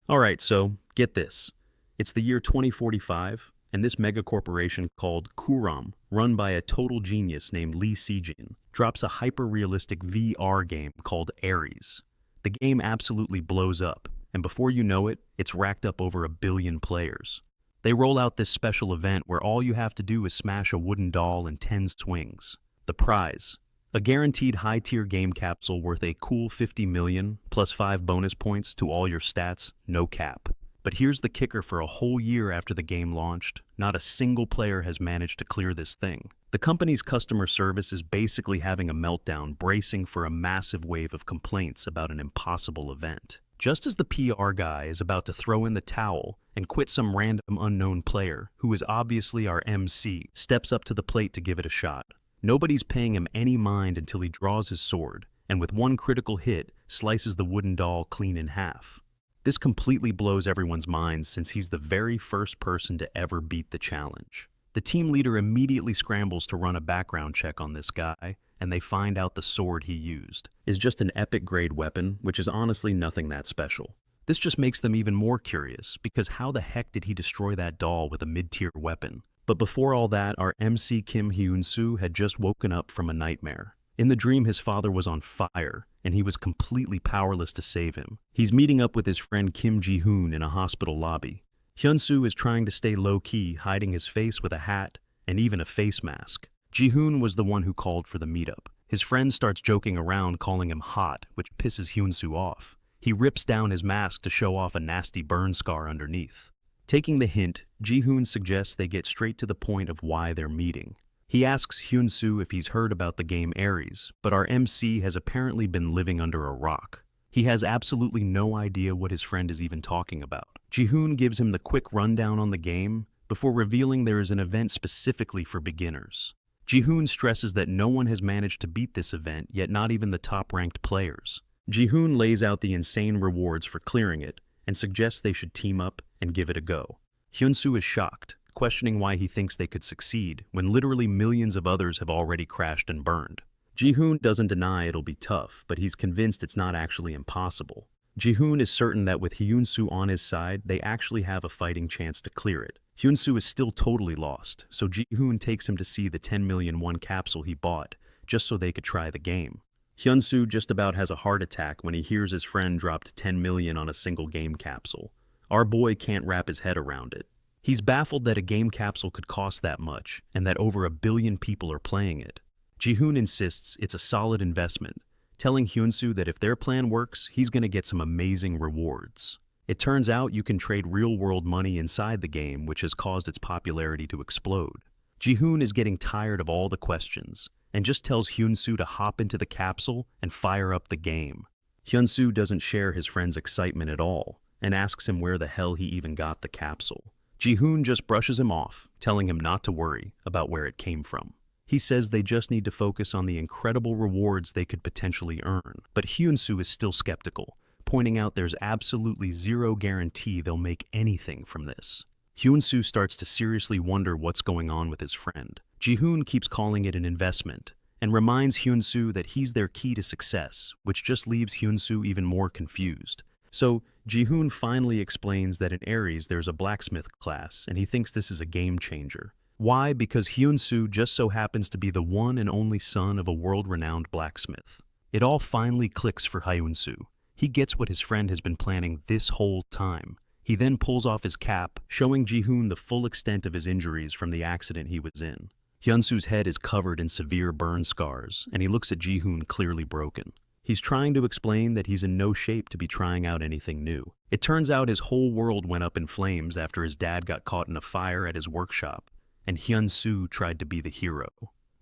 Alright, so get this. It's the year 2045, and this mega corporation called Kuram, run by a total genius named Lee Sejin, drops a hyper-realistic VR game called Ares. The game absolutely blows up, and before you know it, it's racked up over 1 billion players. They roll out this special event where all you have to do is smash a wooden doll in 10 swings. The prize: a guaranteed high-tier game capsule worth a cool 50 million, plus 5 bonus points to all your stats, no cap. But here's the kicker: for a whole year after the game launched, not a single player has managed to clear this thing. The company's customer service is basically having a meltdown, bracing for a massive wave of complaints about an impossible event. Just as the PR guy is about to throw in the towel and quit, some random unknown player, who is obviously our MC, steps up to the plate to give it a shot. Nobody's paying him any mind until he draws his sword, and with one critical hit, slices the wooden doll clean in half. This completely blows everyone's minds since he's the very first person to ever beat the challenge. The team leader immediately scrambles to run a background check on this guy, and they find out the sword he used is just an epic grade weapon, which is honestly nothing that special. This just makes them even more curious, because how the heck did he destroy that doll with a mid-tier weapon? But before all that, our MC Kim Hyun-soo had just woken up from a nightmare. In the dream, his father was on fire, and he was completely powerless to save him. He's meeting up with his friend Kim Ji-hoon in a hospital lobby. Hyun-soo is trying to stay low-key, hiding his face with a hat and even a face mask. Ji-hoon was the one who called for the meetup. His friend starts joking around, calling him hot, which pisses Hyun-soo off. He rips down his mask to show off a nasty burn scar underneath. Taking the hint, Ji-hoon suggests they get straight to the point of why they're meeting. He asks Hyun-soo if he's heard about the game Ares, but our MC has apparently been living under a rock. He has absolutely no idea what his friend is even talking about. Ji-hoon gives him the quick rundown on the game before revealing there is an event specifically for beginners. Ji-hoon stresses that no one has managed to beat this event, yet not even the top-ranked players. Ji-hoon lays out the insane rewards for clearing it and suggests they should team up and give it a go. Hyun-soo is shocked, questioning why he thinks they could succeed when literally millions of others have already crashed and burned. Ji-hoon doesn't deny it'll be tough, but he's convinced it's not actually impossible. Ji-hoon is certain that with Hyun-soo on his side, they actually have a fighting chance to clear it. Hyun-soo is still totally lost, so Ji-hoon takes him to see the 10 million won capsule he bought, just so they could try the game. Hyun-soo just about has a heart attack when he hears his friend dropped 10 million on a single game capsule. Our boy can't wrap his head around it. He's baffled that a game capsule could cost that much, and that over 1 billion people are playing it. Ji-hoon insists it's a solid investment, telling Hyun-soo that if their plan works, he's gonna get some amazing rewards. It turns out you can trade real-world money inside the game, which has caused its popularity to explode. Ji-hoon is getting tired of all the questions, and just tells Hyun-soo to hop into the capsule and fire up the game. Hyun-soo doesn't share his friend's excitement at all, and asks him where the hell he even got the capsule. Ji-hoon just brushes him off, telling him not to worry about where it came from. He says they just need to focus on the incredible rewards they could potentially earn. But Hyun-soo is still skeptical, pointing out there's absolutely zero guarantee they'll make anything from this. Hyun-soo starts to seriously wonder what's going on with his friend. Ji-hoon keeps calling it an investment, and reminds Hyun-soo that he's their key to success, which just leaves Hyun-soo even more confused. So, Ji-hoon finally explains that in Ares there's a blacksmith class, and he thinks this is a game changer. Why? Because Hyun-soo just so happens to be the one and only son of a world-renowned blacksmith. It all finally clicks for Hyun-soo. He gets what his friend has been planning this whole time. He then pulls off his cap, showing Ji-hoon the full extent of his injuries from the accident he was in. Hyun-soo's head is covered in severe burn scars, and he looks at Ji-hoon clearly broken. He's trying to explain that he's in no shape to be trying out anything new. It turns out his whole world went up in flames after his dad got caught in a fire at his workshop, and Hyun-soo tried to be the hero.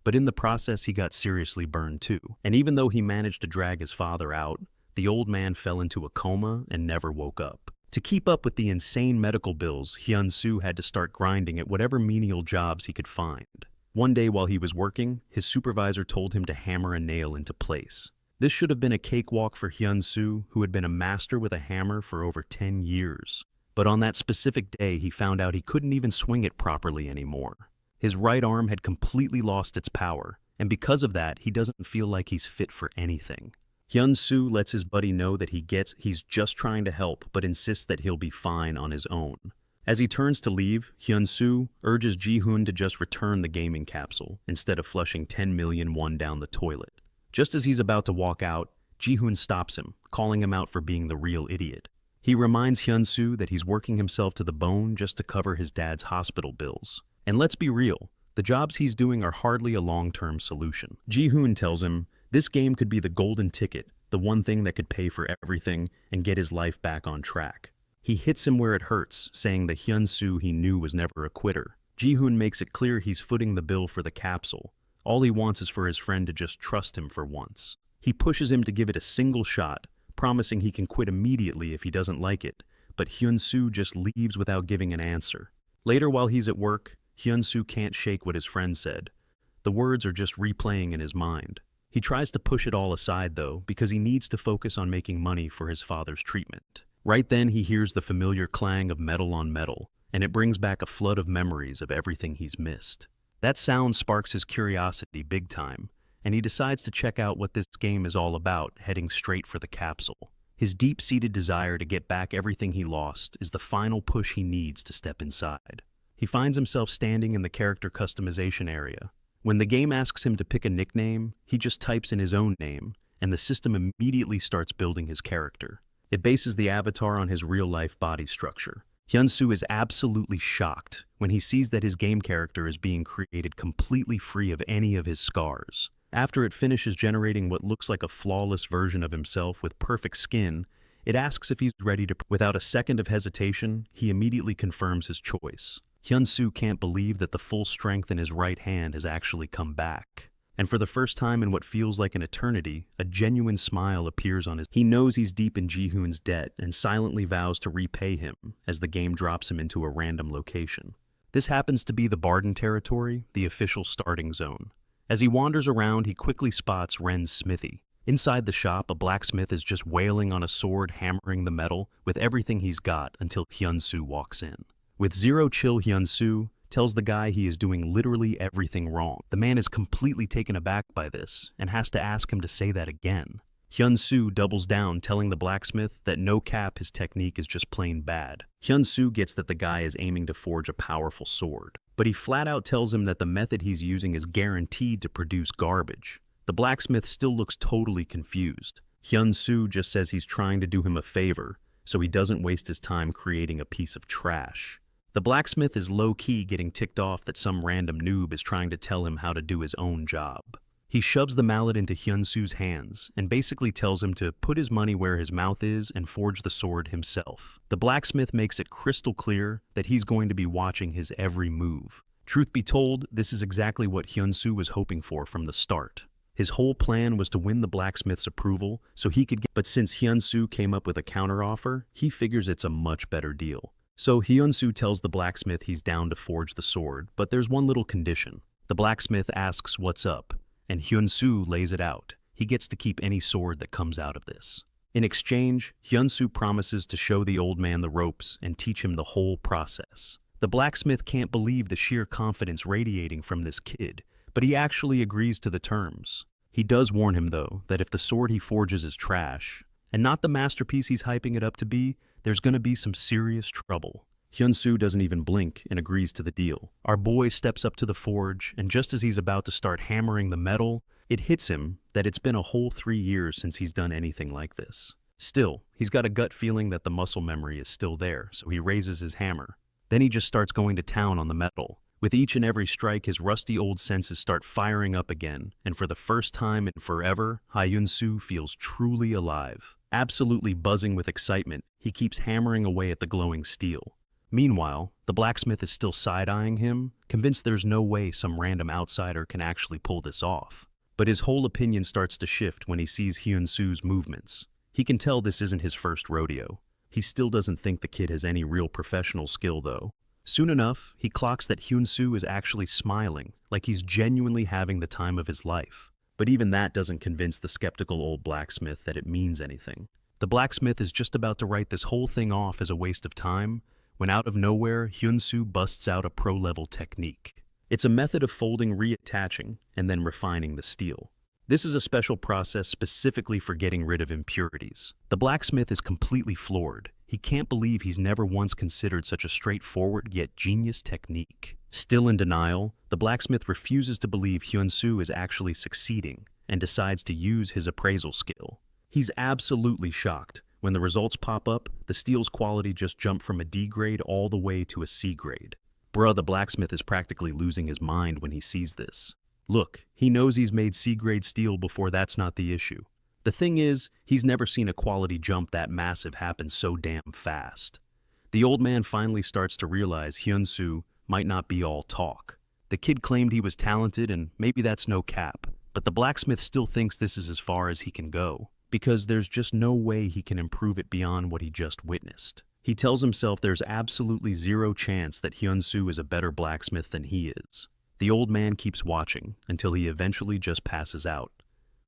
But in the process, he got seriously burned too. And even though he managed to drag his father out, the old man fell into a coma and never woke up. To keep up with the insane medical bills, Hyun-soo had to start grinding at whatever menial jobs he could find. One day while he was working, his supervisor told him to hammer a nail into place. This should have been a cakewalk for Hyun-soo, who had been a master with a hammer for over 10 years. But on that specific day, he found out he couldn't even swing it properly anymore. His right arm had completely lost its power, and because of that, he doesn't feel like he's fit for anything. Hyun-soo lets his buddy know that he's just trying to help, but insists that he'll be fine on his own. As he turns to leave, Hyun-soo urges Ji-hoon to just return the gaming capsule instead of flushing 10 million won down the toilet. Just as he's about to walk out, Ji-hoon stops him, calling him out for being the real idiot. He reminds Hyun-soo that he's working himself to the bone just to cover his dad's hospital bills. And let's be real, the jobs he's doing are hardly a long-term solution. Ji-hoon tells him this game could be the golden ticket, the one thing that could pay for everything and get his life back on track. He hits him where it hurts, saying that Hyun-soo he knew was never a quitter. Ji-hoon makes it clear he's footing the bill for the capsule. All he wants is for his friend to just trust him for once. He pushes him to give it a single shot, promising he can quit immediately if he doesn't like it, but Hyun-soo just leaves without giving an answer. Later, while he's at work, Hyun-soo can't shake what his friend said. The words are just replaying in his mind. He tries to push it all aside, though, because he needs to focus on making money for his father's treatment. Right then, he hears the familiar clang of metal on metal, and it brings back a flood of memories of everything he's missed. That sound sparks his curiosity big time, and he decides to check out what this game is all about, heading straight for the capsule. His deep-seated desire to get back everything he lost is the final push he needs to step inside. He finds himself standing in the character customization area. When the game asks him to pick a nickname, he just types in his own name, and the system immediately starts building his character. It bases the avatar on his real-life body structure. Hyun-soo is absolutely shocked when he sees that his game character is being created completely free of any of his scars. After it finishes generating what looks like a flawless version of himself with perfect skin, it asks if he's ready to. Without a second of hesitation, he immediately confirms his choice. Hyun-soo can't believe that the full strength in his right hand has actually come back. And for the first time in what feels like an eternity, a genuine smile appears on his. He knows he's deep in Ji-hoon's debt and silently vows to repay him as the game drops him into a random location. This happens to be the Barden territory, the official starting zone. As he wanders around, he quickly spots Ren's smithy. Inside the shop, a blacksmith is just wailing on a sword, hammering the metal with everything he's got until Hyun-soo walks in. With zero chill, Hyun-soo tells the guy he is doing literally everything wrong. The man is completely taken aback by this and has to ask him to say that again. Hyun-soo doubles down, telling the blacksmith that no cap, his technique is just plain bad. Hyun-soo gets that the guy is aiming to forge a powerful sword, but he flat out tells him that the method he's using is guaranteed to produce garbage. The blacksmith still looks totally confused. Hyun-soo just says he's trying to do him a favor, so he doesn't waste his time creating a piece of trash. The blacksmith is low-key getting ticked off that some random noob is trying to tell him how to do his own job. He shoves the mallet into Hyun-soo's hands and basically tells him to put his money where his mouth is and forge the sword himself. The blacksmith makes it crystal clear that he's going to be watching his every move. Truth be told, this is exactly what Hyun-soo was hoping for from the start. His whole plan was to win the blacksmith's approval so he could get. But since Hyun-soo came up with a counteroffer, he figures it's a much better deal. So Hyun-soo tells the blacksmith he's down to forge the sword, but there's one little condition. The blacksmith asks what's up, and Hyun-soo lays it out. He gets to keep any sword that comes out of this. In exchange, Hyun-soo promises to show the old man the ropes and teach him the whole process. The blacksmith can't believe the sheer confidence radiating from this kid, but he actually agrees to the terms. He does warn him, though, that if the sword he forges is trash, and not the masterpiece he's hyping it up to be, there's gonna be some serious trouble. Hyun-soo doesn't even blink and agrees to the deal. Our boy steps up to the forge, and just as he's about to start hammering the metal, it hits him that it's been a whole 3 years since he's done anything like this. Still, he's got a gut feeling that the muscle memory is still there, so he raises his hammer. Then he just starts going to town on the metal. With each and every strike, his rusty old senses start firing up again, and for the first time in forever, Hyun-soo feels truly alive. Absolutely buzzing with excitement, he keeps hammering away at the glowing steel. Meanwhile, the blacksmith is still side-eyeing him, convinced there's no way some random outsider can actually pull this off. But his whole opinion starts to shift when he sees Hyun-soo's movements. He can tell this isn't his first rodeo. He still doesn't think the kid has any real professional skill, though. Soon enough, he clocks that Hyun-soo is actually smiling, like he's genuinely having the time of his life. But even that doesn't convince the skeptical old blacksmith that it means anything. The blacksmith is just about to write this whole thing off as a waste of time, when out of nowhere, Hyun-soo busts out a pro-level technique. It's a method of folding, reattaching, and then refining the steel. This is a special process specifically for getting rid of impurities. The blacksmith is completely floored. He can't believe he's never once considered such a straightforward yet genius technique. Still in denial, the blacksmith refuses to believe Hyun-soo is actually succeeding and decides to use his appraisal skill. He's absolutely shocked. When the results pop up, the steel's quality just jumped from a D grade all the way to a C grade. Bruh, the blacksmith is practically losing his mind when he sees this. Look, he knows he's made C-grade steel before. That's not the issue. The thing is, he's never seen a quality jump that massive happen so damn fast. The old man finally starts to realize Hyun-soo might not be all talk. The kid claimed he was talented, and maybe that's no cap, but the blacksmith still thinks this is as far as he can go, because there's just no way he can improve it beyond what he just witnessed. He tells himself there's absolutely zero chance that Hyun-soo is a better blacksmith than he is. The old man keeps watching until he eventually just passes out.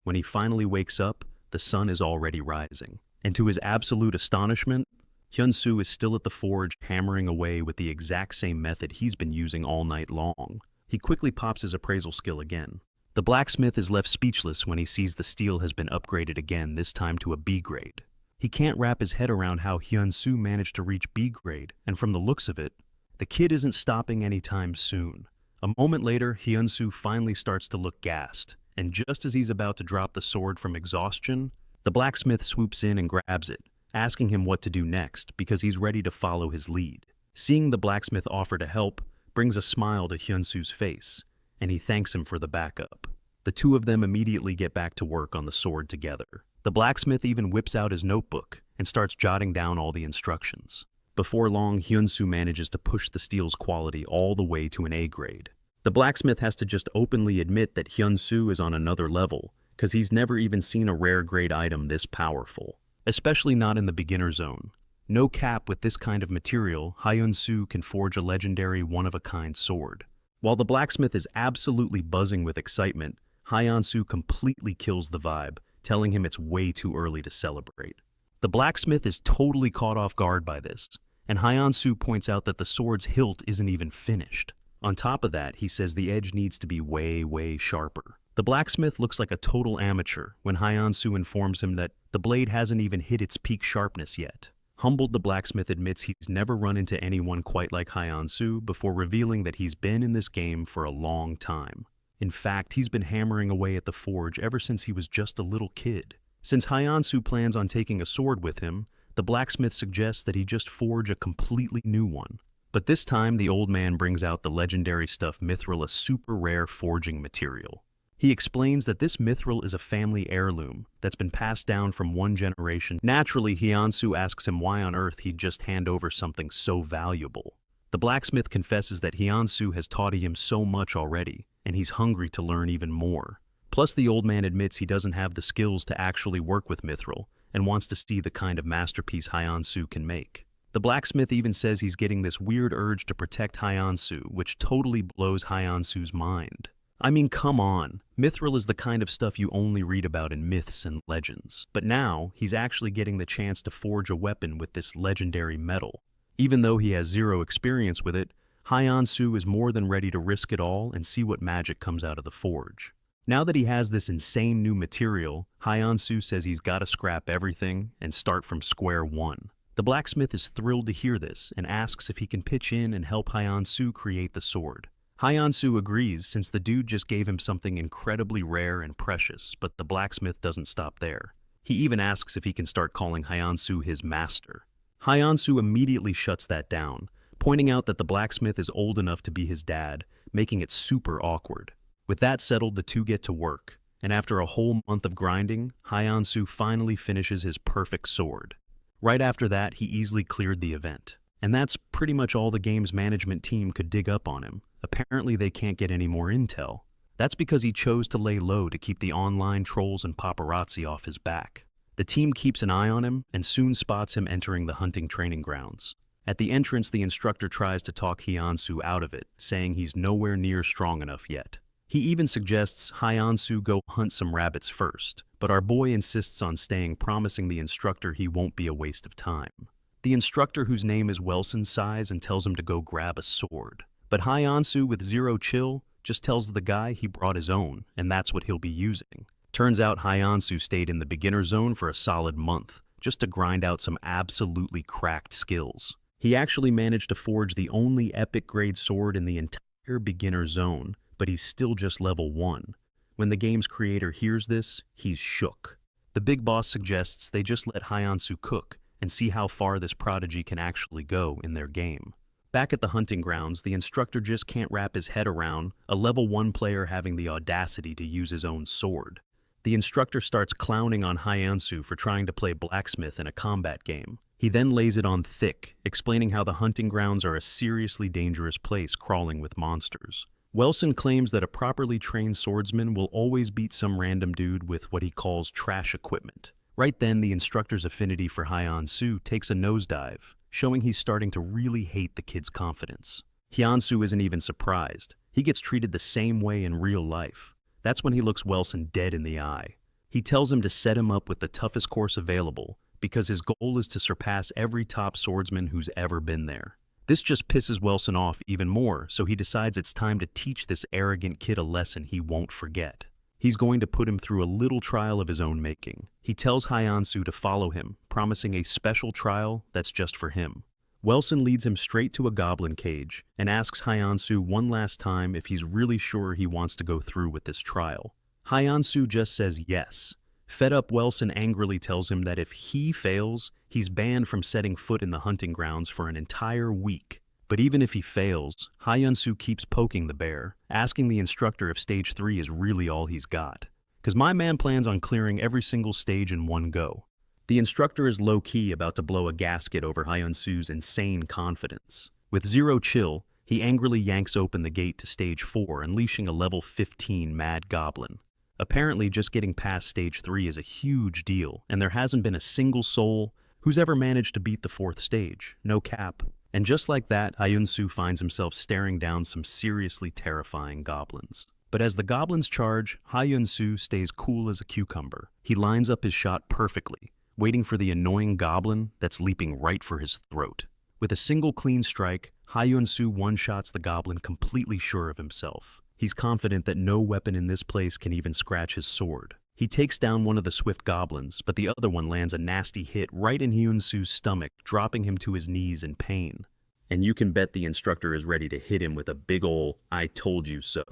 When he finally wakes up, the sun is already rising. And to his absolute astonishment, Hyun-soo is still at the forge hammering away with the exact same method he's been using all night long. He quickly pops his appraisal skill again. The blacksmith is left speechless when he sees the steel has been upgraded again, this time to a B grade. He can't wrap his head around how Hyun-soo managed to reach B grade, and from the looks of it, the kid isn't stopping anytime soon. A moment later, Hyun-soo finally starts to look gassed, and just as he's about to drop the sword from exhaustion, the blacksmith swoops in and grabs it, asking him what to do next because he's ready to follow his lead. Seeing the blacksmith offer to help brings a smile to Hyun-soo's face, and he thanks him for the backup. The two of them immediately get back to work on the sword together. The blacksmith even whips out his notebook and starts jotting down all the instructions. Before long, Hyun-soo manages to push the steel's quality all the way to an A grade. The blacksmith has to just openly admit that Hyun-soo is on another level, because he's never even seen a rare grade item this powerful, especially not in the beginner zone. No cap, with this kind of material, Hyun-soo can forge a legendary one-of-a-kind sword. While the blacksmith is absolutely buzzing with excitement, Hyun-soo completely kills the vibe, telling him it's way too early to celebrate. The blacksmith is totally caught off guard by this, and Hyun-soo points out that the sword's hilt isn't even finished. On top of that, he says the edge needs to be way sharper. The blacksmith looks like a total amateur when Hyun-soo informs him that the blade hasn't even hit its peak sharpness yet. Humbled, the blacksmith admits he's never run into anyone quite like Hyun-soo before revealing that he's been in this game for a long time. In fact, he's been hammering away at the forge ever since he was just a little kid. Since Hyun-soo plans on taking a sword with him, the blacksmith suggests that he just forge a completely new one. But this time, the old man brings out the legendary stuff mithril, a super rare forging material. He explains that this mithril is a family heirloom that's been passed down from one generation. Naturally, Hyun-soo asks him why on earth he'd just hand over something so valuable. The blacksmith confesses that Hyun-soo has taught him so much already, and he's hungry to learn even more. Plus, the old man admits he doesn't have the skills to actually work with mithril, and wants to see the kind of masterpiece Hyun-soo can make. The blacksmith even says he's getting this weird urge to protect Hyun-soo, which totally blows Hyun-soo's mind. I mean, come on. Mithril is the kind of stuff you only read about in myths and legends. But now, he's actually getting the chance to forge a weapon with this legendary metal. Even though he has zero experience with it, Hyun-soo is more than ready to risk it all and see what magic comes out of the forge. Now that he has this insane new material, Hyun-soo says he's gotta scrap everything and start from square one. The blacksmith is thrilled to hear this and asks if he can pitch in and help Hyun-soo create the sword. Hyun-soo agrees since the dude just gave him something incredibly rare and precious, but the blacksmith doesn't stop there. He even asks if he can start calling Hyun-soo his master. Hyun-soo immediately shuts that down, pointing out that the blacksmith is old enough to be his dad, making it super awkward. With that settled, the two get to work, and after a whole month of grinding, Hyun-soo finally finishes his perfect sword. Right after that, he easily cleared the event. And that's pretty much all the game's management team could dig up on him. Apparently they can't get any more intel. That's because he chose to lay low to keep the online trolls and paparazzi off his back. The team keeps an eye on him and soon spots him entering the hunting training grounds. At the entrance, the instructor tries to talk Hyun-soo out of it, saying he's nowhere near strong enough yet. He even suggests Hyun-soo go hunt some rabbits first, but our boy insists on staying, promising the instructor he won't be a waste of time. The instructor, whose name is Wilson, sighs and tells him to go grab a sword. But Hyun-soo, with zero chill, just tells the guy he brought his own, and that's what he'll be using. Turns out Hyansu stayed in the beginner zone for a solid month, just to grind out some absolutely cracked skills. He actually managed to forge the only epic grade sword in the entire beginner zone, but he's still just level 1. When the game's creator hears this, he's shook. The big boss suggests they just let Hyansu cook and see how far this prodigy can actually go in their game. Back at the hunting grounds, the instructor just can't wrap his head around a level 1 player having the audacity to use his own sword. The instructor starts clowning on Hyansu for trying to play blacksmith in a combat game. He then lays it on thick, explaining how the hunting grounds are a seriously dangerous place crawling with monsters. Wilson claims that a properly trained swordsman will always beat some random dude with what he calls trash equipment. Right then, the instructor's affinity for Hyansu takes a nosedive, showing he's starting to really hate the kid's confidence. Hyansu isn't even surprised. He gets treated the same way in real life. That's when he looks Wilson dead in the eye. He tells him to set him up with the toughest course available, because his goal is to surpass every top swordsman who's ever been there. This just pisses Wilson off even more, so he decides it's time to teach this arrogant kid a lesson he won't forget. He's going to put him through a little trial of his own making. He tells Hyansu to follow him, promising a special trial that's just for him. Wilson leads him straight to a goblin cage and asks Hyansu one last time if he's really sure he wants to go through with this trial. Hyansu just says yes. Fed up, Wilson angrily tells him that if he fails, he's banned from setting foot in the hunting grounds for an entire week. But even if he fails, Hyansu keeps poking the bear, asking the instructor if stage 3 is really all he's got. Cause my man plans on clearing every single stage in one go. The instructor is low-key about to blow a gasket over Hyansu's insane confidence. With zero chill, he angrily yanks open the gate to stage 4, unleashing a level 15 mad goblin. Apparently, just getting past stage 3 is a huge deal, and there hasn't been a single soul who's ever managed to beat the 4th stage, no cap. And just like that, Hyansu finds himself staring down some seriously terrifying goblins. But as the goblins charge, Hyansu stays cool as a cucumber. He lines up his shot perfectly, waiting for the annoying goblin that's leaping right for his throat. With a single clean strike, Hyansu one-shots the goblin, completely sure of himself. He's confident that no weapon in this place can even scratch his sword. He takes down one of the swift goblins, but the other one lands a nasty hit right in Hyansu's stomach, dropping him to his knees in pain. And you can bet the instructor is ready to hit him with a big ol' "I told you so."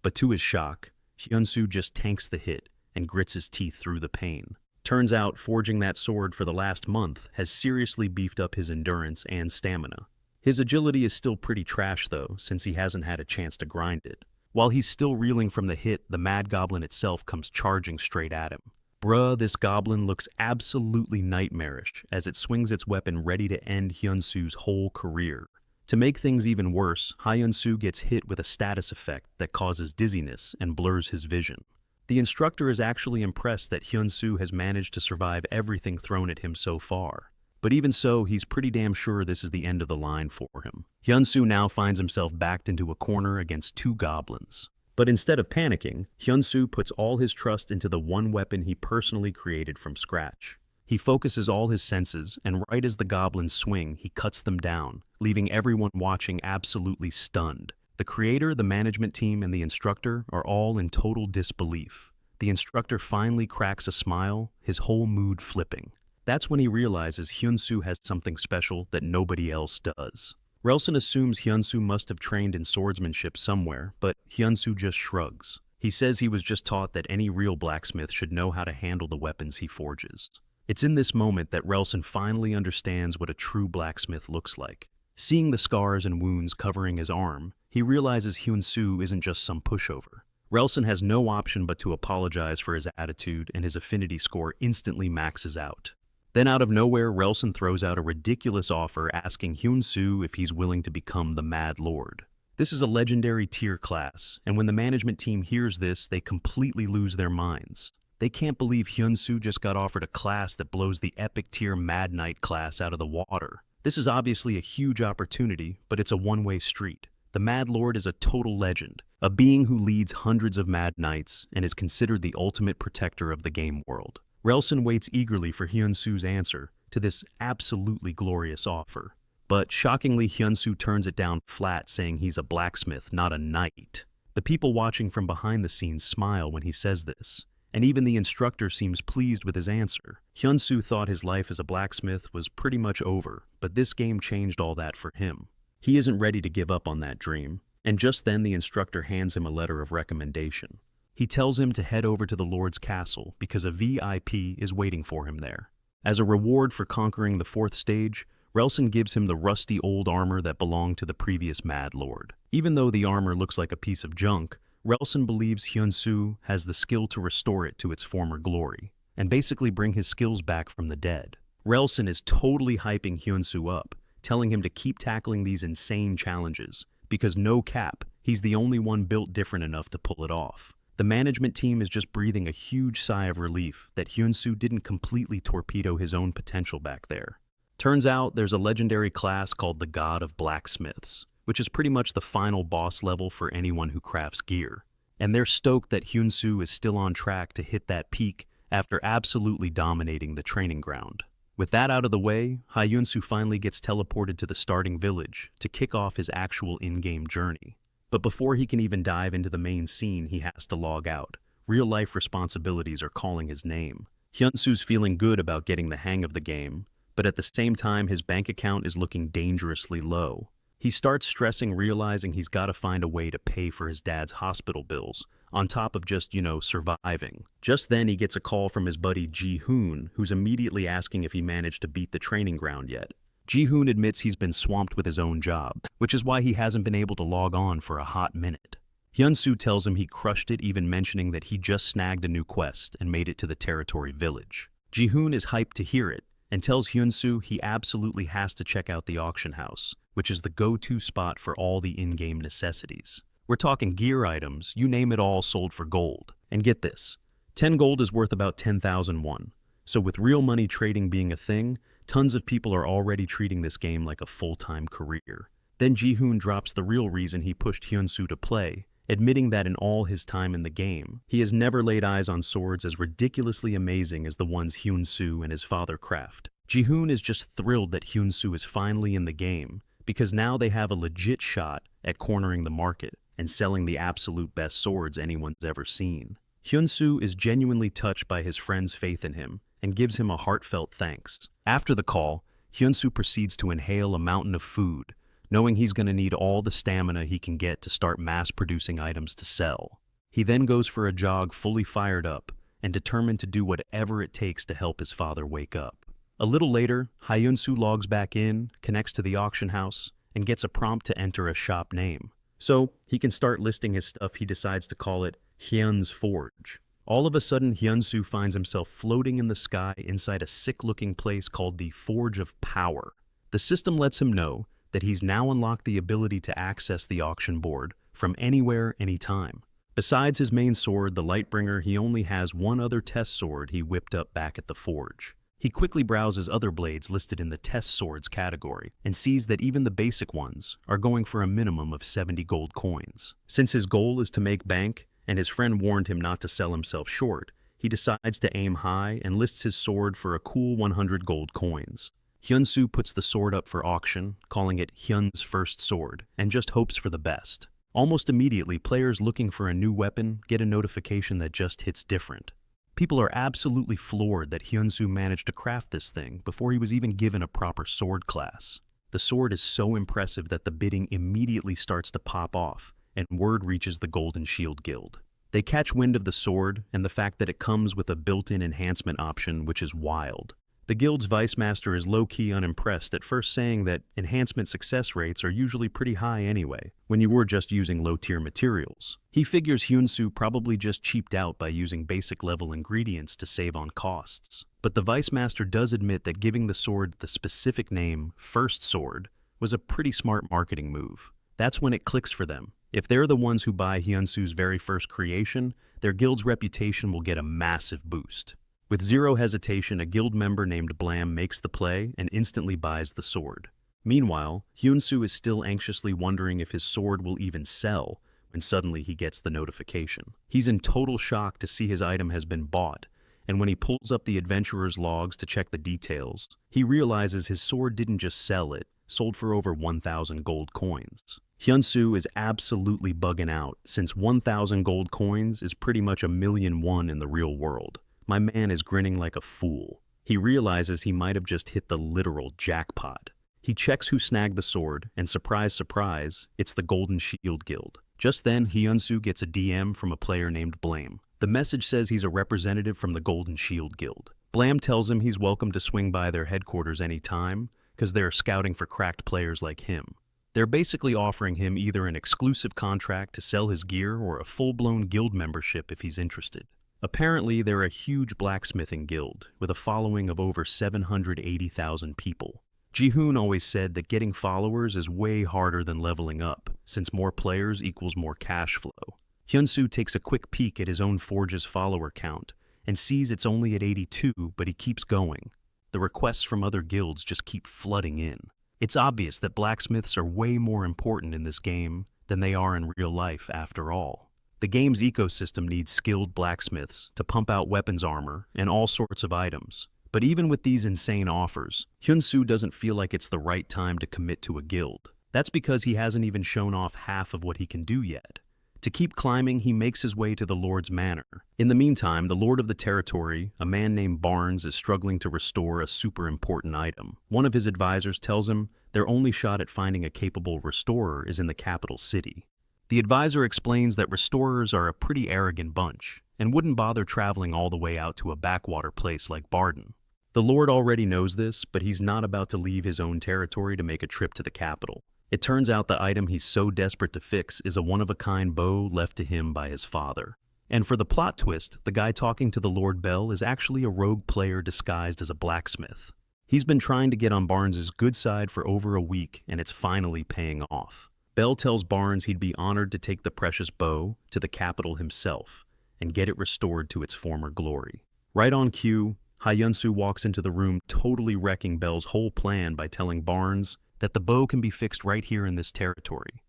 But to his shock, Hyansu just tanks the hit and grits his teeth through the pain. Turns out forging that sword for the last month has seriously beefed up his endurance and stamina. His agility is still pretty trash though, since he hasn't had a chance to grind it. While he's still reeling from the hit, the mad goblin itself comes charging straight at him. Bruh, this goblin looks absolutely nightmarish as it swings its weapon ready to end Hyansu's whole career. To make things even worse, Hyansu gets hit with a status effect that causes dizziness and blurs his vision. The instructor is actually impressed that Hyansu has managed to survive everything thrown at him so far. But even so, he's pretty damn sure this is the end of the line for him. Hyansu now finds himself backed into a corner against 2 goblins. But instead of panicking, Hyansu puts all his trust into the one weapon he personally created from scratch. He focuses all his senses, and right as the goblins swing, he cuts them down, leaving everyone watching absolutely stunned. The creator, the management team, and the instructor are all in total disbelief. The instructor finally cracks a smile, his whole mood flipping. That's when he realizes Hyansu has something special that nobody else does. Relson assumes Hyansu must have trained in swordsmanship somewhere, but Hyansu just shrugs. He says he was just taught that any real blacksmith should know how to handle the weapons he forges. It's in this moment that Relson finally understands what a true blacksmith looks like. Seeing the scars and wounds covering his arm, he realizes Hyansu isn't just some pushover. Relson has no option but to apologize for his attitude, and his affinity score instantly maxes out. Then out of nowhere, Relson throws out a ridiculous offer asking Hyansu if he's willing to become the Mad Lord. This is a legendary tier class, and when the management team hears this, they completely lose their minds. They can't believe Hyansu just got offered a class that blows the epic tier Mad Knight class out of the water. This is obviously a huge opportunity, but it's a one-way street. The Mad Lord is a total legend, a being who leads hundreds of Mad Knights and is considered the ultimate protector of the game world. Relson waits eagerly for Hyansu's answer to this absolutely glorious offer. But shockingly, Hyansu turns it down flat, saying he's a blacksmith, not a knight. The people watching from behind the scenes smile when he says this. and even the instructor seems pleased with his answer. Hyun-soo thought his life as a blacksmith was pretty much over, but this game changed all that for him. He isn't ready to give up on that dream, and just then the instructor hands him a letter of recommendation. He tells him to head over to the Lord's castle because a VIP is waiting for him there. As a reward for conquering the 4th stage, Relson gives him the rusty old armor that belonged to the previous Mad Lord. Even though the armor looks like a piece of junk, Relson believes Hyun-soo has the skill to restore it to its former glory, and basically bring his skills back from the dead. Relson is totally hyping Hyun-soo up, telling him to keep tackling these insane challenges, because no cap, he's the only one built different enough to pull it off. The management team is just breathing a huge sigh of relief that Hyun-soo didn't completely torpedo his own potential back there. Turns out there's a legendary class called the God of Blacksmiths, which is pretty much the final boss level for anyone who crafts gear. And they're stoked that Hyun-soo is still on track to hit that peak after absolutely dominating the training ground. With that out of the way, Hyun-soo finally gets teleported to the starting village to kick off his actual in-game journey. But before he can even dive into the main scene, he has to log out. Real-life responsibilities are calling his name. Hyun-soo's feeling good about getting the hang of the game, but at the same time his bank account is looking dangerously low. He starts stressing, realizing he's got to find a way to pay for his dad's hospital bills, on top of just, surviving. Just then he gets a call from his buddy Ji-hoon, who's immediately asking if he managed to beat the training ground yet. Ji-hoon admits he's been swamped with his own job, which is why he hasn't been able to log on for a hot minute. Hyun-soo tells him he crushed it, even mentioning that he just snagged a new quest and made it to the territory village. Ji-hoon is hyped to hear it, and tells Hyun-soo he absolutely has to check out the auction house, which is the go-to spot for all the in-game necessities. We're talking gear items, you name it all sold for gold. And get this, 10 gold is worth about 10,000 won. So with real money trading being a thing, tons of people are already treating this game like a full-time career. Then Ji-hoon drops the real reason he pushed Hyun-soo to play, admitting that in all his time in the game, he has never laid eyes on swords as ridiculously amazing as the ones Hyun-soo and his father craft. Ji-hoon is just thrilled that Hyun-soo is finally in the game, because now they have a legit shot at cornering the market and selling the absolute best swords anyone's ever seen. Hyun-soo is genuinely touched by his friend's faith in him and gives him a heartfelt thanks. After the call, Hyun-soo proceeds to inhale a mountain of food, knowing he's going to need all the stamina he can get to start mass-producing items to sell. He then goes for a jog fully fired up and determined to do whatever it takes to help his father wake up. A little later, Hyun-soo logs back in, connects to the auction house, and gets a prompt to enter a shop name. So he can start listing his stuff. He decides to call it Hyun's Forge. All of a sudden, Hyun-soo finds himself floating in the sky inside a sick-looking place called the Forge of Power. The system lets him know that he's now unlocked the ability to access the auction board from anywhere, anytime. Besides his main sword, the Lightbringer, he only has one other test sword he whipped up back at the forge. He quickly browses other blades listed in the test swords category and sees that even the basic ones are going for a minimum of 70 gold coins. Since his goal is to make bank, and his friend warned him not to sell himself short, he decides to aim high and lists his sword for a cool 100 gold coins. Hyun-soo puts the sword up for auction, calling it Hyun's first sword, and just hopes for the best. Almost immediately, players looking for a new weapon get a notification that just hits different. People are absolutely floored that Hyun-soo managed to craft this thing before he was even given a proper sword class. The sword is so impressive that the bidding immediately starts to pop off, and word reaches the Golden Shield Guild. They catch wind of the sword and the fact that it comes with a built-in enhancement option, which is wild. The guild's vice master is low-key unimpressed, at first saying that enhancement success rates are usually pretty high anyway, when you were just using low-tier materials. He figures Hyun-soo probably just cheaped out by using basic-level ingredients to save on costs. But the vice master does admit that giving the sword the specific name, First Sword, was a pretty smart marketing move. That's when it clicks for them. If they're the ones who buy Hyun-soo's very first creation, their guild's reputation will get a massive boost. With zero hesitation, a guild member named Blam makes the play and instantly buys the sword. Meanwhile, Hyun-soo is still anxiously wondering if his sword will even sell when suddenly he gets the notification. He's in total shock to see his item has been bought, and when he pulls up the adventurer's logs to check the details, he realizes his sword didn't just sell, it sold for over 1,000 gold coins. Hyunsu is absolutely bugging out, since 1,000 gold coins is pretty much a million won in the real world. My man is grinning like a fool. He realizes he might have just hit the literal jackpot. He checks who snagged the sword, and surprise, surprise, it's the Golden Shield Guild. Just then, Hyunsu gets a DM from a player named Blame. The message says he's a representative from the Golden Shield Guild. Blame tells him he's welcome to swing by their headquarters anytime, because they're scouting for cracked players like him. They're basically offering him either an exclusive contract to sell his gear or a full-blown guild membership if he's interested. Apparently, they're a huge blacksmithing guild with a following of over 780,000 people. Ji-hoon always said that getting followers is way harder than leveling up, since more players equals more cash flow. Hyunsu takes a quick peek at his own forge's follower count and sees it's only at 82, but he keeps going. The requests from other guilds just keep flooding in. It's obvious that blacksmiths are way more important in this game than they are in real life after all. The game's ecosystem needs skilled blacksmiths to pump out weapons armor and all sorts of items. But even with these insane offers, Hyunsu doesn't feel like it's the right time to commit to a guild. That's because he hasn't even shown off half of what he can do yet. To keep climbing, he makes his way to the Lord's Manor. In the meantime, the Lord of the territory, a man named Barnes, is struggling to restore a super important item. One of his advisors tells him their only shot at finding a capable restorer is in the capital city. The advisor explains that restorers are a pretty arrogant bunch and wouldn't bother traveling all the way out to a backwater place like Barden. The Lord already knows this, but he's not about to leave his own territory to make a trip to the capital. It turns out the item he's so desperate to fix is a one-of-a-kind bow left to him by his father. And for the plot twist, the guy talking to the Lord Bell is actually a rogue player disguised as a blacksmith. He's been trying to get on Barnes's good side for over a week, and it's finally paying off. Bell tells Barnes he'd be honored to take the precious bow to the capital himself and get it restored to its former glory. Right on cue, Hyunsu walks into the room, totally wrecking Bell's whole plan by telling Barnes that the bow can be fixed right here in this territory.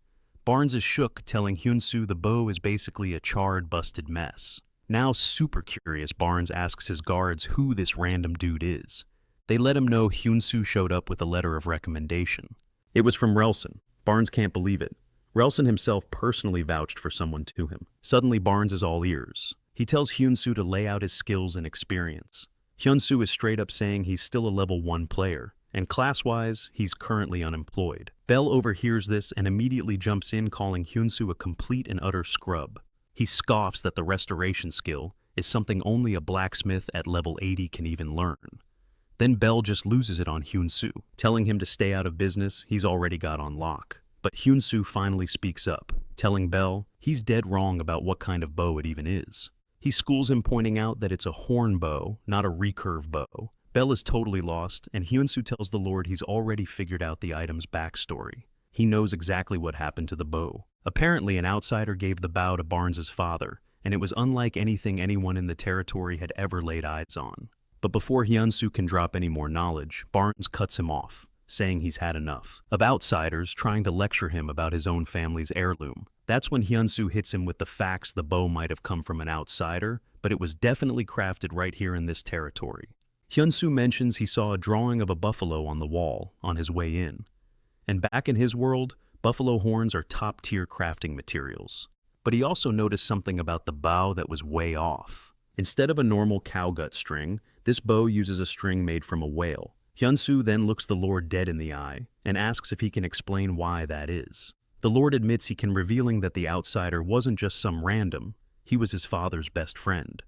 Barnes is shook, telling Hyunsu the bow is basically a charred, busted mess. Now super curious, Barnes asks his guards who this random dude is. They let him know Hyunsu showed up with a letter of recommendation. It was from Relson. Barnes can't believe it. Relson himself personally vouched for someone to him. Suddenly, Barnes is all ears. He tells Hyunsu to lay out his skills and experience. Hyunsu is straight up saying he's still a level 1 player, and class-wise, he's currently unemployed. Bell overhears this and immediately jumps in, calling Hyunsu a complete and utter scrub. He scoffs that the restoration skill is something only a blacksmith at level 80 can even learn. Then Bell just loses it on Hyunsu, telling him to stay out of business he's already got on lock. But Hyunsu finally speaks up, telling Bell he's dead wrong about what kind of bow it even is. He schools him, pointing out that it's a horn bow, not a recurve bow. Bell is totally lost, and Hyunsu tells the Lord he's already figured out the item's backstory. He knows exactly what happened to the bow. Apparently, an outsider gave the bow to Barnes's father, and it was unlike anything anyone in the territory had ever laid eyes on. But before Hyunsu can drop any more knowledge, Barnes cuts him off, saying he's had enough of outsiders trying to lecture him about his own family's heirloom. That's when Hyunsu hits him with the facts the bow might have come from an outsider, but it was definitely crafted right here in this territory. Hyunsu mentions he saw a drawing of a buffalo on the wall on his way in. And back in his world, buffalo horns are top-tier crafting materials. But he also noticed something about the bow that was way off. Instead of a normal cowgut string, this bow uses a string made from a whale. Hyunsu then looks the Lord dead in the eye and asks if he can explain why that is. The Lord admits he can, revealing that the outsider wasn't just some random, he was his father's best friend,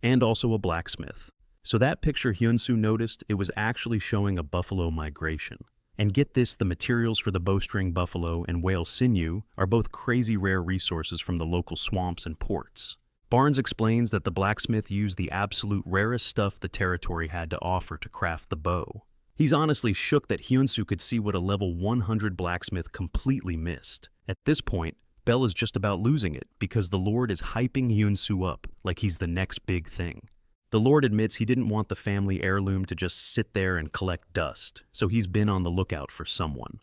and also a blacksmith. So that picture Hyunsu noticed, it was actually showing a buffalo migration. And get this, the materials for the bowstring buffalo and whale sinew are both crazy rare resources from the local swamps and ports. Barnes explains that the blacksmith used the absolute rarest stuff the territory had to offer to craft the bow. He's honestly shook that Hyunsu could see what a level 100 blacksmith completely missed. At this point, Bell is just about losing it because the Lord is hyping Hyunsu up like he's the next big thing. The Lord admits he didn't want the family heirloom to just sit there and collect dust, so he's been on the lookout for someone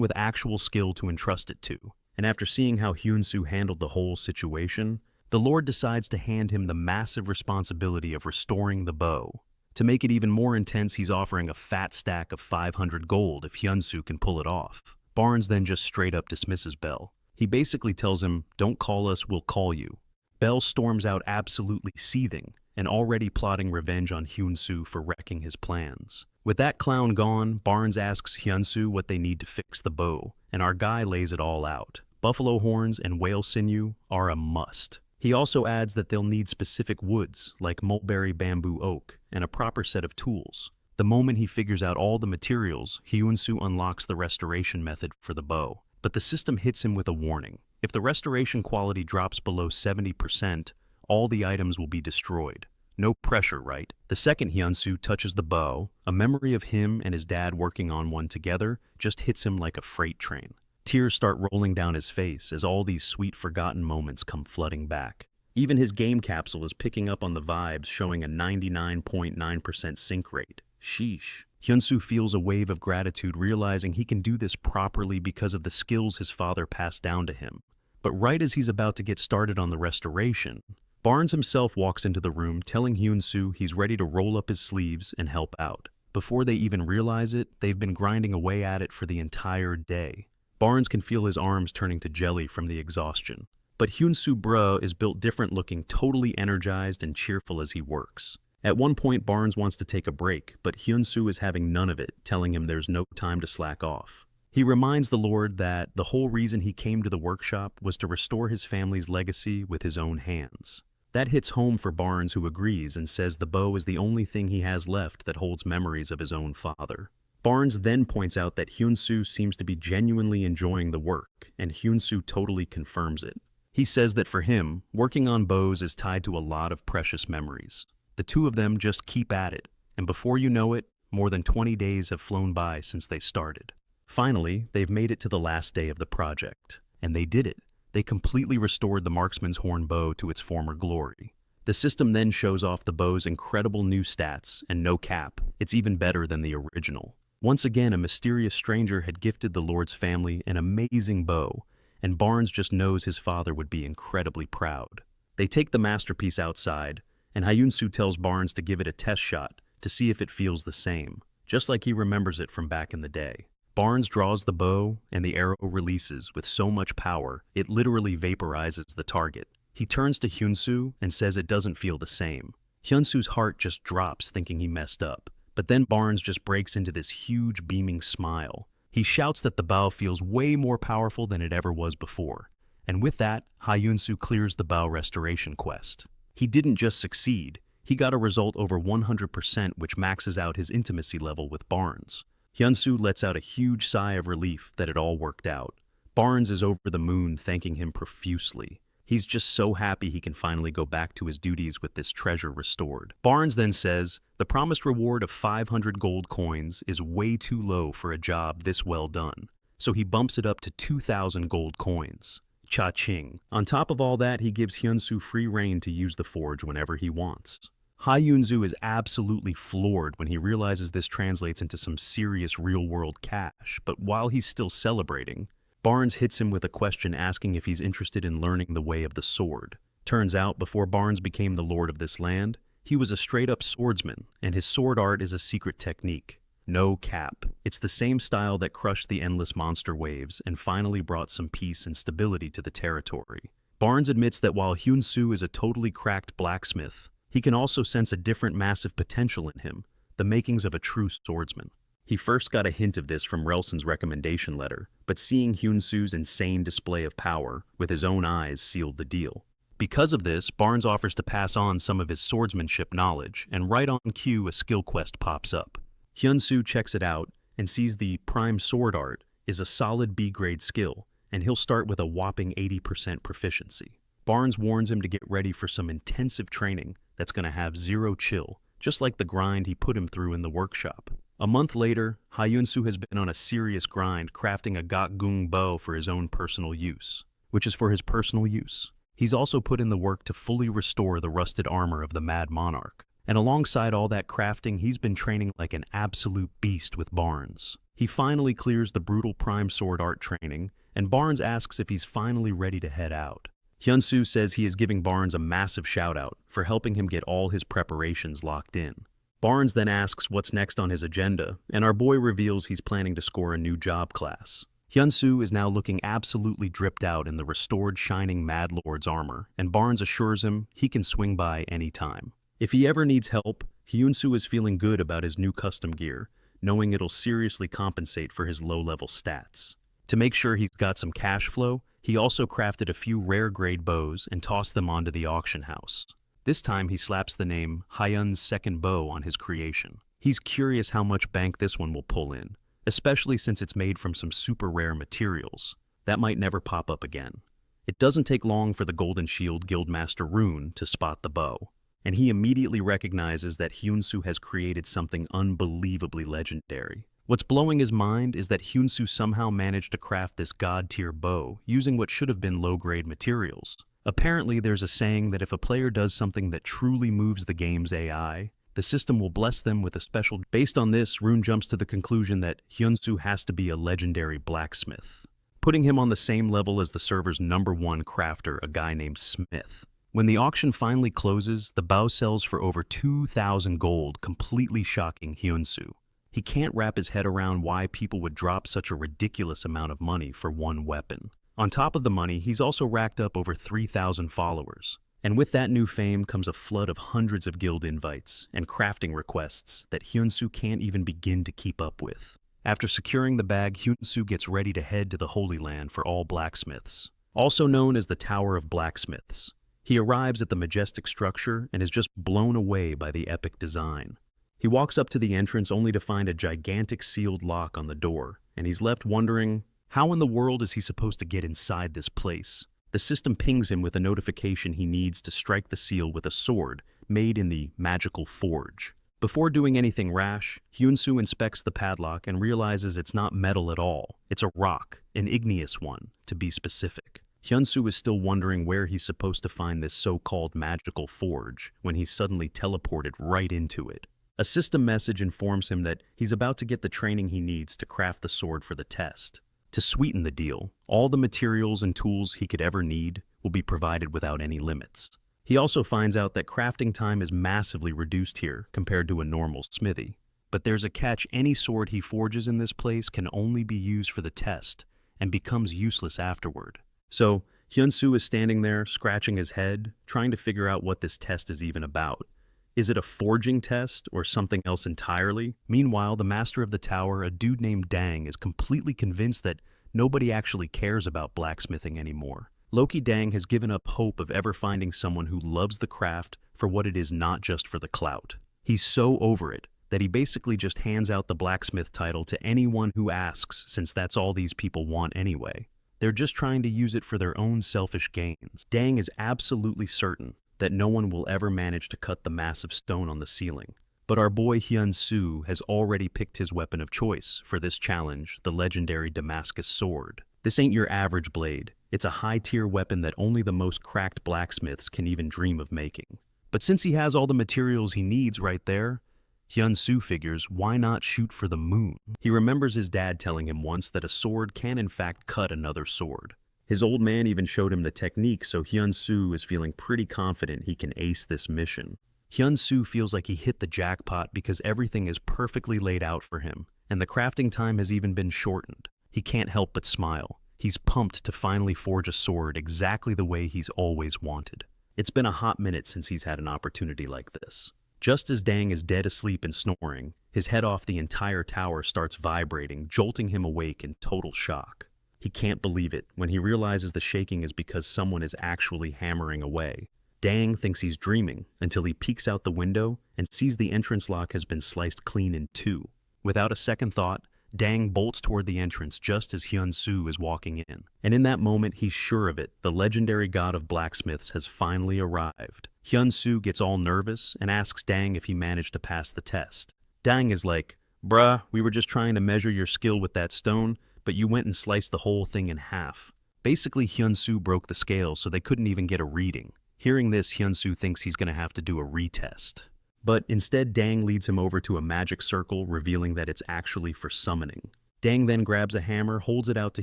with actual skill to entrust it to. And after seeing how Hyunsu handled the whole situation, the Lord decides to hand him the massive responsibility of restoring the bow. To make it even more intense, he's offering a fat stack of 500 gold if Hyunsu can pull it off. Barnes then just straight up dismisses Bell. He basically tells him, "Don't call us, we'll call you." Bell storms out absolutely seething and already plotting revenge on Hyun-soo for wrecking his plans. With that clown gone, Barnes asks Hyun-soo what they need to fix the bow, and our guy lays it all out. Buffalo horns and whale sinew are a must. He also adds that they'll need specific woods, like mulberry bamboo oak, and a proper set of tools. The moment he figures out all the materials, Hyun-soo unlocks the restoration method for the bow. But the system hits him with a warning. If the restoration quality drops below 70%, all the items will be destroyed. No pressure, right? The second Hyun-soo touches the bow, a memory of him and his dad working on one together just hits him like a freight train. Tears start rolling down his face as all these sweet forgotten moments come flooding back. Even his game capsule is picking up on the vibes, showing a 99.9% sync rate. Sheesh. Hyun-soo feels a wave of gratitude, realizing he can do this properly because of the skills his father passed down to him. But right as he's about to get started on the restoration, Barnes himself walks into the room telling Hyun-soo he's ready to roll up his sleeves and help out. Before they even realize it, they've been grinding away at it for the entire day. Barnes can feel his arms turning to jelly from the exhaustion. But Hyun-soo bruh is built different, looking totally energized and cheerful as he works. At one point, Barnes wants to take a break, but Hyun-soo is having none of it, telling him there's no time to slack off. He reminds the Lord that the whole reason he came to the workshop was to restore his family's legacy with his own hands. That hits home for Barnes, who agrees and says the bow is the only thing he has left that holds memories of his own father. Barnes then points out that Hyun-soo seems to be genuinely enjoying the work, and Hyun-soo totally confirms it. He says that for him, working on bows is tied to a lot of precious memories. The two of them just keep at it, and before you know it, more than 20 days have flown by since they started. Finally, they've made it to the last day of the project, and they did it. They completely restored the marksman's horn bow to its former glory. The system then shows off the bow's incredible new stats, and no cap, it's even better than the original. Once again, a mysterious stranger had gifted the Lord's family an amazing bow, and Barnes just knows his father would be incredibly proud. They take the masterpiece outside, and Hyun-soo tells Barnes to give it a test shot to see if it feels the same, just like he remembers it from back in the day. Barnes draws the bow, and the arrow releases with so much power, it literally vaporizes the target. He turns to Hyun-soo and says it doesn't feel the same. Hyun-soo's heart just drops, thinking he messed up. But then Barnes just breaks into this huge beaming smile. He shouts that the bow feels way more powerful than it ever was before. And with that, Hyun-soo clears the bow restoration quest. He didn't just succeed, he got a result over 100%, which maxes out his intimacy level with Barnes. Hyun-soo lets out a huge sigh of relief that it all worked out. Barnes is over the moon, thanking him profusely. He's just so happy he can finally go back to his duties with this treasure restored. Barnes then says, the promised reward of 500 gold coins is way too low for a job this well done, so he bumps it up to 2,000 gold coins. Cha-ching. On top of all that, he gives Hyun-soo free rein to use the forge whenever he wants. Hyun-soo is absolutely floored when he realizes this translates into some serious real-world cash, but while he's still celebrating, Barnes hits him with a question asking if he's interested in learning the way of the sword. Turns out, before Barnes became the lord of this land, he was a straight-up swordsman, and his sword art is a secret technique. No cap. It's the same style that crushed the endless monster waves and finally brought some peace and stability to the territory. Barnes admits that while Hyun-soo is a totally cracked blacksmith, he can also sense a different massive potential in him, the makings of a true swordsman. He first got a hint of this from Relson's recommendation letter, but seeing Hyun-soo's insane display of power with his own eyes sealed the deal. Because of this, Barnes offers to pass on some of his swordsmanship knowledge, and right on cue a skill quest pops up. Hyun-soo checks it out and sees the prime sword art is a solid B-grade skill, and he'll start with a whopping 80% proficiency. Barnes warns him to get ready for some intensive training that's going to have zero chill, just like the grind he put him through in the workshop. A month later, Hyun-soo has been on a serious grind crafting a gakgung bow for his own personal use, which is for his personal use. He's also put in the work to fully restore the rusted armor of the Mad Monarch. And alongside all that crafting, he's been training like an absolute beast with Barnes. He finally clears the brutal prime sword art training, and Barnes asks if he's finally ready to head out. Hyun-soo says he is giving Barnes a massive shout-out for helping him get all his preparations locked in. Barnes then asks what's next on his agenda, and our boy reveals he's planning to score a new job class. Hyun-soo is now looking absolutely dripped out in the restored shining Mad Lord's armor, and Barnes assures him he can swing by any time. If he ever needs help, Hyun-soo is feeling good about his new custom gear, knowing it'll seriously compensate for his low-level stats. To make sure he's got some cash flow, he also crafted a few rare-grade bows and tossed them onto the auction house. This time he slaps the name Hyun's second bow on his creation. He's curious how much bank this one will pull in, especially since it's made from some super rare materials. That might never pop up again. It doesn't take long for the Golden Shield Guildmaster Rune to spot the bow, and he immediately recognizes that Hyun-soo has created something unbelievably legendary. What's blowing his mind is that Hyun-soo somehow managed to craft this god-tier bow using what should have been low-grade materials. Apparently, there's a saying that if a player does something that truly moves the game's AI, the system will bless them with a special. Based on this, Rune jumps to the conclusion that Hyun-soo has to be a legendary blacksmith, putting him on the same level as the server's #1 crafter, a guy named Smith. When the auction finally closes, the bow sells for over 2,000 gold, completely shocking Hyun-soo. He can't wrap his head around why people would drop such a ridiculous amount of money for one weapon. On top of the money, he's also racked up over 3,000 followers. And with that new fame comes a flood of hundreds of guild invites and crafting requests that Hyun-soo can't even begin to keep up with. After securing the bag, Hyun-soo gets ready to head to the Holy Land for all blacksmiths, also known as the Tower of Blacksmiths. He arrives at the majestic structure and is just blown away by the epic design. He walks up to the entrance only to find a gigantic sealed lock on the door, and he's left wondering, how in the world is he supposed to get inside this place? The system pings him with a notification he needs to strike the seal with a sword made in the magical forge. Before doing anything rash, Hyun-soo inspects the padlock and realizes it's not metal at all. It's a rock, an igneous one, to be specific. Hyun-soo is still wondering where he's supposed to find this so-called magical forge when he's suddenly teleported right into it. A system message informs him that he's about to get the training he needs to craft the sword for the test. To sweeten the deal, all the materials and tools he could ever need will be provided without any limits. He also finds out that crafting time is massively reduced here compared to a normal smithy. But there's a catch: any sword he forges in this place can only be used for the test and becomes useless afterward. So, Hyun-soo is standing there, scratching his head, trying to figure out what this test is even about. Is it a forging test or something else entirely? Meanwhile, the master of the tower, a dude named Dang, is completely convinced that nobody actually cares about blacksmithing anymore. Loki Dang has given up hope of ever finding someone who loves the craft for what it is, not just for the clout. He's so over it that he basically just hands out the blacksmith title to anyone who asks, since that's all these people want anyway. They're just trying to use it for their own selfish gains. Dang is absolutely certain that no one will ever manage to cut the massive stone on the ceiling. But our boy Hyun-soo has already picked his weapon of choice for this challenge, the legendary Damascus sword. This ain't your average blade. It's a high-tier weapon that only the most cracked blacksmiths can even dream of making. But since he has all the materials he needs right there, Hyun-soo figures, why not shoot for the moon? He remembers his dad telling him once that a sword can in fact cut another sword. His old man even showed him the technique, so Hyun-soo is feeling pretty confident he can ace this mission. Hyun-soo feels like he hit the jackpot because everything is perfectly laid out for him, and the crafting time has even been shortened. He can't help but smile. He's pumped to finally forge a sword exactly the way he's always wanted. It's been a hot minute since he's had an opportunity like this. Just as Dang is dead asleep and snoring, his head off the entire tower starts vibrating, jolting him awake in total shock. He can't believe it when he realizes the shaking is because someone is actually hammering away. Dang thinks he's dreaming until he peeks out the window and sees the entrance lock has been sliced clean in two. Without a second thought, Dang bolts toward the entrance just as Hyun-soo is walking in. And in that moment, he's sure of it. The legendary god of blacksmiths has finally arrived. Hyun-soo gets all nervous and asks Dang if he managed to pass the test. Dang is like, "Bruh, we were just trying to measure your skill with that stone, but you went and sliced the whole thing in half." Basically, Hyun-soo broke the scale, so they couldn't even get a reading. Hearing this, Hyun-soo thinks he's going to have to do a retest. But instead, Dang leads him over to a magic circle, revealing that it's actually for summoning. Dang then grabs a hammer, holds it out to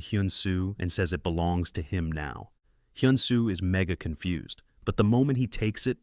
Hyun-soo, and says it belongs to him now. Hyun-soo is mega confused, but the moment he takes it,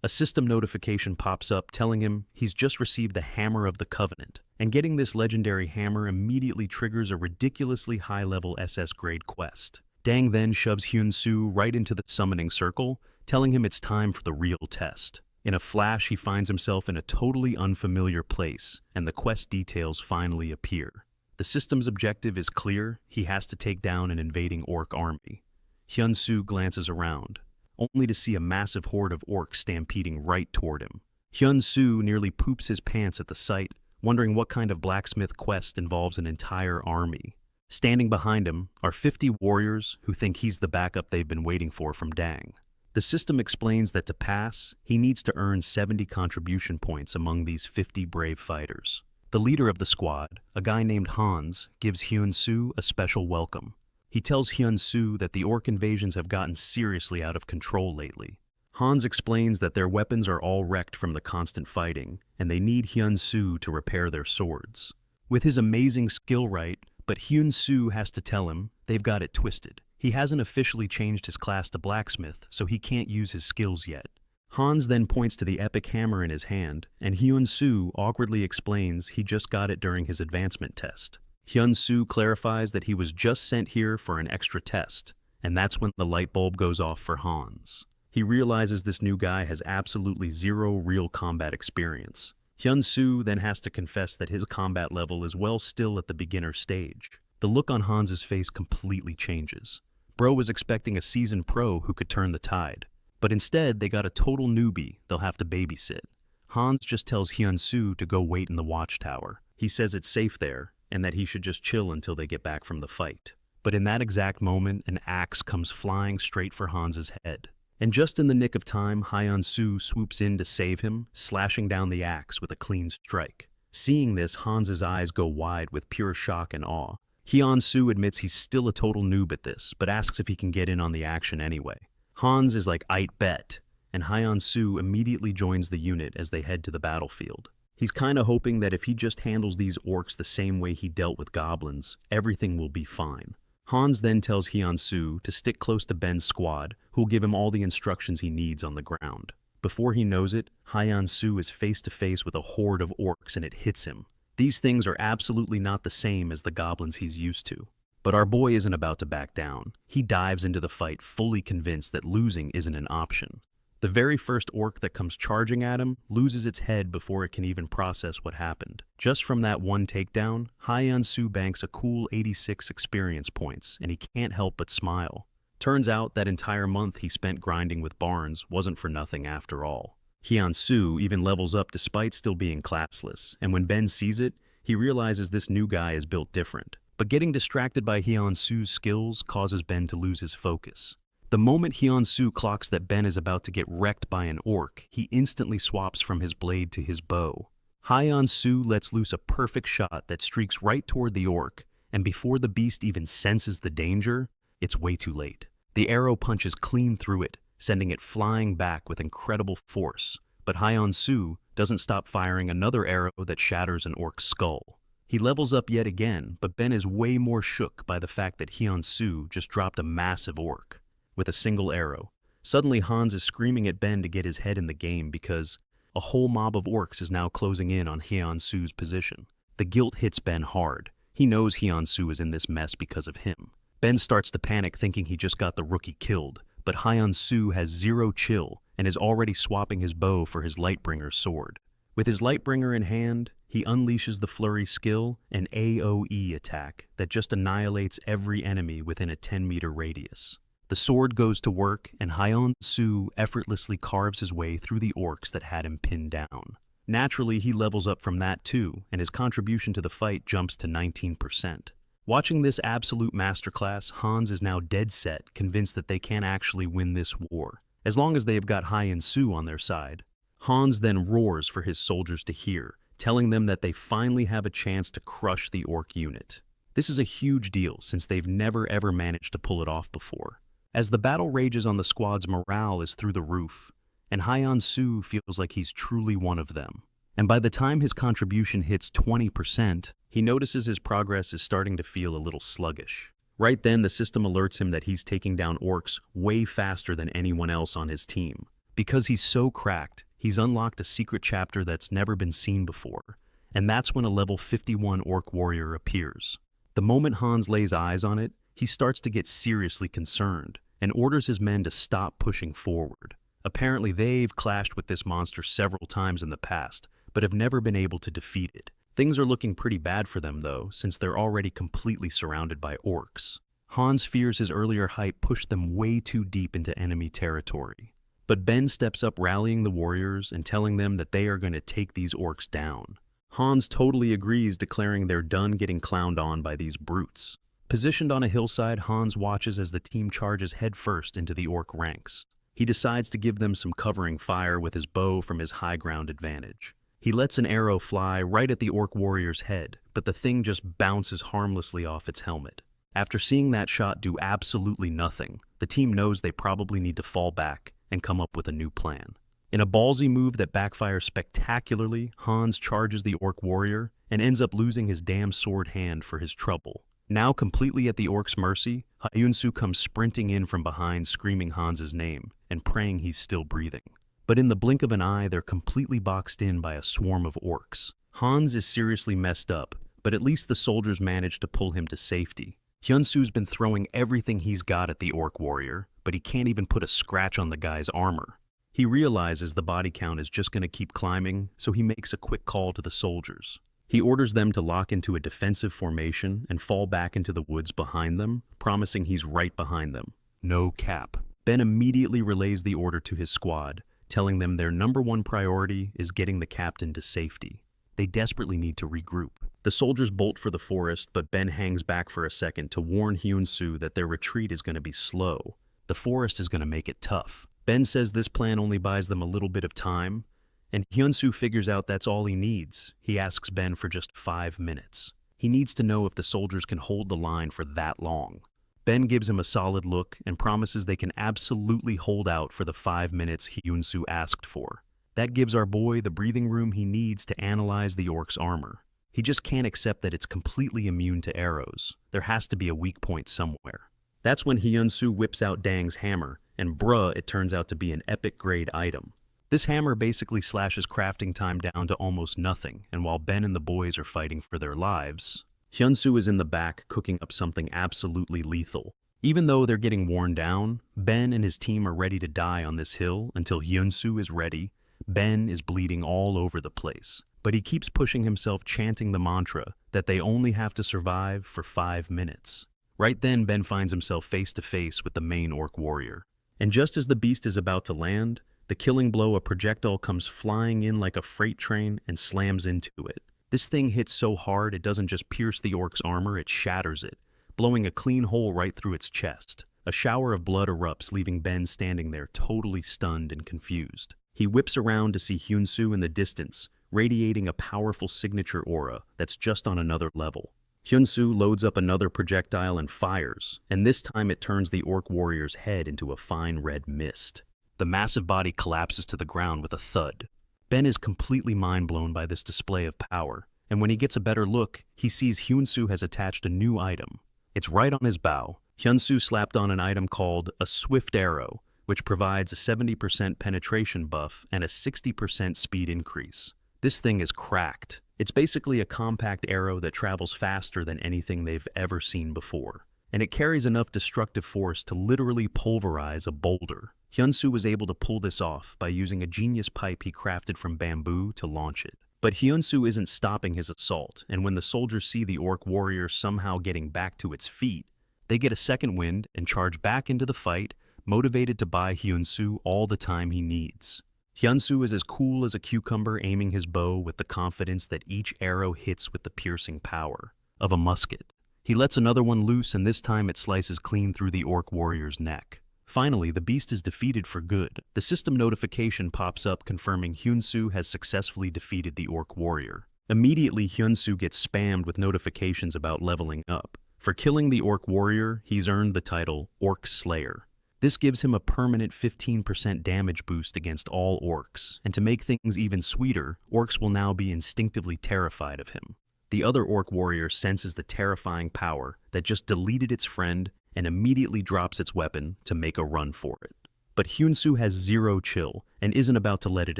A system notification pops up telling him he's just received the Hammer of the Covenant, and getting this legendary hammer immediately triggers a ridiculously high-level SS-grade quest. Dang then shoves Hyun-soo right into the summoning circle, telling him it's time for the real test. In a flash, he finds himself in a totally unfamiliar place, and the quest details finally appear. The system's objective is clear: he has to take down an invading orc army. Hyun-soo glances around, only to see a massive horde of orcs stampeding right toward him. Hyun-soo nearly poops his pants at the sight, wondering what kind of blacksmith quest involves an entire army. Standing behind him are 50 warriors who think he's the backup they've been waiting for from Dang. The system explains that to pass, he needs to earn 70 contribution points among these 50 brave fighters. The leader of the squad, a guy named Hans, gives Hyun-soo a special welcome. He tells Hyun-soo that the orc invasions have gotten seriously out of control lately. Hans explains that their weapons are all wrecked from the constant fighting, and they need Hyun-soo to repair their swords. With his amazing skill right, but Hyun-soo has to tell him they've got it twisted. He hasn't officially changed his class to blacksmith, so he can't use his skills yet. Hans then points to the epic hammer in his hand, and Hyun-soo awkwardly explains he just got it during his advancement test. Hyun-soo clarifies that he was just sent here for an extra test, and that's when the light bulb goes off for Hans. He realizes this new guy has absolutely zero real combat experience. Hyun-soo then has to confess that his combat level is well still at the beginner stage. The look on Hans's face completely changes. Bro was expecting a seasoned pro who could turn the tide, but instead they got a total newbie they'll have to babysit. Hans just tells Hyun-soo to go wait in the watchtower. He says it's safe there, and that he should just chill until they get back from the fight. But in that exact moment, an axe comes flying straight for Hans's head. And just in the nick of time, Hyun-soo swoops in to save him, slashing down the axe with a clean strike. Seeing this, Hans's eyes go wide with pure shock and awe. Hyun-soo admits he's still a total noob at this, but asks if he can get in on the action anyway. Hans is like, "Aight bet," and Hyun-soo immediately joins the unit as they head to the battlefield. He's kinda hoping that if he just handles these orcs the same way he dealt with goblins, everything will be fine. Hans then tells Hyun-soo to stick close to Ben's squad, who'll give him all the instructions he needs on the ground. Before he knows it, Hyun-soo is face to face with a horde of orcs and it hits him. These things are absolutely not the same as the goblins he's used to. But our boy isn't about to back down. He dives into the fight fully convinced that losing isn't an option. The very first orc that comes charging at him loses its head before it can even process what happened. Just from that one takedown, Hyun-soo banks a cool 86 experience points, and he can't help but smile. Turns out that entire month he spent grinding with Barnes wasn't for nothing after all. Hyun-soo even levels up despite still being classless, and when Ben sees it, he realizes this new guy is built different. But getting distracted by Hyun-soo's skills causes Ben to lose his focus. The moment Hyun-soo clocks that Ben is about to get wrecked by an orc, he instantly swaps from his blade to his bow. Hyun-soo lets loose a perfect shot that streaks right toward the orc, and before the beast even senses the danger, it's way too late. The arrow punches clean through it, sending it flying back with incredible force, but Hyun-soo doesn't stop firing another arrow that shatters an orc's skull. He levels up yet again, but Ben is way more shook by the fact that Hyun-soo just dropped a massive orc with a single arrow. Suddenly, Hans is screaming at Ben to get his head in the game because a whole mob of orcs is now closing in on Hyun-soo's position. The guilt hits Ben hard. He knows Hyun-soo is in this mess because of him. Ben starts to panic thinking he just got the rookie killed, but Hyun-soo has zero chill and is already swapping his bow for his Lightbringer sword. With his Lightbringer in hand, he unleashes the Flurry skill, an AoE attack that just annihilates every enemy within a 10-meter radius. The sword goes to work, and Hyun-soo effortlessly carves his way through the orcs that had him pinned down. Naturally, he levels up from that too, and his contribution to the fight jumps to 19%. Watching this absolute masterclass, Hans is now dead set, convinced that they can't actually win this war, as long as they have got Hyun-soo on their side. Hans then roars for his soldiers to hear, telling them that they finally have a chance to crush the orc unit. This is a huge deal since they've never ever managed to pull it off before. As the battle rages on, the squad's morale is through the roof, and Hyun-soo feels like he's truly one of them. And by the time his contribution hits 20%, he notices his progress is starting to feel a little sluggish. Right then, the system alerts him that he's taking down orcs way faster than anyone else on his team. Because he's so cracked, he's unlocked a secret chapter that's never been seen before, and that's when a level 51 orc warrior appears. The moment Hans lays eyes on it, he starts to get seriously concerned and orders his men to stop pushing forward. Apparently they've clashed with this monster several times in the past, but have never been able to defeat it. Things are looking pretty bad for them though, since they're already completely surrounded by orcs. Hans fears his earlier hype pushed them way too deep into enemy territory. But Ben steps up rallying the warriors and telling them that they are going to take these orcs down. Hans totally agrees, declaring they're done getting clowned on by these brutes. Positioned on a hillside, Hans watches as the team charges headfirst into the orc ranks. He decides to give them some covering fire with his bow from his high ground advantage. He lets an arrow fly right at the orc warrior's head, but the thing just bounces harmlessly off its helmet. After seeing that shot do absolutely nothing, the team knows they probably need to fall back and come up with a new plan. In a ballsy move that backfires spectacularly, Hans charges the orc warrior and ends up losing his damn sword hand for his trouble. Now completely at the orc's mercy, Hyunsu comes sprinting in from behind screaming Hans's name and praying he's still breathing. But in the blink of an eye, they're completely boxed in by a swarm of orcs. Hans is seriously messed up, but at least the soldiers manage to pull him to safety. Hyunsu's been throwing everything he's got at the orc warrior, but he can't even put a scratch on the guy's armor. He realizes the body count is just going to keep climbing, so he makes a quick call to the soldiers. He orders them to lock into a defensive formation and fall back into the woods behind them, promising he's right behind them. No cap. Ben immediately relays the order to his squad, telling them their #1 priority is getting the captain to safety. They desperately need to regroup. The soldiers bolt for the forest, but Ben hangs back for a second to warn Hyunsu that their retreat is going to be slow. The forest is going to make it tough. Ben says this plan only buys them a little bit of time, and Hyunsu figures out that's all he needs. He asks Ben for just 5 minutes. He needs to know if the soldiers can hold the line for that long. Ben gives him a solid look and promises they can absolutely hold out for the 5 minutes Hyunsu asked for. That gives our boy the breathing room he needs to analyze the orc's armor. He just can't accept that it's completely immune to arrows. There has to be a weak point somewhere. That's when Hyunsu whips out Dang's hammer, and bruh, it turns out to be an epic grade item. This hammer basically slashes crafting time down to almost nothing, and while Ben and the boys are fighting for their lives, Hyunsu is in the back cooking up something absolutely lethal. Even though they're getting worn down, Ben and his team are ready to die on this hill until Hyunsu is ready. Ben is bleeding all over the place, but he keeps pushing himself, chanting the mantra that they only have to survive for 5 minutes. Right then, Ben finds himself face to face with the main orc warrior. And just as the beast is about to land, the killing blow, a projectile comes flying in like a freight train and slams into it. This thing hits so hard it doesn't just pierce the orc's armor, it shatters it, blowing a clean hole right through its chest. A shower of blood erupts, leaving Ben standing there totally stunned and confused. He whips around to see Hyunsu in the distance, radiating a powerful signature aura that's just on another level. Hyunsu loads up another projectile and fires, and this time it turns the orc warrior's head into a fine red mist. The massive body collapses to the ground with a thud. Ben is completely mind-blown by this display of power, and when he gets a better look, he sees Hyunsu has attached a new item. It's right on his bow. Hyunsu slapped on an item called a swift arrow, which provides a 70% penetration buff and a 60% speed increase. This thing is cracked. It's basically a compact arrow that travels faster than anything they've ever seen before, and it carries enough destructive force to literally pulverize a boulder. Hyunsu was able to pull this off by using a genius pipe he crafted from bamboo to launch it. But Hyunsu isn't stopping his assault, and when the soldiers see the orc warrior somehow getting back to its feet, they get a second wind and charge back into the fight, motivated to buy Hyunsu all the time he needs. Hyunsu is as cool as a cucumber, aiming his bow with the confidence that each arrow hits with the piercing power of a musket. He lets another one loose, and this time it slices clean through the orc warrior's neck. Finally, the beast is defeated for good. The system notification pops up confirming Hyunsu has successfully defeated the orc warrior. Immediately, Hyunsu gets spammed with notifications about leveling up. For killing the orc warrior, he's earned the title Orc Slayer. This gives him a permanent 15% damage boost against all orcs, and to make things even sweeter, orcs will now be instinctively terrified of him. The other orc warrior senses the terrifying power that just deleted its friend and immediately drops its weapon to make a run for it. But Hyunsu has zero chill and isn't about to let it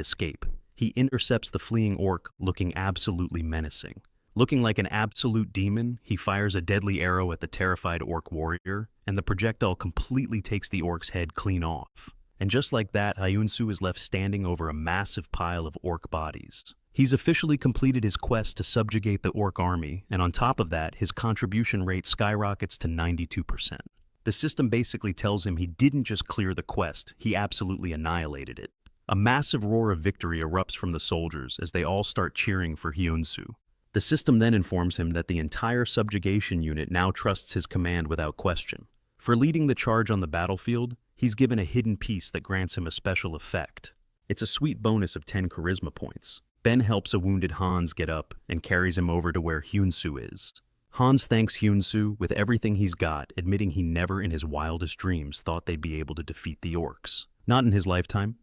escape. He intercepts the fleeing orc looking absolutely menacing. Looking like an absolute demon, he fires a deadly arrow at the terrified orc warrior, and the projectile completely takes the orc's head clean off. And just like that, Hyunsu is left standing over a massive pile of orc bodies. He's officially completed his quest to subjugate the orc army, and on top of that, his contribution rate skyrockets to 92%. The system basically tells him he didn't just clear the quest, he absolutely annihilated it. A massive roar of victory erupts from the soldiers as they all start cheering for Hyunsu. The system then informs him that the entire subjugation unit now trusts his command without question. For leading the charge on the battlefield, he's given a hidden piece that grants him a special effect. It's a sweet bonus of 10 charisma points. Ben helps a wounded Hans get up and carries him over to where Hyunsu is. Hans thanks Hyunsu with everything he's got, admitting he never in his wildest dreams thought they'd be able to defeat the orcs. Not in his lifetime.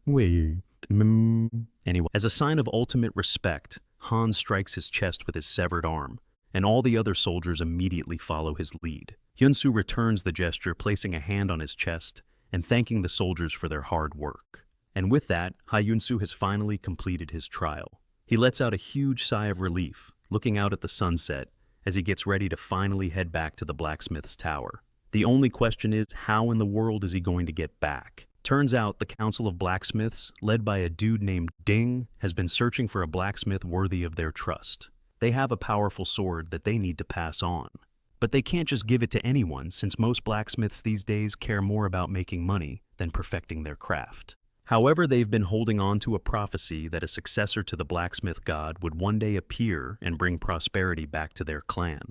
Anyway, as a sign of ultimate respect, Hans strikes his chest with his severed arm, and all the other soldiers immediately follow his lead. Hyunsu returns the gesture, placing a hand on his chest and thanking the soldiers for their hard work. And with that, Hyunsu has finally completed his trial. He lets out a huge sigh of relief, looking out at the sunset as he gets ready to finally head back to the blacksmith's tower. The only question is, how in the world is he going to get back? Turns out the Council of Blacksmiths, led by a dude named Ding, has been searching for a blacksmith worthy of their trust. They have a powerful sword that they need to pass on. But they can't just give it to anyone, since most blacksmiths these days care more about making money than perfecting their craft. However, they've been holding on to a prophecy that a successor to the blacksmith god would one day appear and bring prosperity back to their clan.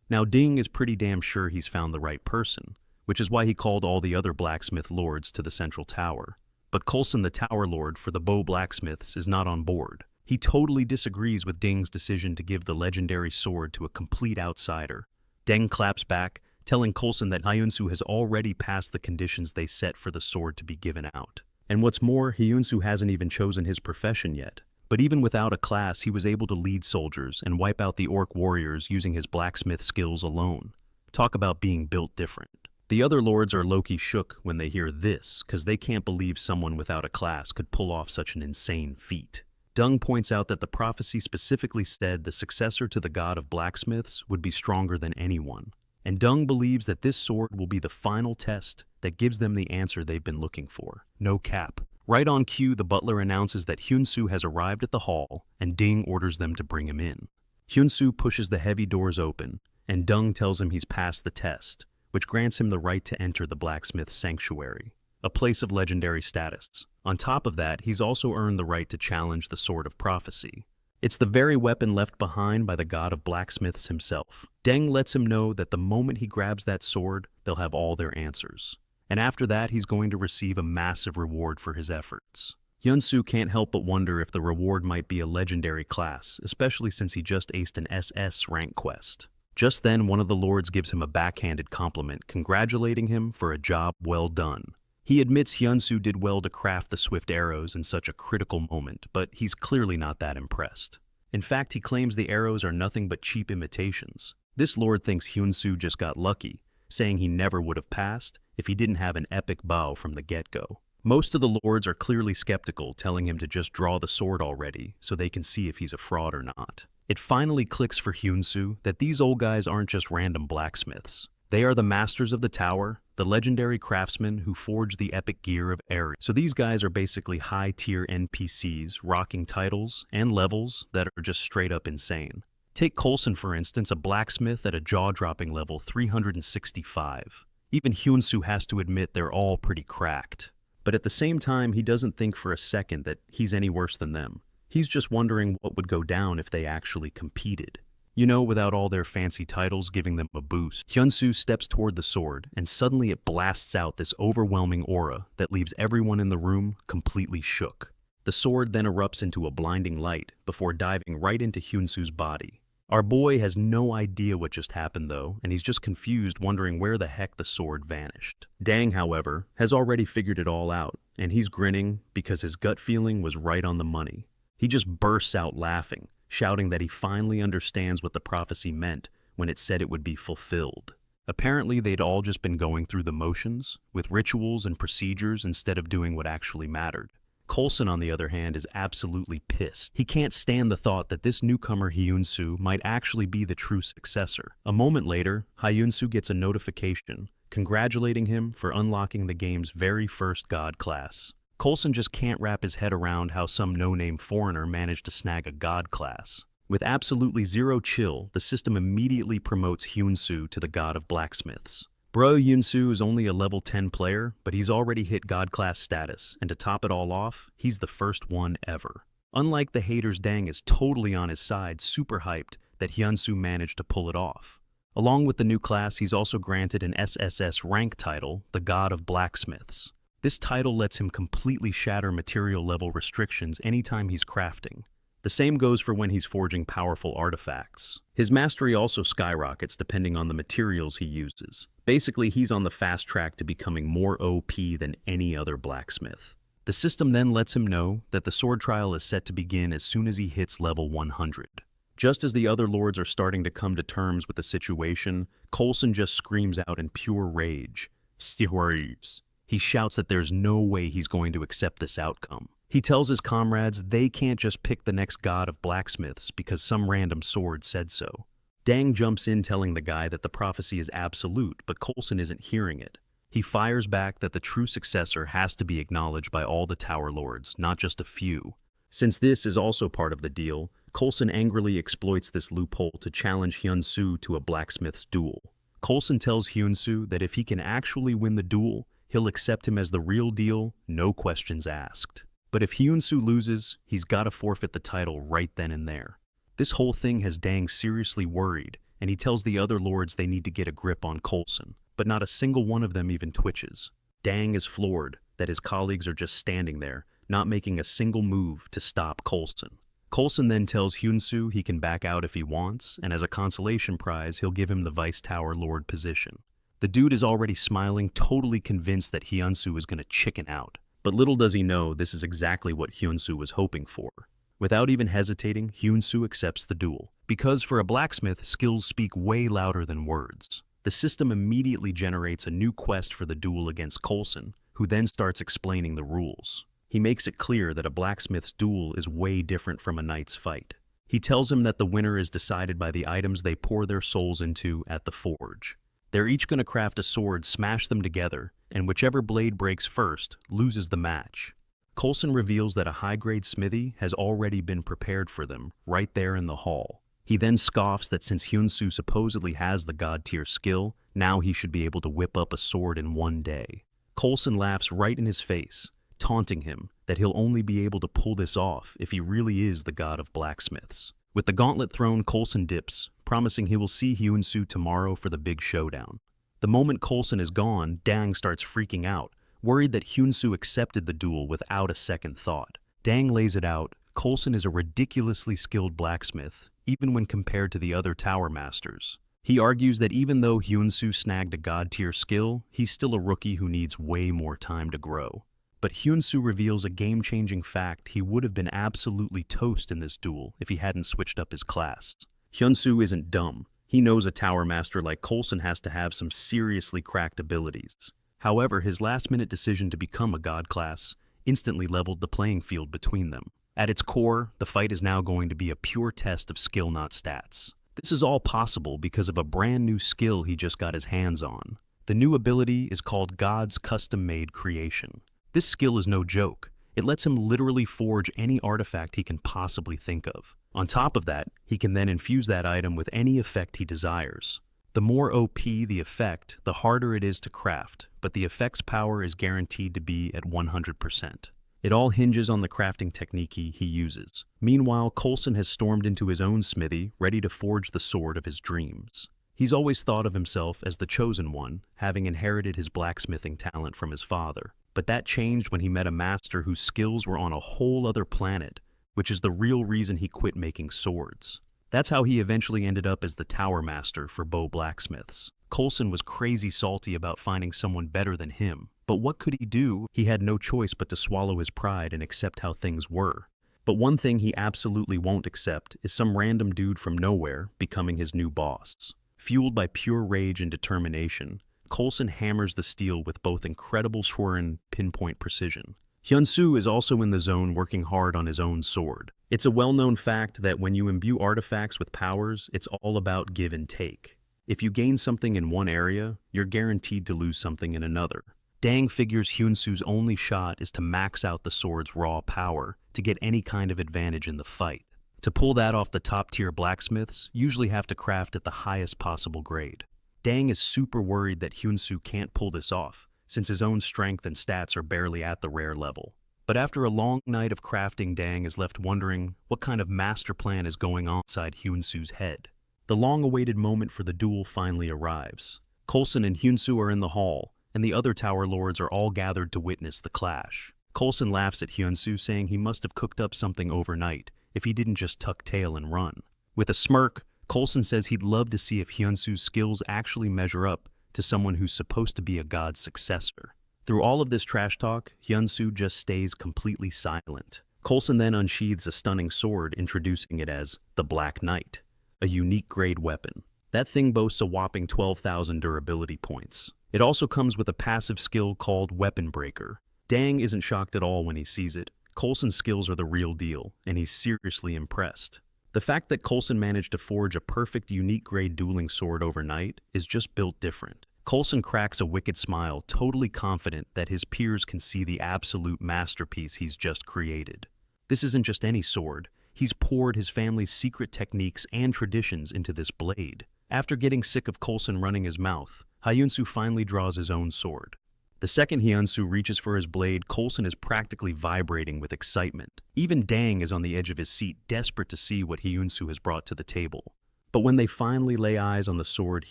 Now Ding is pretty damn sure he's found the right person, which is why he called all the other blacksmith lords to the central tower. But Coulson, the tower lord for the bow blacksmiths, is not on board. He totally disagrees with Ding's decision to give the legendary sword to a complete outsider. Deng claps back, telling Coulson that Hyunsu has already passed the conditions they set for the sword to be given out. And what's more, Hyunsu hasn't even chosen his profession yet. But even without a class, he was able to lead soldiers and wipe out the orc warriors using his blacksmith skills alone. Talk about being built different. The other lords are low-key shook when they hear this, because they can't believe someone without a class could pull off such an insane feat. Dung points out that the prophecy specifically said the successor to the god of blacksmiths would be stronger than anyone. And Dung believes that this sword will be the final test that gives them the answer they've been looking for. No cap. Right on cue, the butler announces that Hyunsu has arrived at the hall, and Ding orders them to bring him in. Hyunsu pushes the heavy doors open, and Dung tells him he's passed the test, which grants him the right to enter the blacksmith's sanctuary, a place of legendary status. On top of that, he's also earned the right to challenge the Sword of Prophecy. It's the very weapon left behind by the god of blacksmiths himself. Deng lets him know that the moment he grabs that sword, they'll have all their answers. And after that, he's going to receive a massive reward for his efforts. Hyunsu can't help but wonder if the reward might be a legendary class, especially since he just aced an SS rank quest. Just then, one of the lords gives him a backhanded compliment, congratulating him for a job well done. He admits Hyunsu did well to craft the swift arrows in such a critical moment, but he's clearly not that impressed. In fact, he claims the arrows are nothing but cheap imitations. This lord thinks Hyunsu just got lucky, saying he never would have passed if he didn't have an epic bow from the get-go. Most of the lords are clearly skeptical, telling him to just draw the sword already so they can see if he's a fraud or not. It finally clicks for Hyunsu that these old guys aren't just random blacksmiths. They are the masters of the tower, the legendary craftsmen who forge the epic gear of Ares. So these guys are basically high-tier NPCs, rocking titles and levels that are just straight up insane. Take Coulson, for instance, a blacksmith at a jaw-dropping level 365. Even Hyunsu has to admit they're all pretty cracked. But at the same time, he doesn't think for a second that he's any worse than them. He's just wondering what would go down if they actually competed. You know, without all their fancy titles giving them a boost. Hyunsu steps toward the sword, and suddenly it blasts out this overwhelming aura that leaves everyone in the room completely shook. The sword then erupts into a blinding light before diving right into Hyunsu's body. Our boy has no idea what just happened though, and he's just confused, wondering where the heck the sword vanished. Dang, however, has already figured it all out, and he's grinning because his gut feeling was right on the money. He just bursts out laughing, shouting that he finally understands what the prophecy meant when it said it would be fulfilled. Apparently, they'd all just been going through the motions, with rituals and procedures instead of doing what actually mattered. Coulson, on the other hand, is absolutely pissed. He can't stand the thought that this newcomer Hyunsu might actually be the true successor. A moment later, Hyunsu gets a notification congratulating him for unlocking the game's very first god class. Coulson just can't wrap his head around how some no-name foreigner managed to snag a god class. With absolutely zero chill, the system immediately promotes Hyunsu to the god of blacksmiths. Bro Hyunsu is only a level 10 player, but he's already hit god class status, and to top it all off, he's the first one ever. Unlike the haters, Dang is totally on his side, super hyped that Hyunsu managed to pull it off. Along with the new class, he's also granted an SSS rank title, the God of Blacksmiths. This title lets him completely shatter material level restrictions anytime he's crafting. The same goes for when he's forging powerful artifacts. His mastery also skyrockets depending on the materials he uses. Basically, he's on the fast track to becoming more OP than any other blacksmith. The system then lets him know that the sword trial is set to begin as soon as he hits level 100. Just as the other lords are starting to come to terms with the situation, Coulson just screams out in pure rage. "Steroids." He shouts that there's no way he's going to accept this outcome. He tells his comrades they can't just pick the next god of blacksmiths because some random sword said so. Dang jumps in telling the guy that the prophecy is absolute, but Coulson isn't hearing it. He fires back that the true successor has to be acknowledged by all the tower lords, not just a few. Since this is also part of the deal, Coulson angrily exploits this loophole to challenge Hyunsu to a blacksmith's duel. Coulson tells Hyunsu that if he can actually win the duel, he'll accept him as the real deal, no questions asked. But if Hyunsu loses, he's gotta forfeit the title right then and there. This whole thing has Dang seriously worried, and he tells the other lords they need to get a grip on Coulson, but not a single one of them even twitches. Dang is floored that his colleagues are just standing there, not making a single move to stop Coulson. Coulson then tells Hyunsu he can back out if he wants, and as a consolation prize, he'll give him the Vice Tower Lord position. The dude is already smiling, totally convinced that Hyunsu is gonna chicken out. But little does he know this is exactly what Hyunsu was hoping for. Without even hesitating, Hyunsu accepts the duel. Because for a blacksmith, skills speak way louder than words. The system immediately generates a new quest for the duel against Coulson, who then starts explaining the rules. He makes it clear that a blacksmith's duel is way different from a knight's fight. He tells him that the winner is decided by the items they pour their souls into at the forge. They're each going to craft a sword, smash them together, and whichever blade breaks first loses the match. Coulson reveals that a high-grade smithy has already been prepared for them, right there in the hall. He then scoffs that since Hyunsu supposedly has the god-tier skill, now he should be able to whip up a sword in one day. Coulson laughs right in his face, taunting him that he'll only be able to pull this off if he really is the god of blacksmiths. With the gauntlet thrown, Coulson dips, promising he will see Hyunsu tomorrow for the big showdown. The moment Coulson is gone, Dang starts freaking out, worried that Hyunsu accepted the duel without a second thought. Dang lays it out, Coulson is a ridiculously skilled blacksmith, even when compared to the other tower masters. He argues that even though Hyunsu snagged a god-tier skill, he's still a rookie who needs way more time to grow. But Hyunsu reveals a game-changing fact: he would have been absolutely toast in this duel if he hadn't switched up his class. Hyunsu isn't dumb. He knows a tower master like Coulson has to have some seriously cracked abilities. However, his last-minute decision to become a god class instantly leveled the playing field between them. At its core, the fight is now going to be a pure test of skill, not stats. This is all possible because of a brand new skill he just got his hands on. The new ability is called God's Custom-Made Creation. This skill is no joke. It lets him literally forge any artifact he can possibly think of. On top of that, he can then infuse that item with any effect he desires. The more OP the effect, the harder it is to craft, but the effect's power is guaranteed to be at 100%. It all hinges on the crafting technique he uses. Meanwhile, Coulson has stormed into his own smithy, ready to forge the sword of his dreams. He's always thought of himself as the chosen one, having inherited his blacksmithing talent from his father. But that changed when he met a master whose skills were on a whole other planet, which is the real reason he quit making swords. That's how he eventually ended up as the tower master for bow blacksmiths. Coulson was crazy salty about finding someone better than him, but what could he do? He had no choice but to swallow his pride and accept how things were. But one thing he absolutely won't accept is some random dude from nowhere becoming his new boss. Fueled by pure rage and determination, Coulson hammers the steel with both incredible sword and pinpoint precision. Hyun-soo is also in the zone working hard on his own sword. It's a well-known fact that when you imbue artifacts with powers, it's all about give and take. If you gain something in one area, you're guaranteed to lose something in another. Dang figures Hyun-soo's only shot is to max out the sword's raw power to get any kind of advantage in the fight. To pull that off, the top-tier blacksmiths usually have to craft at the highest possible grade. Dang is super worried that Hyun-soo can't pull this off, since his own strength and stats are barely at the rare level. But after a long night of crafting, Dang is left wondering what kind of master plan is going on inside Hyun-soo's head. The long-awaited moment for the duel finally arrives. Coulson and Hyun-soo are in the hall, and the other tower lords are all gathered to witness the clash. Coulson laughs at Hyun-soo, saying he must have cooked up something overnight if he didn't just tuck tail and run. With a smirk, Coulson says he'd love to see if Hyun-soo's skills actually measure up to someone who's supposed to be a god's successor. Through all of this trash talk, Hyun-soo just stays completely silent. Coulson then unsheathes a stunning sword, introducing it as the Black Knight, a unique grade weapon. That thing boasts a whopping 12,000 durability points. It also comes with a passive skill called Weapon Breaker. Dang isn't shocked at all when he sees it. Coulson's skills are the real deal, and he's seriously impressed. The fact that Coulson managed to forge a perfect unique grade dueling sword overnight is just built different. Coulson cracks a wicked smile, totally confident that his peers can see the absolute masterpiece he's just created. This isn't just any sword. He's poured his family's secret techniques and traditions into this blade. After getting sick of Coulson running his mouth, Hyun-soo finally draws his own sword. The second Hyun-soo reaches for his blade, Coulson is practically vibrating with excitement. Even Dang is on the edge of his seat, desperate to see what Hyun-soo has brought to the table. But when they finally lay eyes on the sword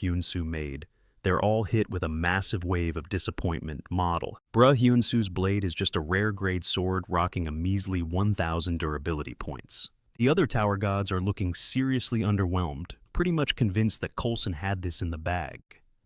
Hyun-soo made, they're all hit with a massive wave of disappointment. Model. Bruh, Hyun-soo's blade is just a rare grade sword rocking a measly 1,000 durability points. The other tower gods are looking seriously underwhelmed, pretty much convinced that Coulson had this in the bag.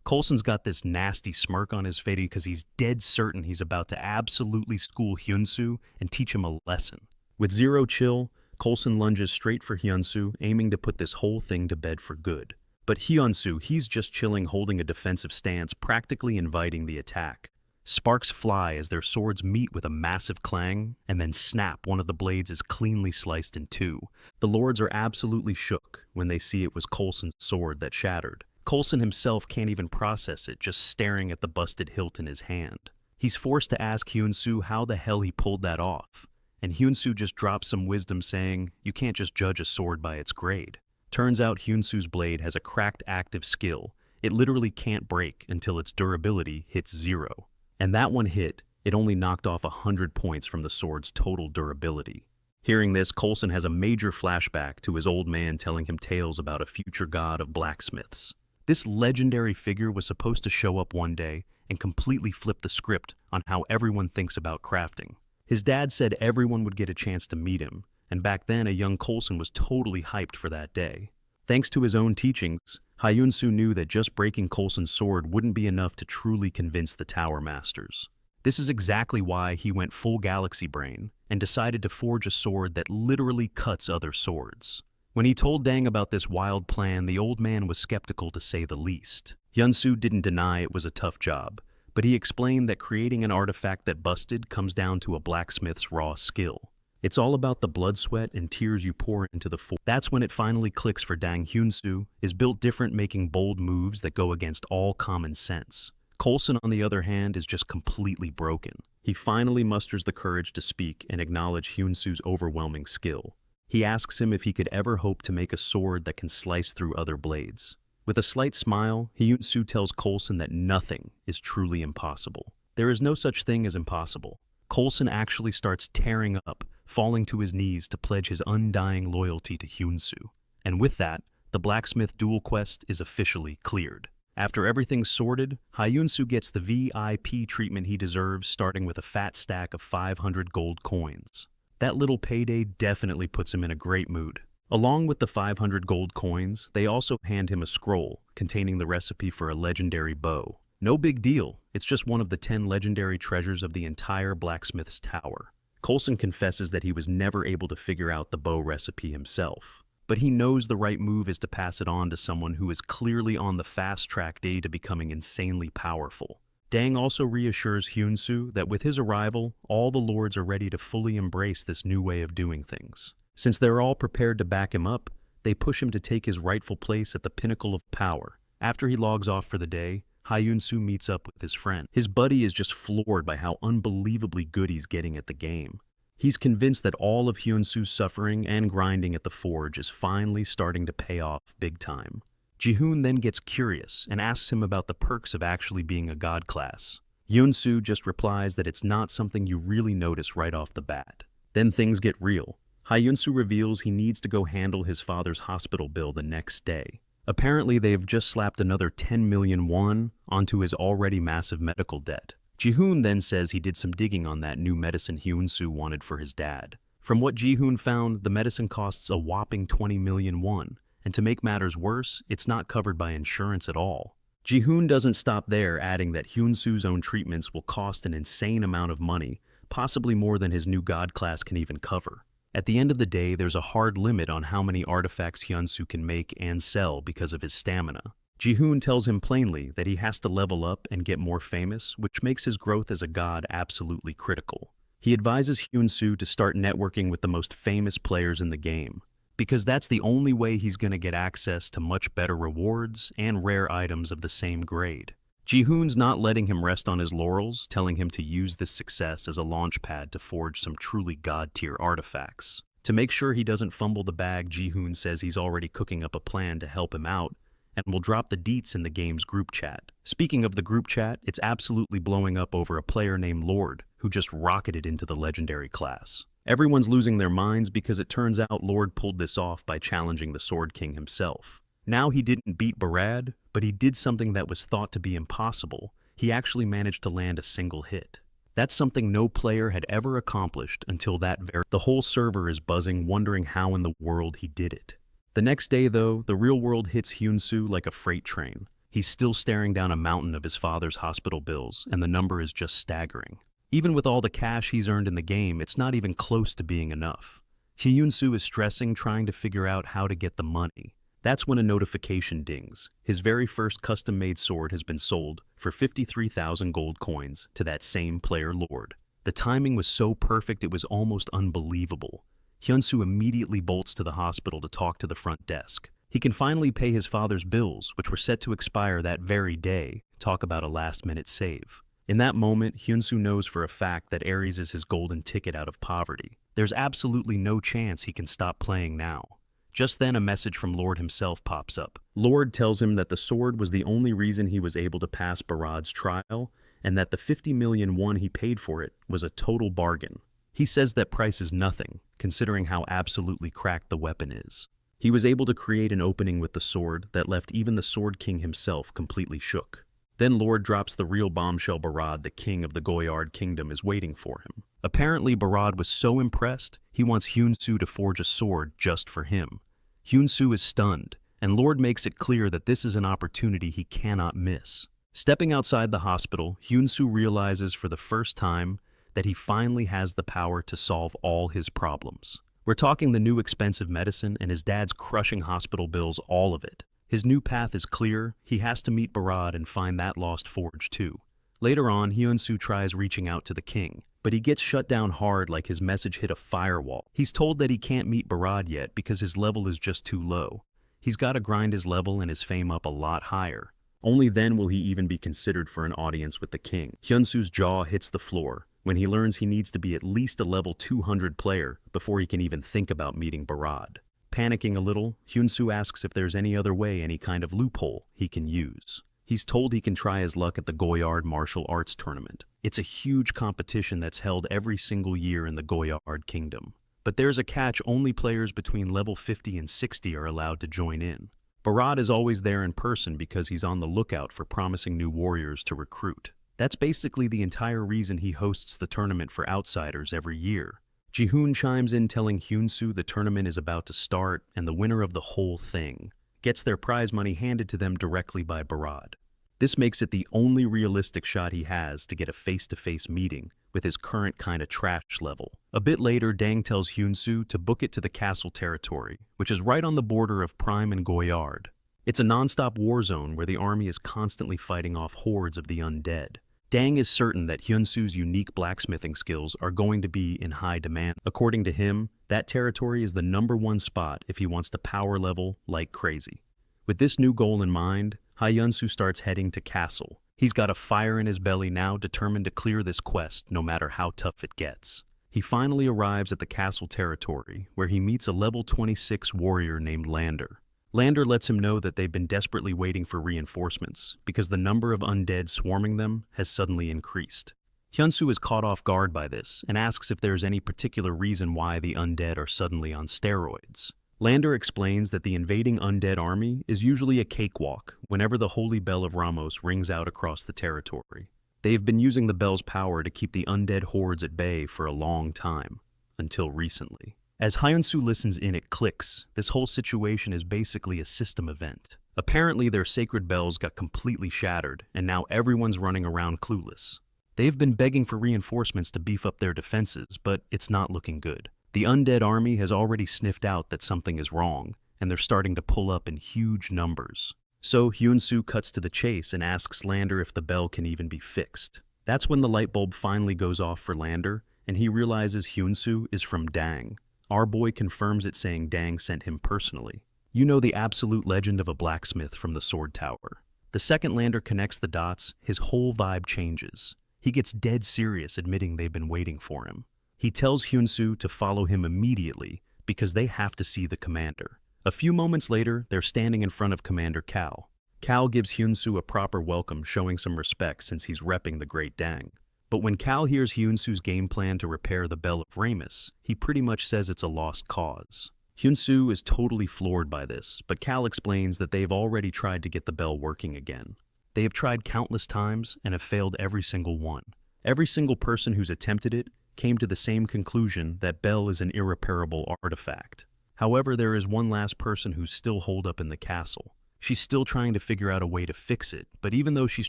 Coulson's got this nasty smirk on his face because he's dead certain he's about to absolutely school Hyun-soo and teach him a lesson. With zero chill, Coulson lunges straight for Hyun-soo, aiming to put this whole thing to bed for good. But Hyun-soo, he's just chilling, holding a defensive stance, practically inviting the attack. Sparks fly as their swords meet with a massive clang, and then snap, one of the blades is cleanly sliced in two. The lords are absolutely shook when they see it was Coulson's sword that shattered. Coulson himself can't even process it, just staring at the busted hilt in his hand. He's forced to ask Hyun-soo how the hell he pulled that off, and Hyun-soo just drops some wisdom saying, you can't just judge a sword by its grade. Turns out Hyun-soo's blade has a cracked active skill. It literally can't break until its durability hits 0. And that one hit, it only knocked off 100 points from the sword's total durability. Hearing this, Coulson has a major flashback to his old man telling him tales about a future god of blacksmiths. This legendary figure was supposed to show up one day and completely flip the script on how everyone thinks about crafting. His dad said everyone would get a chance to meet him, and back then a young Coulson was totally hyped for that day. Thanks to his own teachings, Hyun-soo knew that just breaking Coulson's sword wouldn't be enough to truly convince the Tower Masters. This is exactly why he went full galaxy brain and decided to forge a sword that literally cuts other swords. When he told Dang about this wild plan, the old man was skeptical to say the least. Hyun-soo didn't deny it was a tough job, but he explained that creating an artifact that busted comes down to a blacksmith's raw skill. It's all about the blood, sweat, and tears you pour into the forge. That's when it finally clicks for Dang. Hyun-soo is built different, making bold moves that go against all common sense. Coulson, on the other hand, is just completely broken. He finally musters the courage to speak and acknowledge Hyun-soo's overwhelming skill. He asks him if he could ever hope to make a sword that can slice through other blades. With a slight smile, Hyun-soo tells Coulson that nothing is truly impossible. There is no such thing as impossible. Coulson actually starts tearing up, falling to his knees to pledge his undying loyalty to Hyun-soo. And with that, the blacksmith duel quest is officially cleared. After everything's sorted, Hyun-soo gets the VIP treatment he deserves, starting with a fat stack of 500 gold coins. That little payday definitely puts him in a great mood. Along with the 500 gold coins, they also hand him a scroll containing the recipe for a legendary bow. No big deal, it's just one of the 10 legendary treasures of the entire blacksmith's tower. Coulson confesses that he was never able to figure out the bow recipe himself. but he knows the right move is to pass it on to someone who is clearly on the fast-track day to becoming insanely powerful. Dang also reassures Hyun-soo that with his arrival, all the lords are ready to fully embrace this new way of doing things. Since they're all prepared to back him up, they push him to take his rightful place at the pinnacle of power. After he logs off for the day, Hyun-soo meets up with his friend. His buddy is just floored by how unbelievably good he's getting at the game. He's convinced that all of Hyun-soo's suffering and grinding at the forge is finally starting to pay off big time. Ji-hoon then gets curious and asks him about the perks of actually being a god class. Hyun-soo just replies that it's not something you really notice right off the bat. Then things get real. Hyun-soo reveals he needs to go handle his father's hospital bill the next day. Apparently, they have just slapped another 10 million won onto his already massive medical debt. Ji-hoon then says he did some digging on that new medicine Hyun-soo wanted for his dad. From what Ji-hoon found, the medicine costs a whopping 20 million won, and to make matters worse, it's not covered by insurance at all. Ji-hoon doesn't stop there, adding that Hyun-soo's own treatments will cost an insane amount of money, possibly more than his new god class can even cover. At the end of the day, there's a hard limit on how many artifacts Hyun-soo can make and sell because of his stamina. Ji-hoon tells him plainly that he has to level up and get more famous, which makes his growth as a god absolutely critical. He advises Hyun-soo to start networking with the most famous players in the game, because that's the only way he's going to get access to much better rewards and rare items of the same grade. Ji-hoon's not letting him rest on his laurels, telling him to use this success as a launchpad to forge some truly god-tier artifacts. To make sure he doesn't fumble the bag, Ji-hoon says he's already cooking up a plan to help him out, and will drop the deets in the game's group chat. Speaking of the group chat, it's absolutely blowing up over a player named Lord, who just rocketed into the legendary class. Everyone's losing their minds because it turns out Lord pulled this off by challenging the Sword King himself. Now he didn't beat Barad, but he did something that was thought to be impossible. He actually managed to land a single hit. That's something no player had ever accomplished until that The whole server is buzzing, wondering how in the world he did it. The next day, though, the real world hits Hyun-soo like a freight train. He's still staring down a mountain of his father's hospital bills, and the number is just staggering. Even with all the cash he's earned in the game, it's not even close to being enough. Hyun-soo is stressing, trying to figure out how to get the money. That's when a notification dings. His very first custom-made sword has been sold for 53,000 gold coins to that same player Lord. The timing was so perfect it was almost unbelievable. Hyun-soo immediately bolts to the hospital to talk to the front desk. He can finally pay his father's bills, which were set to expire that very day. Talk about a last-minute save. In that moment, Hyun-soo knows for a fact that Ares is his golden ticket out of poverty. There's absolutely no chance he can stop playing now. Just then, a message from Lord himself pops up. Lord tells him that the sword was the only reason he was able to pass Barad's trial, and that the 50 million won he paid for it was a total bargain. He says that price is nothing, considering how absolutely cracked the weapon is. He was able to create an opening with the sword that left even the Sword King himself completely shook. Then Lord drops the real bombshell. Barad, the king of the Goyard kingdom, is waiting for him. Apparently, Barad was so impressed, he wants Hyun-soo to forge a sword just for him. Hyun-soo is stunned, and Lord makes it clear that this is an opportunity he cannot miss. Stepping outside the hospital, Hyun-soo realizes for the first time that he finally has the power to solve all his problems. We're talking the new expensive medicine and his dad's crushing hospital bills, all of it. His new path is clear. He has to meet Barad and find that lost forge too. Later on, Hyun-soo tries reaching out to the king, but he gets shut down hard like his message hit a firewall. He's told that he can't meet Barad yet because his level is just too low. He's got to grind his level and his fame up a lot higher. Only then will he even be considered for an audience with the king. Hyun-soo's jaw hits the floor when he learns he needs to be at least a level 200 player before he can even think about meeting Barad. Panicking a little, Hyun-soo asks if there's any other way, any kind of loophole he can use. He's told he can try his luck at the Goyard Martial Arts Tournament. It's a huge competition that's held every single year in the Goyard Kingdom. But there's a catch: only players between level 50 and 60 are allowed to join in. Barad is always there in person because he's on the lookout for promising new warriors to recruit. That's basically the entire reason he hosts the tournament for outsiders every year. Ji-hoon chimes in telling Hyun-soo the tournament is about to start and the winner of the whole thing gets their prize money handed to them directly by Barad. This makes it the only realistic shot he has to get a face-to-face meeting with his current kind of trash level. A bit later, Dang tells Hyunsu to book it to the castle territory, which is right on the border of Prime and Goyard. It's a non-stop war zone where the army is constantly fighting off hordes of the undead. Dang is certain that Hyunsu's unique blacksmithing skills are going to be in high demand. According to him, that territory is the #1 spot if he wants to power level like crazy. With this new goal in mind, Hyunsu starts heading to castle. He's got a fire in his belly now, determined to clear this quest no matter how tough it gets. He finally arrives at the castle territory, where he meets a level 26 warrior named Lander. Lander lets him know that they've been desperately waiting for reinforcements, because the number of undead swarming them has suddenly increased. Hyunsu is caught off guard by this, and asks if there's any particular reason why the undead are suddenly on steroids. Lander explains that the invading undead army is usually a cakewalk whenever the Holy Bell of Ramos rings out across the territory. They've been using the bell's power to keep the undead hordes at bay for a long time, until recently. As Hyunsu listens in, it clicks. This whole situation is basically a system event. Apparently their sacred bells got completely shattered, and now everyone's running around clueless. They've been begging for reinforcements to beef up their defenses, but it's not looking good. The undead army has already sniffed out that something is wrong, and they're starting to pull up in huge numbers. So Hyunsu cuts to the chase and asks Lander if the bell can even be fixed. That's when the light bulb finally goes off for Lander, and he realizes Hyunsu is from Dang. Our boy confirms it, saying Dang sent him personally. You know, the absolute legend of a blacksmith from the Sword Tower. The second Lander connects the dots, his whole vibe changes. He gets dead serious, admitting they've been waiting for him. He tells Hyunsu to follow him immediately because they have to see the commander. A few moments later, they're standing in front of Commander Cal. Cal gives Hyunsu a proper welcome, showing some respect since he's repping the Great Dang. But when Cal hears Hyunsu's game plan to repair the Bell of Ramus, he pretty much says it's a lost cause. Hyunsu is totally floored by this, but Cal explains that they've already tried to get the bell working again. They have tried countless times and have failed every single one. Every single person who's attempted it came to the same conclusion that bell is an irreparable artifact. However, there is one last person who's still holed up in the castle. She's still trying to figure out a way to fix it, but even though she's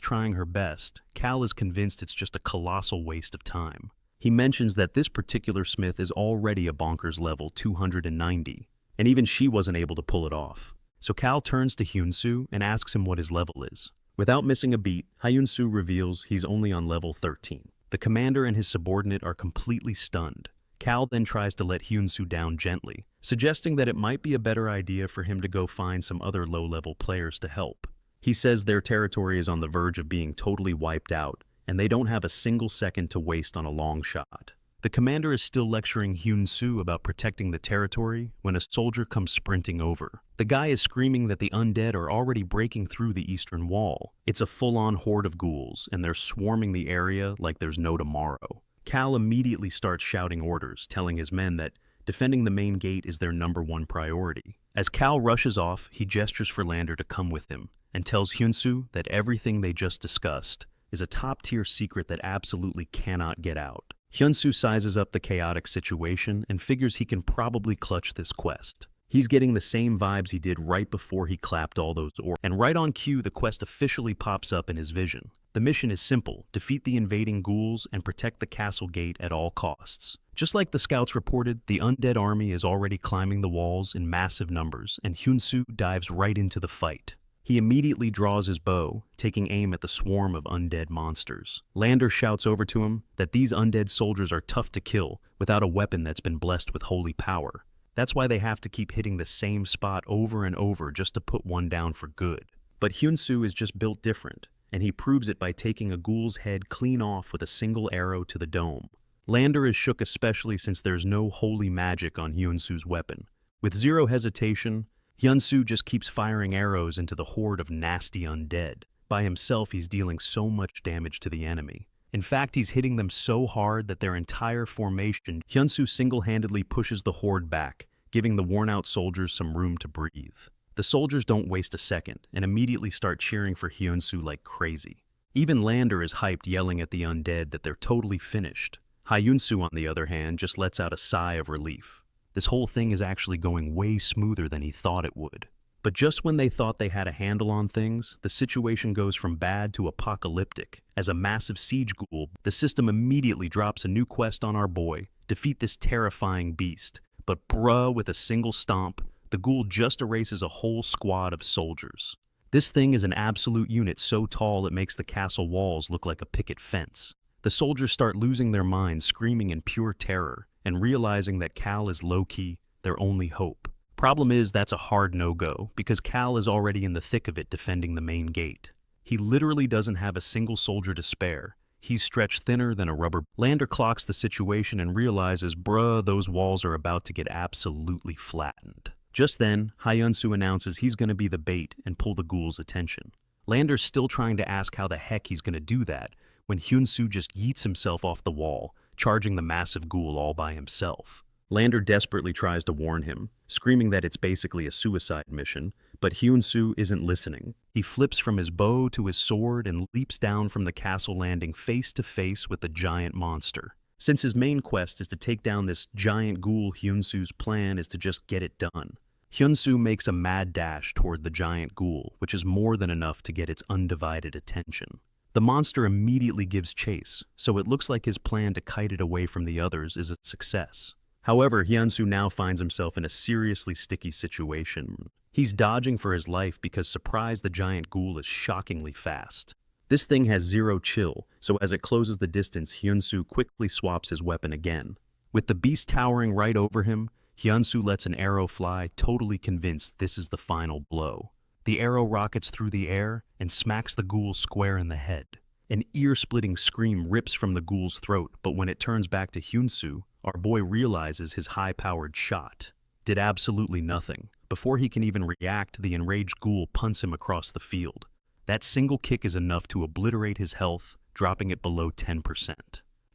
trying her best, Cal is convinced it's just a colossal waste of time. He mentions that this particular smith is already a bonkers level 290, and even she wasn't able to pull it off. So Cal turns to Hyunsu and asks him what his level is. Without missing a beat, Hyunsu reveals he's only on level 13. The commander and his subordinate are completely stunned. Cal then tries to let Hyunsu down gently, suggesting that it might be a better idea for him to go find some other low-level players to help. He says their territory is on the verge of being totally wiped out, and they don't have a single second to waste on a long shot. The commander is still lecturing Hyunsu about protecting the territory when a soldier comes sprinting over. The guy is screaming that the undead are already breaking through the eastern wall. It's a full-on horde of ghouls, and they're swarming the area like there's no tomorrow. Cal immediately starts shouting orders, telling his men that defending the main gate is their #1 priority. As Cal rushes off, he gestures for Lander to come with him, and tells Hyunsu that everything they just discussed is a top-tier secret that absolutely cannot get out. Hyunsu sizes up the chaotic situation and figures he can probably clutch this quest. He's getting the same vibes he did right before he clapped all those orders. And right on cue, the quest officially pops up in his vision. The mission is simple: defeat the invading ghouls and protect the castle gate at all costs. Just like the scouts reported, the undead army is already climbing the walls in massive numbers, and Hyunsu dives right into the fight. He immediately draws his bow, taking aim at the swarm of undead monsters. Lander shouts over to him that these undead soldiers are tough to kill without a weapon that's been blessed with holy power. That's why they have to keep hitting the same spot over and over just to put one down for good. But Hyunsu is just built different, and he proves it by taking a ghoul's head clean off with a single arrow to the dome. Lander is shook, especially since there's no holy magic on Hyunsu's weapon. With zero hesitation, Hyunsu just keeps firing arrows into the horde of nasty undead. By himself, he's dealing so much damage to the enemy. In fact, he's hitting them so hard that their entire formation, Hyunsu single-handedly pushes the horde back, giving the worn-out soldiers some room to breathe. The soldiers don't waste a second and immediately start cheering for Hyunsu like crazy. Even Lander is hyped, yelling at the undead that they're totally finished. Hyunsu, on the other hand, just lets out a sigh of relief. This whole thing is actually going way smoother than he thought it would. But just when they thought they had a handle on things, the situation goes from bad to apocalyptic. As a massive siege ghoul, the system immediately drops a new quest on our boy: defeat this terrifying beast. But bruh, with a single stomp, the ghoul just erases a whole squad of soldiers. This thing is an absolute unit so tall it makes the castle walls look like a picket fence. The soldiers start losing their minds, screaming in pure terror, and realizing that Cal is low-key, their only hope. Problem is, that's a hard no-go, because Cal is already in the thick of it defending the main gate. He literally doesn't have a single soldier to spare. He's stretched thinner than a rubber. Lander clocks the situation and realizes, bruh, those walls are about to get absolutely flattened. Just then, Hyunsu announces he's going to be the bait and pull the ghoul's attention. Lander's still trying to ask how the heck he's going to do that, when Hyunsu just yeets himself off the wall, charging the massive ghoul all by himself. Lander desperately tries to warn him, screaming that it's basically a suicide mission, but Hyunsu isn't listening. He flips from his bow to his sword and leaps down from the castle landing face to face with the giant monster. Since his main quest is to take down this giant ghoul, Hyunsu's plan is to just get it done. Hyunsu makes a mad dash toward the giant ghoul, which is more than enough to get its undivided attention. The monster immediately gives chase, so it looks like his plan to kite it away from the others is a success. However, Hyunsu now finds himself in a seriously sticky situation. He's dodging for his life because, surprise, the giant ghoul is shockingly fast. This thing has zero chill, so as it closes the distance, Hyunsu quickly swaps his weapon again. With the beast towering right over him, Hyunsu lets an arrow fly, totally convinced this is the final blow. The arrow rockets through the air and smacks the ghoul square in the head. An ear-splitting scream rips from the ghoul's throat, but when it turns back to Hyunsu, our boy realizes his high-powered shot did absolutely nothing. Before he can even react, the enraged ghoul punts him across the field. That single kick is enough to obliterate his health, dropping it below 10%.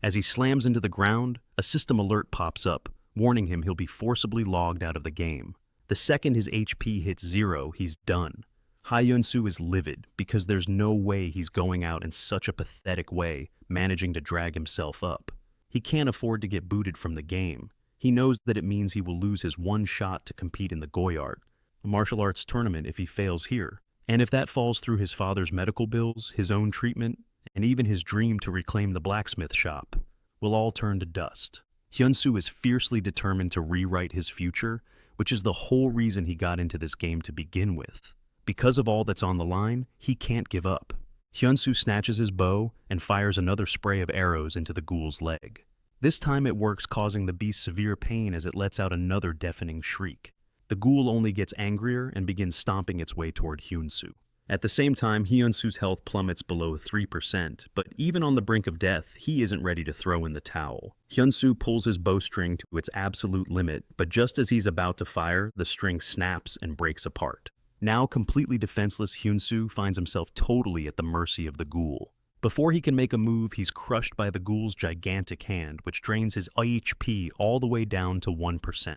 As he slams into the ground, a system alert pops up, warning him he'll be forcibly logged out of the game. The second his HP hits 0, he's done. Hyunsu is livid because there's no way he's going out in such a pathetic way, managing to drag himself up. He can't afford to get booted from the game. He knows that it means he will lose his one shot to compete in the Goyard, a martial arts tournament, if he fails here. And if that falls through his father's medical bills, his own treatment, and even his dream to reclaim the blacksmith shop, will all turn to dust. Hyunsu is fiercely determined to rewrite his future, which is the whole reason he got into this game to begin with. Because of all that's on the line, he can't give up. Hyunsu snatches his bow and fires another spray of arrows into the ghoul's leg. This time it works, causing the beast severe pain as it lets out another deafening shriek. The ghoul only gets angrier and begins stomping its way toward Hyunsu. At the same time, Hyunsu's health plummets below 3%, but even on the brink of death, he isn't ready to throw in the towel. Hyunsu pulls his bowstring to its absolute limit, but just as he's about to fire, the string snaps and breaks apart. Now completely defenseless, Hyunsu finds himself totally at the mercy of the ghoul. Before he can make a move, he's crushed by the ghoul's gigantic hand, which drains his HP all the way down to 1%.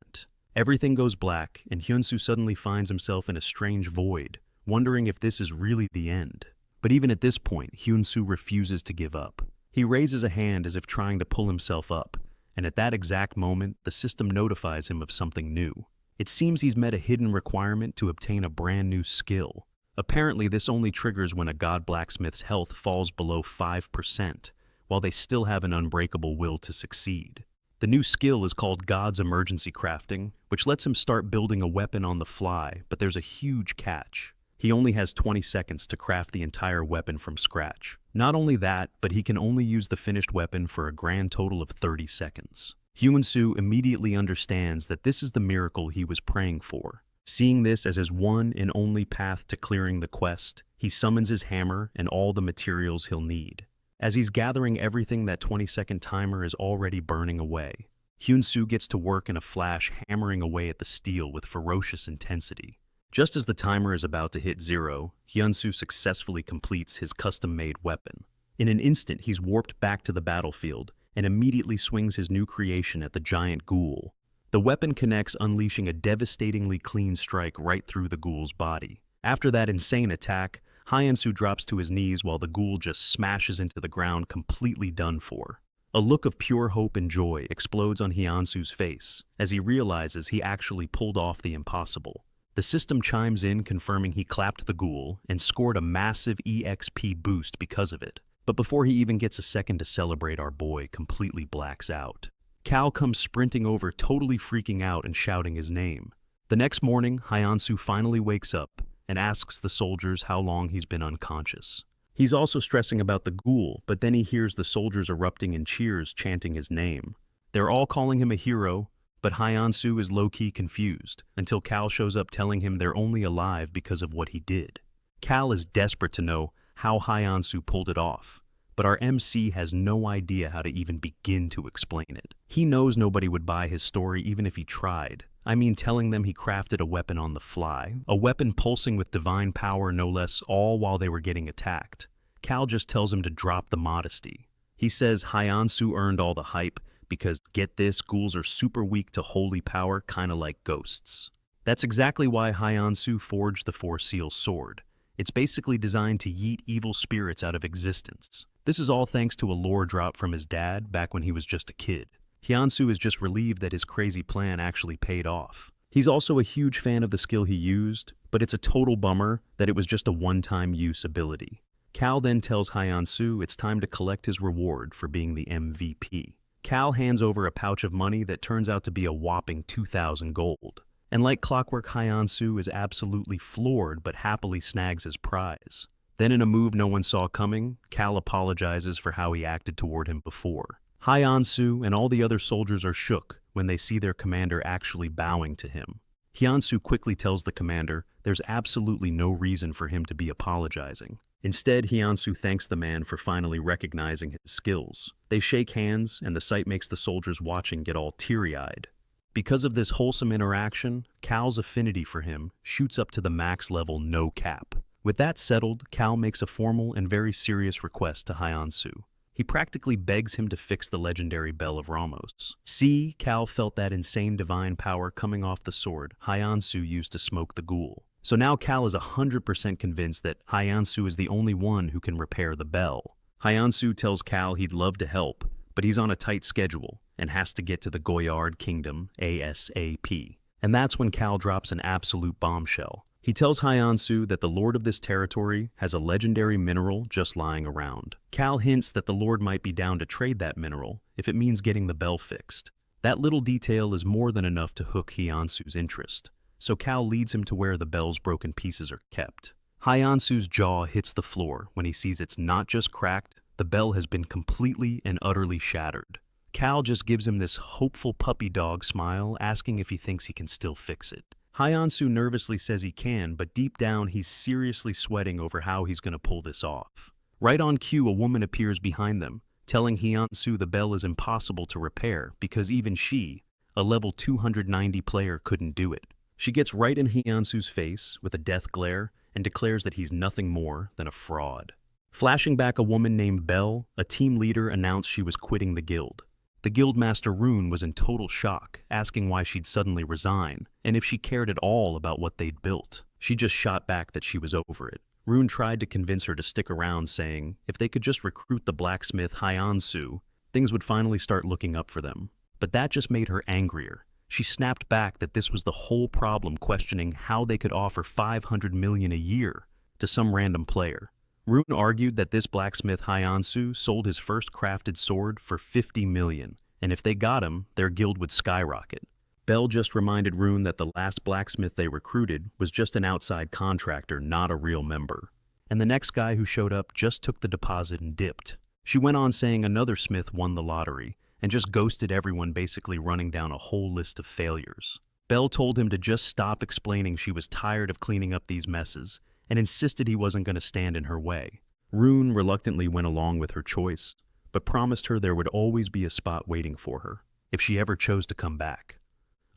Everything goes black, and Hyunsu suddenly finds himself in a strange void, wondering if this is really the end. But even at this point, Hyunsu refuses to give up. He raises a hand as if trying to pull himself up, and at that exact moment, the system notifies him of something new. It seems he's met a hidden requirement to obtain a brand new skill. Apparently, this only triggers when a god blacksmith's health falls below 5%, while they still have an unbreakable will to succeed. The new skill is called God's Emergency Crafting, which lets him start building a weapon on the fly, but there's a huge catch. He only has 20 seconds to craft the entire weapon from scratch. Not only that, but he can only use the finished weapon for a grand total of 30 seconds. Hyunsu immediately understands that this is the miracle he was praying for. Seeing this as his one and only path to clearing the quest, he summons his hammer and all the materials he'll need. As he's gathering everything, that 20-second timer is already burning away. Hyunsu gets to work in a flash, hammering away at the steel with ferocious intensity. Just as the timer is about to hit 0, Hyunsu successfully completes his custom-made weapon. In an instant, he's warped back to the battlefield and immediately swings his new creation at the giant ghoul. The weapon connects, unleashing a devastatingly clean strike right through the ghoul's body. After that insane attack, Hyunsu drops to his knees while the ghoul just smashes into the ground, completely done for. A look of pure hope and joy explodes on Hyunsu's face as he realizes he actually pulled off the impossible. The system chimes in confirming he clapped the ghoul and scored a massive EXP boost because of it. But before he even gets a second to celebrate, our boy completely blacks out. Cal comes sprinting over, totally freaking out and shouting his name. The next morning, Hyansu finally wakes up and asks the soldiers how long he's been unconscious. He's also stressing about the ghoul, but then he hears the soldiers erupting in cheers, chanting his name. They're all calling him a hero, but Hyansu is low-key confused until Cal shows up telling him they're only alive because of what he did. Cal is desperate to know how Hyansu pulled it off, but our MC has no idea how to even begin to explain it. He knows nobody would buy his story even if he tried. I mean, telling them he crafted a weapon on the fly, a weapon pulsing with divine power no less, all while they were getting attacked. Cal just tells him to drop the modesty. He says Hyansu earned all the hype because, get this, ghouls are super weak to holy power, kinda like ghosts. That's exactly why Hyansu forged the Four Seals sword. It's basically designed to yeet evil spirits out of existence. This is all thanks to a lore drop from his dad back when he was just a kid. Hyansu is just relieved that his crazy plan actually paid off. He's also a huge fan of the skill he used, but it's a total bummer that it was just a one-time use ability. Cal then tells Hyansu it's time to collect his reward for being the MVP. Cal hands over a pouch of money that turns out to be a whopping 2,000 gold. And like clockwork, Hyansu is absolutely floored but happily snags his prize. Then in a move no one saw coming, Cal apologizes for how he acted toward him before. Hyansu and all the other soldiers are shook when they see their commander actually bowing to him. Hyansu quickly tells the commander there's absolutely no reason for him to be apologizing. Instead, Hyansu thanks the man for finally recognizing his skills. They shake hands, and the sight makes the soldiers watching get all teary-eyed. Because of this wholesome interaction, Cal's affinity for him shoots up to the max level no cap. With that settled, Cal makes a formal and very serious request to Hyansu. He practically begs him to fix the legendary Bell of Ramos. See, Cal felt that insane divine power coming off the sword Hyansu used to smoke the ghoul. So now Cal is 100% convinced that Hyansu is the only one who can repair the bell. Hyansu tells Cal he'd love to help, but he's on a tight schedule and has to get to the Goyard Kingdom ASAP. And that's when Cal drops an absolute bombshell. He tells Hyansu that the lord of this territory has a legendary mineral just lying around. Cal hints that the lord might be down to trade that mineral if it means getting the bell fixed. That little detail is more than enough to hook Hyansu's interest, so Cal leads him to where the bell's broken pieces are kept. Hyansu's jaw hits the floor when he sees it's not just cracked, the bell has been completely and utterly shattered. Cal just gives him this hopeful puppy dog smile, asking if he thinks he can still fix it. Hyansu nervously says he can, but deep down he's seriously sweating over how he's going to pull this off. Right on cue, a woman appears behind them, telling Hyansu the bell is impossible to repair because even she, a level 290 player, couldn't do it. She gets right in Hyansu's face with a death glare and declares that he's nothing more than a fraud. Flashing back, a woman named Belle, a team leader, announced she was quitting the guild. The guildmaster Rune was in total shock, asking why she'd suddenly resign, and if she cared at all about what they'd built. She just shot back that she was over it. Rune tried to convince her to stick around, saying if they could just recruit the blacksmith Hyansu, things would finally start looking up for them. But that just made her angrier. She snapped back that this was the whole problem, questioning how they could offer 500 million a year to some random player. Rune argued that this blacksmith Hyansu sold his first crafted sword for 50 million, and if they got him, their guild would skyrocket. Bell just reminded Rune that the last blacksmith they recruited was just an outside contractor, not a real member. And the next guy who showed up just took the deposit and dipped. She went on saying another smith won the lottery, and just ghosted everyone, basically running down a whole list of failures. Bell told him to just stop explaining she was tired of cleaning up these messes, and insisted he wasn't going to stand in her way. Rune reluctantly went along with her choice, but promised her there would always be a spot waiting for her, if she ever chose to come back.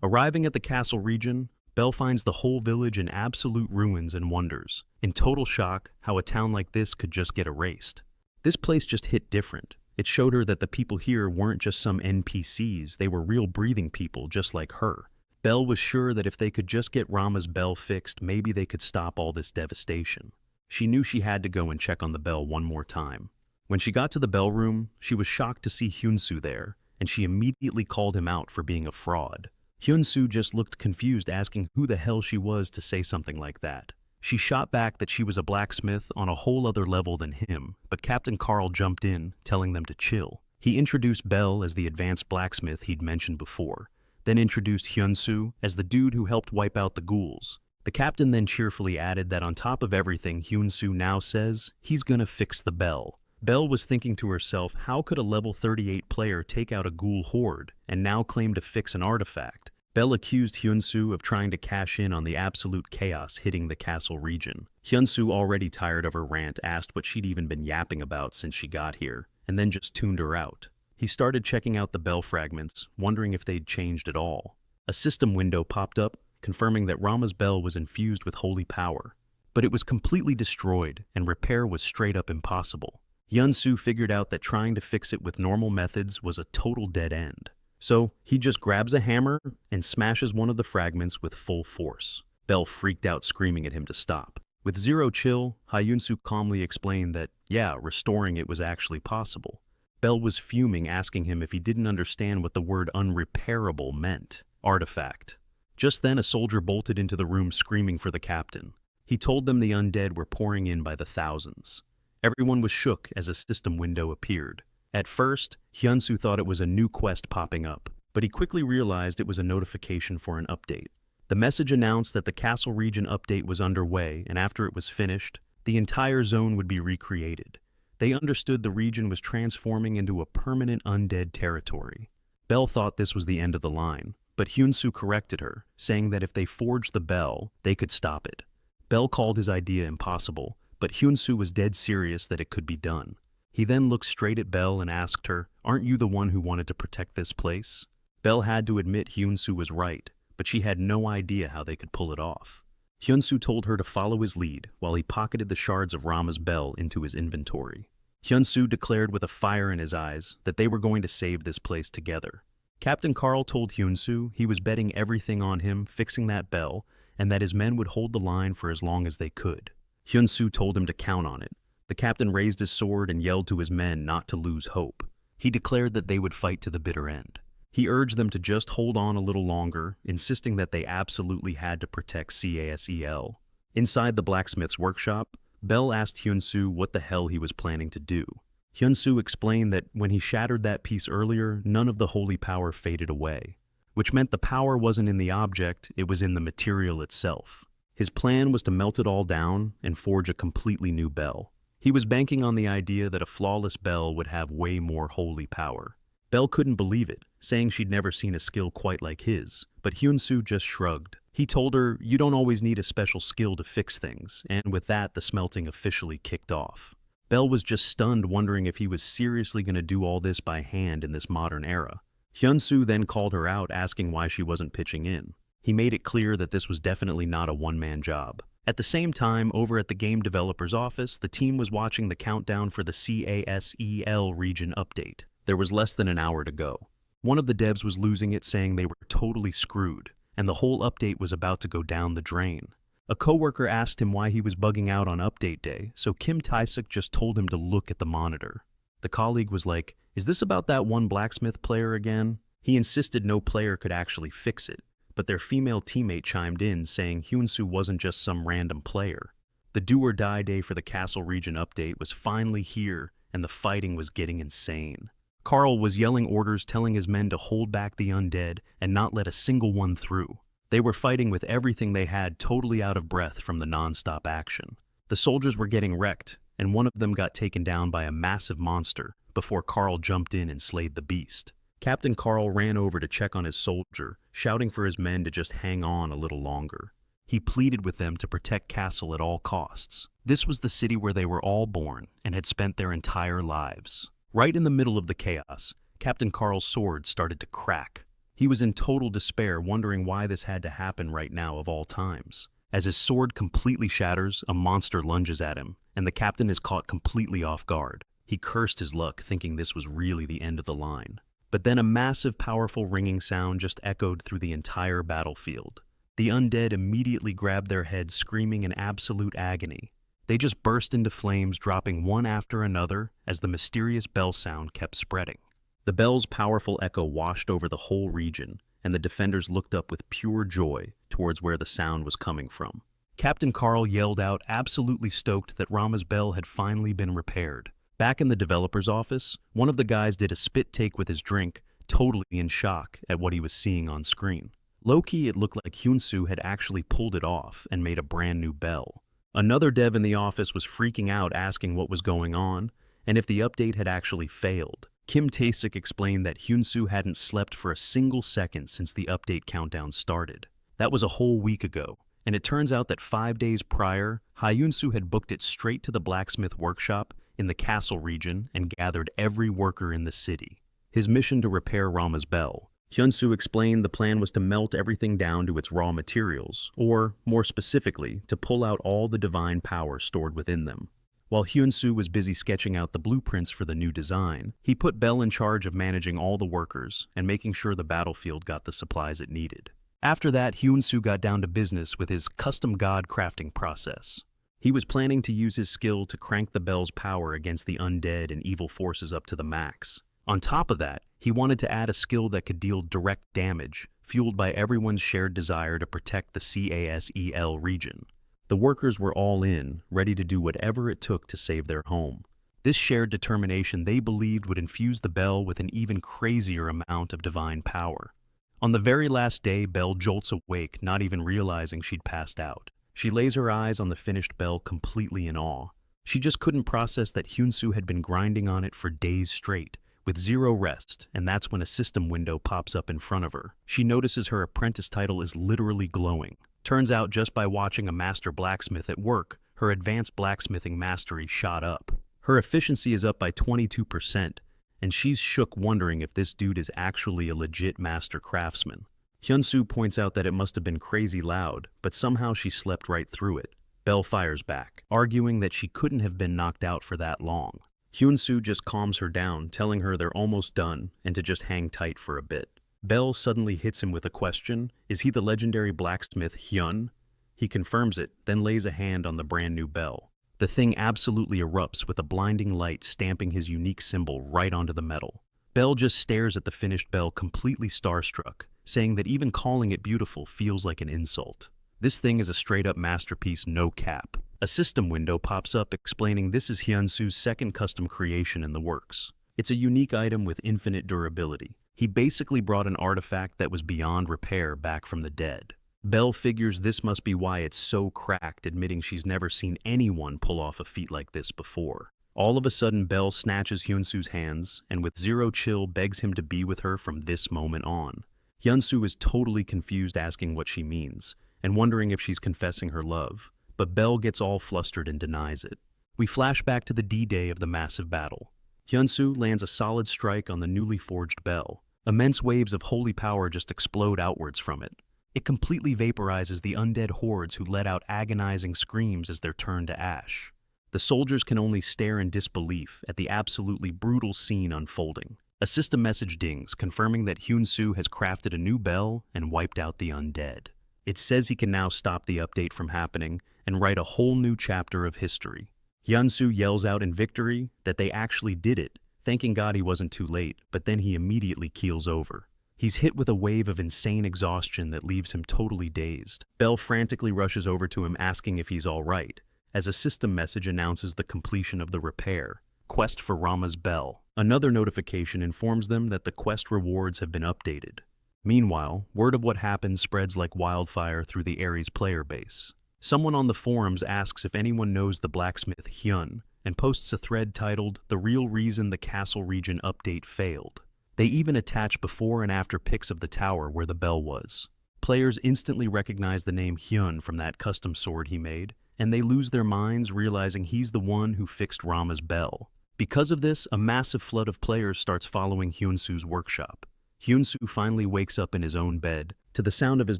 Arriving at the castle region, Bell finds the whole village in absolute ruins and wonders, in total shock how a town like this could just get erased. This place just hit different. It showed her that the people here weren't just some NPCs, they were real breathing people just like her. Bell was sure that if they could just get Rama's bell fixed, maybe they could stop all this devastation. She knew she had to go and check on the bell one more time. When she got to the bell room, she was shocked to see Hyunsu there, and she immediately called him out for being a fraud. Hyun-soo just looked confused, asking who the hell she was to say something like that. She shot back that she was a blacksmith on a whole other level than him, but Captain Carl jumped in, telling them to chill. He introduced Bell as the advanced blacksmith he'd mentioned before, then introduced Hyun-soo as the dude who helped wipe out the ghouls. The captain then cheerfully added that on top of everything, Hyun-soo now says he's gonna fix the bell. Bell was thinking to herself, how could a level 38 player take out a ghoul horde and now claim to fix an artifact? Bell accused Hyun-soo of trying to cash in on the absolute chaos hitting the castle region. Hyun-soo, already tired of her rant, asked what she'd even been yapping about since she got here, and then just tuned her out. He started checking out the bell fragments, wondering if they'd changed at all. A system window popped up, confirming that Rama's bell was infused with holy power. But it was completely destroyed, and repair was straight up impossible. Hyun-soo figured out that trying to fix it with normal methods was a total dead end. So he just grabs a hammer and smashes one of the fragments with full force. Bell freaked out, screaming at him to stop. With zero chill, Hyun-soo calmly explained that, yeah, restoring it was actually possible. Bell was fuming, asking him if he didn't understand what the word unrepairable meant. Artifact. Just then, a soldier bolted into the room screaming for the captain. He told them the undead were pouring in by the thousands. Everyone was shook as a system window appeared. At first, Hyun-soo thought it was a new quest popping up, but he quickly realized it was a notification for an update. The message announced that the castle region update was underway, and after it was finished, the entire zone would be recreated. They understood the region was transforming into a permanent undead territory. Bell thought this was the end of the line, but Hyun-soo corrected her, saying that if they forged the bell, they could stop it. Bell called his idea impossible, but Hyun-soo was dead serious that it could be done. He then looked straight at Bell and asked her, "Aren't you the one who wanted to protect this place?" Bell had to admit Hyun-soo was right, but she had no idea how they could pull it off. Hyun-soo told her to follow his lead while he pocketed the shards of Rama's bell into his inventory. Hyun-soo declared with a fire in his eyes that they were going to save this place together. Captain Carl told Hyun-soo he was betting everything on him fixing that bell and that his men would hold the line for as long as they could. Hyun-soo told him to count on it. The captain raised his sword and yelled to his men not to lose hope. He declared that they would fight to the bitter end. He urged them to just hold on a little longer, insisting that they absolutely had to protect CASEL. Inside the blacksmith's workshop, Bell asked Hyun-soo what the hell he was planning to do. Hyun-soo explained that when he shattered that piece earlier, none of the holy power faded away, which meant the power wasn't in the object, it was in the material itself. His plan was to melt it all down and forge a completely new bell. He was banking on the idea that a flawless bell would have way more holy power. Bell couldn't believe it, saying she'd never seen a skill quite like his, but Hyun-soo just shrugged. He told her, "You don't always need a special skill to fix things," and with that, the smelting officially kicked off. Bell was just stunned, wondering if he was seriously going to do all this by hand in this modern era. Hyun-soo then called her out, asking why she wasn't pitching in. He made it clear that this was definitely not a one-man job. At the same time, over at the game developer's office, the team was watching the countdown for the CASEL region update. There was less than an hour to go. One of the devs was losing it, saying they were totally screwed, and the whole update was about to go down the drain. A coworker asked him why he was bugging out on update day, so Kim Tae-suk just told him to look at the monitor. The colleague was like, "Is this about that one blacksmith player again?" He insisted no player could actually fix it, but their female teammate chimed in, saying Hyun-soo wasn't just some random player. The do-or-die day for the castle region update was finally here, and the fighting was getting insane. Carl was yelling orders, telling his men to hold back the undead and not let a single one through. They were fighting with everything they had, totally out of breath from the non-stop action. The soldiers were getting wrecked, and one of them got taken down by a massive monster before Carl jumped in and slayed the beast. Captain Carl ran over to check on his soldier, shouting for his men to just hang on a little longer. He pleaded with them to protect Castle at all costs. This was the city where they were all born and had spent their entire lives. Right in the middle of the chaos, Captain Carl's sword started to crack. He was in total despair, wondering why this had to happen right now of all times. As his sword completely shatters, a monster lunges at him, and the captain is caught completely off guard. He cursed his luck, thinking this was really the end of the line. But then a massive, powerful ringing sound just echoed through the entire battlefield. The undead immediately grabbed their heads, screaming in absolute agony. They just burst into flames, dropping one after another as the mysterious bell sound kept spreading. The bell's powerful echo washed over the whole region, and the defenders looked up with pure joy towards where the sound was coming from. Captain Carl yelled out, absolutely stoked that Rama's bell had finally been repaired. Back in the developer's office, one of the guys did a spit take with his drink, totally in shock at what he was seeing on screen. Low-key, it looked like Hyunsoo had actually pulled it off and made a brand new bell. Another dev in the office was freaking out, asking what was going on, and if the update had actually failed. Kim Tae-sik explained that Hyunsoo hadn't slept for a single second since the update countdown started. That was a whole week ago, and it turns out that 5 days prior, Hyunsoo had booked it straight to the blacksmith workshop in the castle region and gathered every worker in the city. His mission to repair Rama's bell. Hyunsoo explained the plan was to melt everything down to its raw materials, or, more specifically, to pull out all the divine power stored within them. While Hyunsoo was busy sketching out the blueprints for the new design, he put Bell in charge of managing all the workers and making sure the battlefield got the supplies it needed. After that, Hyunsoo got down to business with his custom god crafting process. He was planning to use his skill to crank the bell's power against the undead and evil forces up to the max. On top of that, he wanted to add a skill that could deal direct damage, fueled by everyone's shared desire to protect the CASEL region. The workers were all in, ready to do whatever it took to save their home. This shared determination they believed would infuse the bell with an even crazier amount of divine power. On the very last day, Bell jolts awake, not even realizing she'd passed out. She lays her eyes on the finished bell completely in awe. She just couldn't process that Hyunsoo had been grinding on it for days straight, with zero rest, and that's when a system window pops up in front of her. She notices her apprentice title is literally glowing. Turns out just by watching a master blacksmith at work, her advanced blacksmithing mastery shot up. Her efficiency is up by 22%, and she's shook wondering if this dude is actually a legit master craftsman. Hyunsoo points out that it must have been crazy loud, but somehow she slept right through it. Bell fires back, arguing that she couldn't have been knocked out for that long. Hyunsoo just calms her down, telling her they're almost done and to just hang tight for a bit. Bell suddenly hits him with a question. Is he the legendary blacksmith Hyun? He confirms it, then lays a hand on the brand new bell. The thing absolutely erupts with a blinding light stamping his unique symbol right onto the metal. Bell just stares at the finished bell completely starstruck, saying that even calling it beautiful feels like an insult. This thing is a straight-up masterpiece, no cap. A system window pops up explaining this is Hyunsoo's second custom creation in the works. It's a unique item with infinite durability. He basically brought an artifact that was beyond repair back from the dead. Bell figures this must be why it's so cracked, admitting she's never seen anyone pull off a feat like this before. All of a sudden, Bell snatches Hyunsoo's hands and with zero chill begs him to be with her from this moment on. Hyunsoo is totally confused, asking what she means, and wondering if she's confessing her love, but Bell gets all flustered and denies it. We flash back to the D-Day of the massive battle. Hyunsoo lands a solid strike on the newly forged bell. Immense waves of holy power just explode outwards from it. It completely vaporizes the undead hordes who let out agonizing screams as they're turned to ash. The soldiers can only stare in disbelief at the absolutely brutal scene unfolding. A system message dings, confirming that Hyunsoo has crafted a new bell and wiped out the undead. It says he can now stop the update from happening and write a whole new chapter of history. Hyunsoo yells out in victory that they actually did it, thanking God he wasn't too late, but then he immediately keels over. He's hit with a wave of insane exhaustion that leaves him totally dazed. Bell frantically rushes over to him asking if he's all right, as a system message announces the completion of the repair. Quest for Rama's bell. Another notification informs them that the quest rewards have been updated. Meanwhile, word of what happened spreads like wildfire through the Ares player base. Someone on the forums asks if anyone knows the blacksmith Hyun, and posts a thread titled, "The Real Reason the Castle Region Update Failed." They even attach before and after pics of the tower where the bell was. Players instantly recognize the name Hyun from that custom sword he made, and they lose their minds realizing he's the one who fixed Rama's bell. Because of this, a massive flood of players starts following Hyunsoo's workshop. Hyunsoo finally wakes up in his own bed, to the sound of his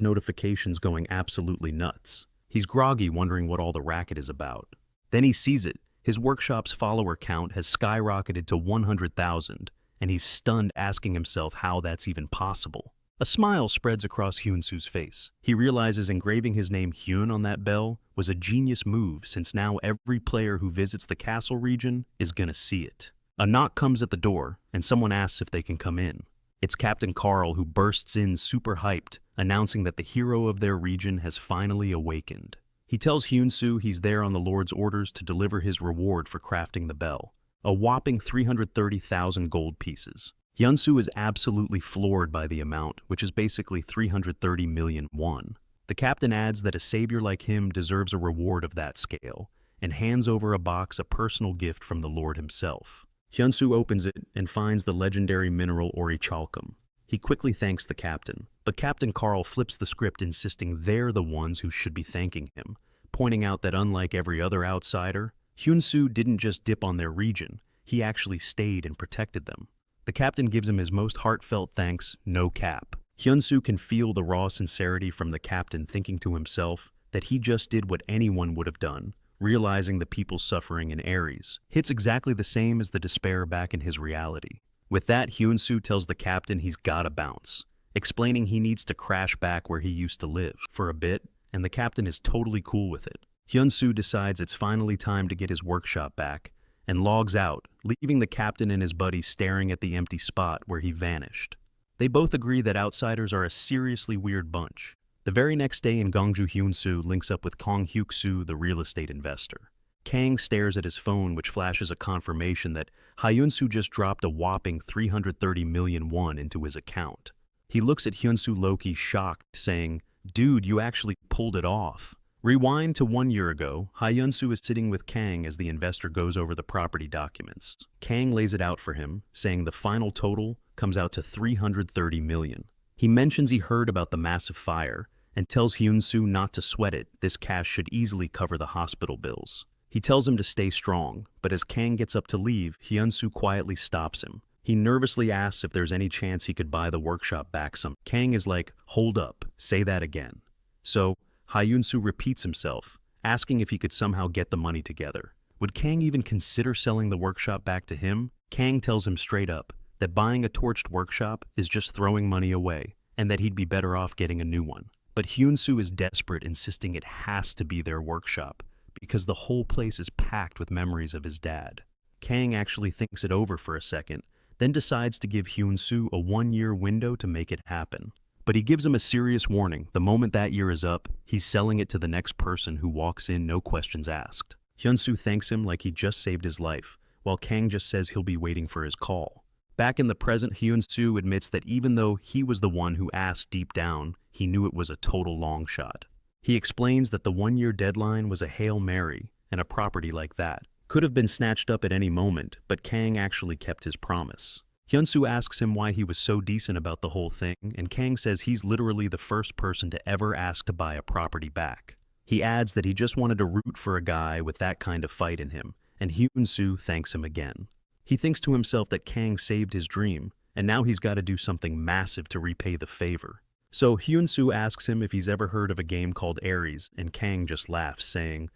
notifications going absolutely nuts. He's groggy, wondering what all the racket is about. Then he sees it. His workshop's follower count has skyrocketed to 100,000, and he's stunned, asking himself how that's even possible. A smile spreads across Hyunsoo's face. He realizes engraving his name Hyun on that bell was a genius move, since now every player who visits the castle region is gonna see it. A knock comes at the door, and someone asks if they can come in. It's Captain Carl who bursts in super hyped, announcing that the hero of their region has finally awakened. He tells Hyun-soo he's there on the Lord's orders to deliver his reward for crafting the bell, a whopping 330,000 gold pieces. Hyun-soo is absolutely floored by the amount, which is basically 330 million won. The captain adds that a savior like him deserves a reward of that scale, and hands over a box, a personal gift from the Lord himself. Hyun-soo opens it and finds the legendary mineral orichalcum. He quickly thanks the captain, but Captain Carl flips the script, insisting they're the ones who should be thanking him, pointing out that unlike every other outsider, Hyun-soo didn't just dip on their region, he actually stayed and protected them. The captain gives him his most heartfelt thanks, no cap. Hyun-soo can feel the raw sincerity from the captain, thinking to himself that he just did what anyone would have done, realizing the people's suffering in Aries. Hits exactly the same as the despair back in his reality. With that, Hyun-soo tells the captain he's gotta bounce, explaining he needs to crash back where he used to live for a bit, and the captain is totally cool with it. Hyun-soo decides it's finally time to get his workshop back, and logs out, leaving the captain and his buddy staring at the empty spot where he vanished. They both agree that outsiders are a seriously weird bunch. The very next day in Gwangju, Hyun-soo links up with Kang Hyuk-soo, the real estate investor. Kang stares at his phone, which flashes a confirmation that Hyun-soo just dropped a whopping 330 million won into his account. He looks at Hyun-soo low-key shocked, saying, "Dude, you actually pulled it off." Rewind to 1 year ago, Hyun-soo is sitting with Kang as the investor goes over the property documents. Kang lays it out for him, saying the final total comes out to 330 million. He mentions he heard about the massive fire and tells Hyun-soo not to sweat it, this cash should easily cover the hospital bills. He tells him to stay strong, but as Kang gets up to leave, Hyun-soo quietly stops him. He nervously asks if there's any chance he could buy the workshop back some. Kang is like, "Hold up, say that again." So, Hyun-soo repeats himself, asking if he could somehow get the money together. Would Kang even consider selling the workshop back to him? Kang tells him straight up that buying a torched workshop is just throwing money away, and that he'd be better off getting a new one. But Hyun-soo is desperate, insisting it has to be their workshop, because the whole place is packed with memories of his dad. Kang actually thinks it over for a second, then decides to give Hyun-soo a 1-year window to make it happen. But he gives him a serious warning. The moment that year is up, he's selling it to the next person who walks in, no questions asked. Hyun-soo thanks him like he just saved his life, while Kang just says he'll be waiting for his call. Back in the present, Hyun-soo admits that even though he was the one who asked deep down, he knew it was a total long shot. He explains that the 1-year deadline was a Hail Mary, and a property like that could have been snatched up at any moment, but Kang actually kept his promise. Hyun-soo asks him why he was so decent about the whole thing, and Kang says he's literally the first person to ever ask to buy a property back. He adds that he just wanted to root for a guy with that kind of fight in him, and Hyun-soo thanks him again. He thinks to himself that Kang saved his dream, and now he's got to do something massive to repay the favor. So Hyun-soo asks him if he's ever heard of a game called Aries, and Kang just laughs, saying,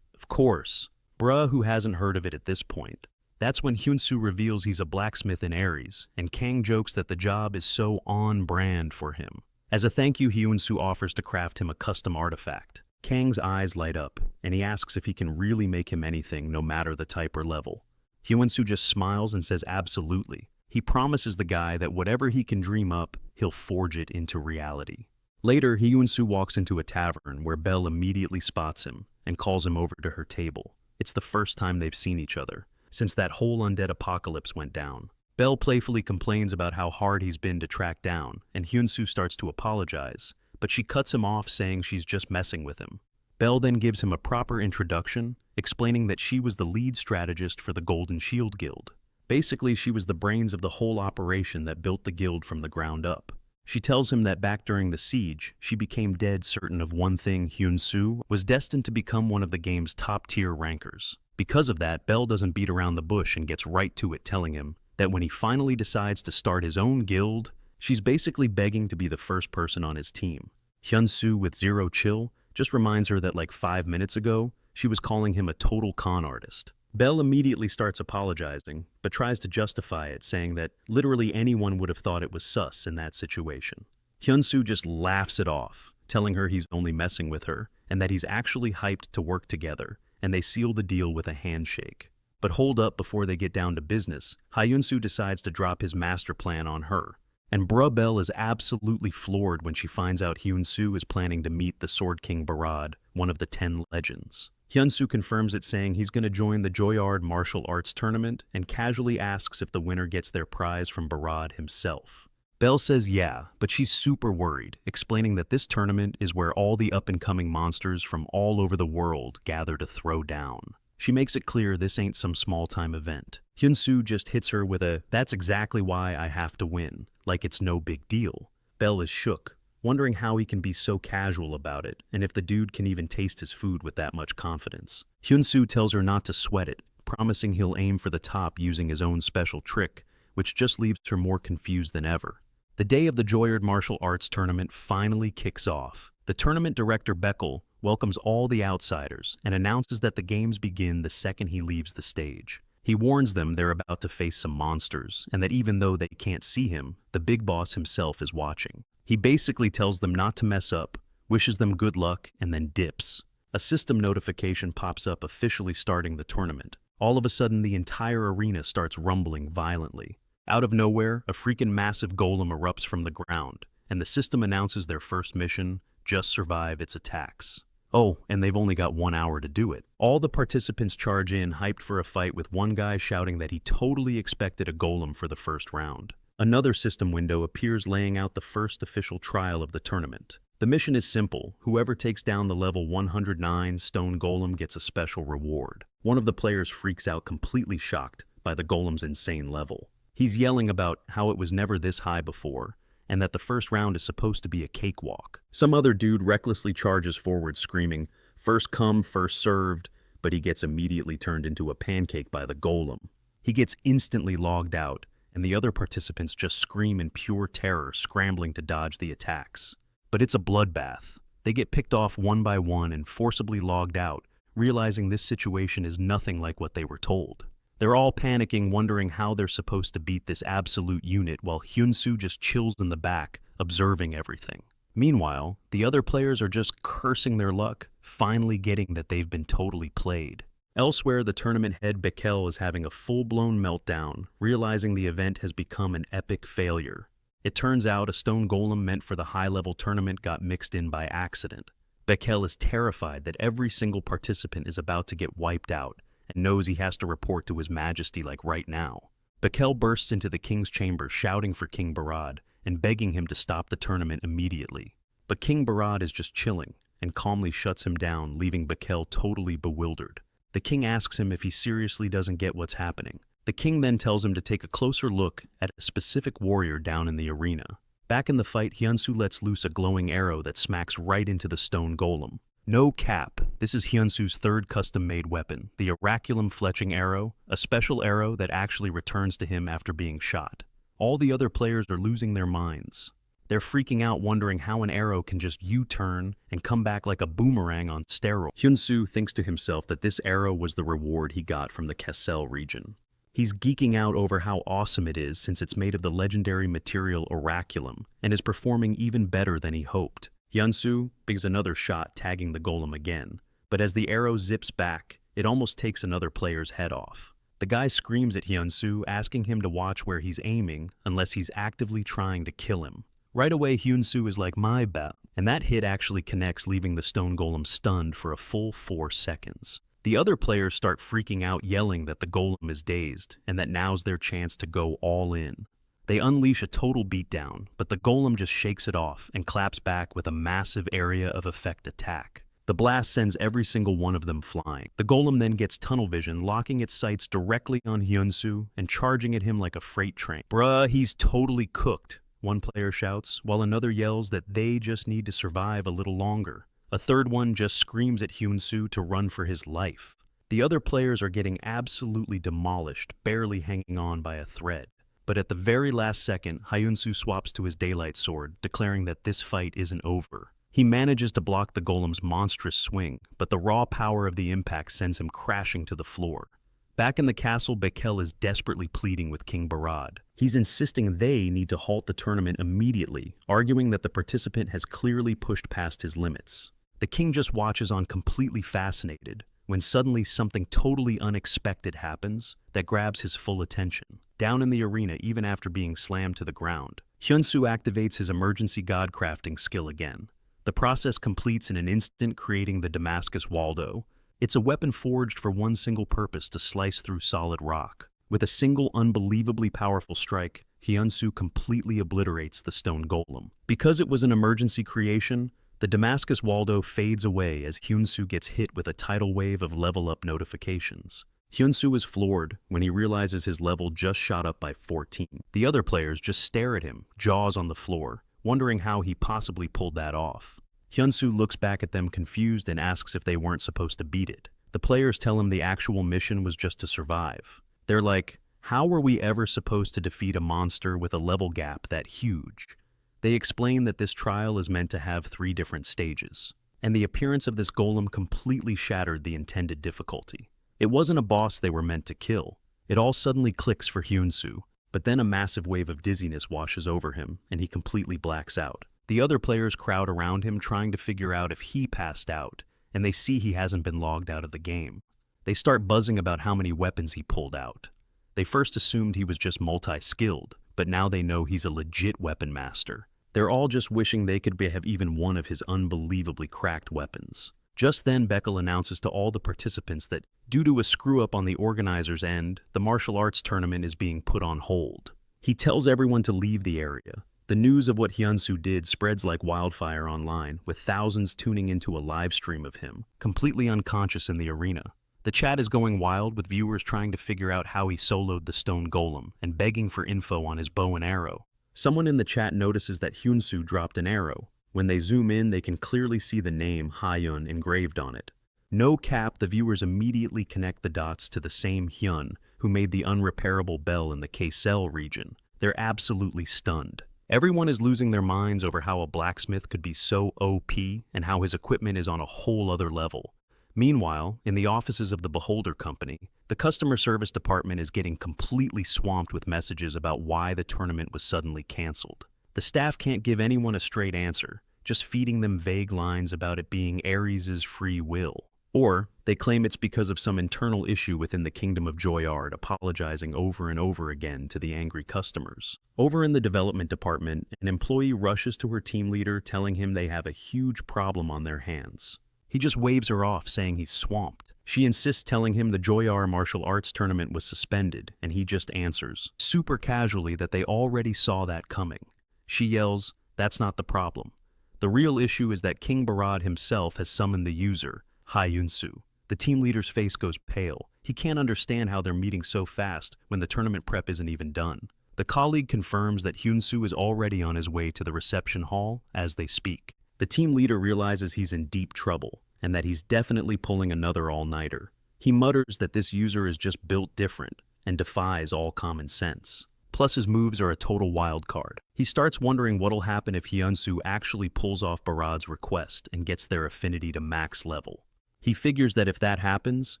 "Of course, bruh, who hasn't heard of it at this point?" That's when Hyun-soo reveals he's a blacksmith in Aries, and Kang jokes that the job is so on brand for him. As a thank you, Hyun-soo offers to craft him a custom artifact. Kang's eyes light up, and he asks if he can really make him anything, no matter the type or level. Hyun-soo just smiles and says absolutely. He promises the guy that whatever he can dream up, he'll forge it into reality. Later, Hyun-soo walks into a tavern where Belle immediately spots him and calls him over to her table. It's the first time they've seen each other since that whole undead apocalypse went down. Belle playfully complains about how hard he's been to track down, and Hyun-soo starts to apologize, but she cuts him off, saying she's just messing with him. Belle then gives him a proper introduction, explaining that she was the lead strategist for the Golden Shield Guild. Basically, she was the brains of the whole operation that built the guild from the ground up. She tells him that back during the siege, she became dead certain of one thing: Hyun-soo was destined to become one of the game's top-tier rankers. Because of that, Belle doesn't beat around the bush and gets right to it, telling him that when he finally decides to start his own guild, she's basically begging to be the first person on his team. Hyun-soo, with zero chill, just reminds her that like 5 minutes ago, she was calling him a total con artist. Belle immediately starts apologizing, but tries to justify it, saying that literally anyone would have thought it was sus in that situation. Hyun-soo just laughs it off, telling her he's only messing with her, and that he's actually hyped to work together, and they seal the deal with a handshake. But hold up, before they get down to business, Hyun-soo decides to drop his master plan on her. And Bruh Belle is absolutely floored when she finds out Hyun-soo is planning to meet the Sword King Barad, one of the 10 legends. Hyun-soo confirms it, saying he's going to join the Joyard martial arts tournament and casually asks if the winner gets their prize from Barad himself. Belle says yeah, but she's super worried, explaining that this tournament is where all the up-and-coming monsters from all over the world gather to throw down. She makes it clear this ain't some small-time event. Hyun-soo just hits her with a, "That's exactly why I have to win," like it's no big deal. Belle is shook, wondering how he can be so casual about it, and if the dude can even taste his food with that much confidence. Hyun-soo tells her not to sweat it, promising he'll aim for the top using his own special trick, which just leaves her more confused than ever. The day of the Joyard Martial Arts Tournament finally kicks off. The tournament director, Beckel, welcomes all the outsiders and announces that the games begin the second he leaves the stage. He warns them they're about to face some monsters, and that even though they can't see him, the big boss himself is watching. He basically tells them not to mess up, wishes them good luck, and then dips. A system notification pops up officially starting the tournament. All of a sudden, the entire arena starts rumbling violently. Out of nowhere, a freaking massive golem erupts from the ground, and the system announces their first mission: just survive its attacks. Oh, and they've only got 1 hour to do it. All the participants charge in, hyped for a fight, with one guy shouting that he totally expected a golem for the first round. Another system window appears, laying out the first official trial of the tournament. The mission is simple: whoever takes down the level 109 stone golem gets a special reward. One of the players freaks out, completely shocked by the golem's insane level. He's yelling about how it was never this high before, and that the first round is supposed to be a cakewalk. Some other dude recklessly charges forward, screaming, "First come, first served," but he gets immediately turned into a pancake by the golem. He gets instantly logged out, and the other participants just scream in pure terror, scrambling to dodge the attacks. But it's a bloodbath. They get picked off one by one and forcibly logged out, realizing this situation is nothing like what they were told. They're all panicking, wondering how they're supposed to beat this absolute unit, while Hyun-soo just chills in the back, observing everything. Meanwhile, the other players are just cursing their luck, finally getting that they've been totally played. Elsewhere, the tournament head Beckel is having a full-blown meltdown, realizing the event has become an epic failure. It turns out a stone golem meant for the high-level tournament got mixed in by accident. Beckel is terrified that every single participant is about to get wiped out, and knows he has to report to His Majesty like right now. Beckel bursts into the king's chamber, shouting for King Barad and begging him to stop the tournament immediately. But King Barad is just chilling and calmly shuts him down, leaving Beckel totally bewildered. The king asks him if he seriously doesn't get what's happening. The king then tells him to take a closer look at a specific warrior down in the arena. Back in the fight, Hyun-soo lets loose a glowing arrow that smacks right into the stone golem. No cap, this is Hyun-soo's third custom-made weapon, the oraculum fletching arrow, a special arrow that actually returns to him after being shot. All the other players are losing their minds. They're freaking out, wondering how an arrow can just U-turn and come back like a boomerang on steroids. Hyun-soo thinks to himself that this arrow was the reward he got from the Kassel region. He's geeking out over how awesome it is, since it's made of the legendary material oraculum and is performing even better than he hoped. Hyun-soo begins another shot, tagging the golem again, but as the arrow zips back, it almost takes another player's head off. The guy screams at Hyun-soo, asking him to watch where he's aiming unless he's actively trying to kill him. Right away, Hyun-soo is like, "My bad," and that hit actually connects, leaving the stone golem stunned for a full 4 seconds. The other players start freaking out, yelling that the golem is dazed and that now's their chance to go all in. They unleash a total beatdown, but the golem just shakes it off and claps back with a massive area of effect attack. The blast sends every single one of them flying. The golem then gets tunnel vision, locking its sights directly on Hyun-soo and charging at him like a freight train. "Bruh, he's totally cooked," one player shouts, while another yells that they just need to survive a little longer. A third one just screams at Hyun-soo to run for his life. The other players are getting absolutely demolished, barely hanging on by a thread. But at the very last second, Hyun-soo swaps to his daylight sword, declaring that this fight isn't over. He manages to block the golem's monstrous swing, but the raw power of the impact sends him crashing to the floor. Back in the castle, Beckel is desperately pleading with King Barad. He's insisting they need to halt the tournament immediately, arguing that the participant has clearly pushed past his limits. The king just watches on, completely fascinated, when suddenly something totally unexpected happens that grabs his full attention. Down in the arena, even after being slammed to the ground, Hyunsu activates his emergency god crafting skill again. The process completes in an instant, creating the Damascus Waldo. It's a weapon forged for one single purpose: to slice through solid rock. With a single unbelievably powerful strike, Hyunsu completely obliterates the stone golem. Because it was an emergency creation, the Damascus Waldo fades away as Hyunsu gets hit with a tidal wave of level-up notifications. Hyunsu is floored when he realizes his level just shot up by 14. The other players just stare at him, jaws on the floor, wondering how he possibly pulled that off. Hyunsu looks back at them confused and asks if they weren't supposed to beat it. The players tell him the actual mission was just to survive. They're like, how were we ever supposed to defeat a monster with a level gap that huge? They explain that this trial is meant to have 3 different stages, and the appearance of this golem completely shattered the intended difficulty. It wasn't a boss they were meant to kill. It all suddenly clicks for Hyunsu, but then a massive wave of dizziness washes over him, and he completely blacks out. The other players crowd around him trying to figure out if he passed out, and they see he hasn't been logged out of the game. They start buzzing about how many weapons he pulled out. They first assumed he was just multi-skilled, but now they know he's a legit weapon master. They're all just wishing they could have even one of his unbelievably cracked weapons. Just then, Beckel announces to all the participants that, due to a screw-up on the organizer's end, the martial arts tournament is being put on hold. He tells everyone to leave the area. The news of what Hyunsu did spreads like wildfire online, with thousands tuning into a live stream of him, completely unconscious in the arena. The chat is going wild, with viewers trying to figure out how he soloed the stone golem and begging for info on his bow and arrow. Someone in the chat notices that Hyunsu dropped an arrow. When they zoom in, they can clearly see the name Hyun engraved on it. No cap, the viewers immediately connect the dots to the same Hyun who made the unrepairable bell in the K-Cell region. They're absolutely stunned. Everyone is losing their minds over how a blacksmith could be so OP and how his equipment is on a whole other level. Meanwhile, in the offices of the Beholder Company, the customer service department is getting completely swamped with messages about why the tournament was suddenly canceled. The staff can't give anyone a straight answer, just feeding them vague lines about it being Ares' free will. Or, they claim it's because of some internal issue within the Kingdom of Joyard, apologizing over and over again to the angry customers. Over in the development department, an employee rushes to her team leader telling him they have a huge problem on their hands. He just waves her off, saying he's swamped. She insists, telling him the Joyar martial arts tournament was suspended, and he just answers, super casually, that they already saw that coming. She yells, "That's not the problem. The real issue is that King Barad himself has summoned the user, Hyunsu." The team leader's face goes pale. He can't understand how they're meeting so fast when the tournament prep isn't even done. The colleague confirms that Hyunsu is already on his way to the reception hall as they speak. The team leader realizes he's in deep trouble and that he's definitely pulling another all-nighter. He mutters that this user is just built different and defies all common sense. Plus, his moves are a total wild card. He starts wondering what'll happen if Hyunsu actually pulls off Barad's request and gets their affinity to max level. He figures that if that happens,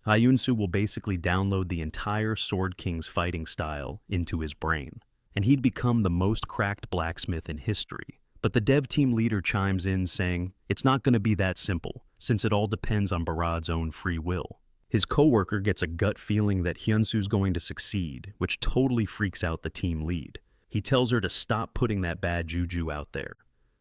Hyunsu will basically download the entire Sword King's fighting style into his brain, and he'd become the most cracked blacksmith in history. But the dev team leader chimes in, saying it's not going to be that simple, since it all depends on Barad's own free will. His coworker gets a gut feeling that Hyunsu's going to succeed, which totally freaks out the team lead. He tells her to stop putting that bad juju out there.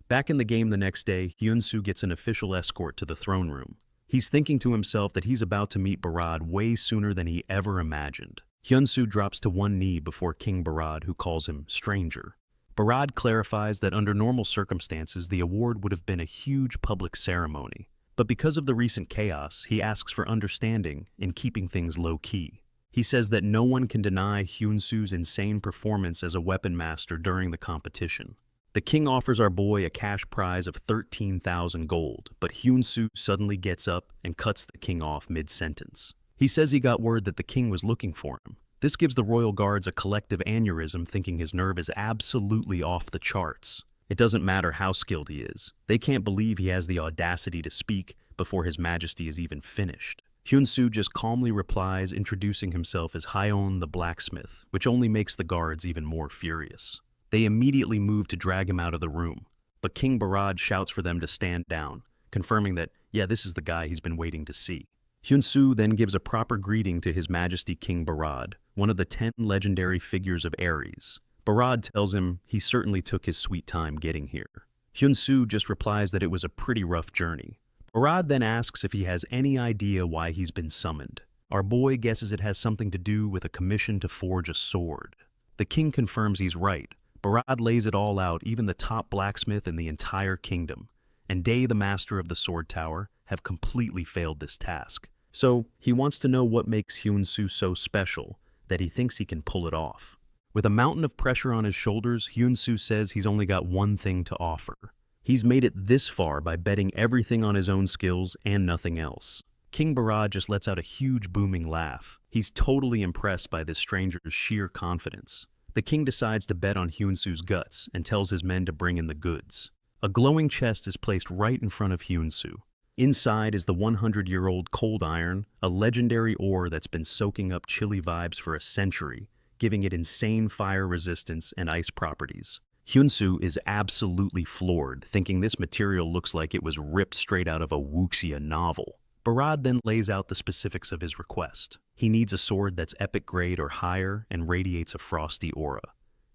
Back in the game the next day, Hyunsu gets an official escort to the throne room. He's thinking to himself that he's about to meet Barad way sooner than he ever imagined. Hyunsu drops to one knee before King Barad, who calls him stranger. Barad clarifies that under normal circumstances, the award would have been a huge public ceremony. But because of the recent chaos, he asks for understanding in keeping things low-key. He says that no one can deny Hyunsu's insane performance as a weapon master during the competition. The king offers our boy a cash prize of 13,000 gold, but Hyunsu suddenly gets up and cuts the king off mid-sentence. He says he got word that the king was looking for him. This gives the royal guards a collective aneurysm, thinking his nerve is absolutely off the charts. It doesn't matter how skilled he is. They can't believe he has the audacity to speak before His Majesty is even finished. Hyunsu just calmly replies, introducing himself as Hyeon the blacksmith, which only makes the guards even more furious. They immediately move to drag him out of the room, but King Barad shouts for them to stand down, confirming that, yeah, this is the guy he's been waiting to see. Hyunsu then gives a proper greeting to His Majesty King Barad, one of the 10 legendary figures of Ares. Barad tells him he certainly took his sweet time getting here. Hyun-soo just replies that it was a pretty rough journey. Barad then asks if he has any idea why he's been summoned. Our boy guesses it has something to do with a commission to forge a sword. The king confirms he's right. Barad lays it all out, even the top blacksmith in the entire kingdom, and Day, the master of the sword tower, have completely failed this task. So he wants to know what makes Hyun-soo so special that he thinks he can pull it off. With a mountain of pressure on his shoulders, Hyun-soo says he's only got one thing to offer. He's made it this far by betting everything on his own skills and nothing else. King Barad just lets out a huge booming laugh. He's totally impressed by this stranger's sheer confidence. The king decides to bet on Hyun-soo's guts and tells his men to bring in the goods. A glowing chest is placed right in front of Hyun-soo. Inside is the 100-year-old cold iron, a legendary ore that's been soaking up chilly vibes for a century, giving it insane fire resistance and ice properties. Hyun-soo is absolutely floored, thinking this material looks like it was ripped straight out of a wuxia novel. Barad then lays out the specifics of his request. He needs a sword that's epic grade or higher and radiates a frosty aura.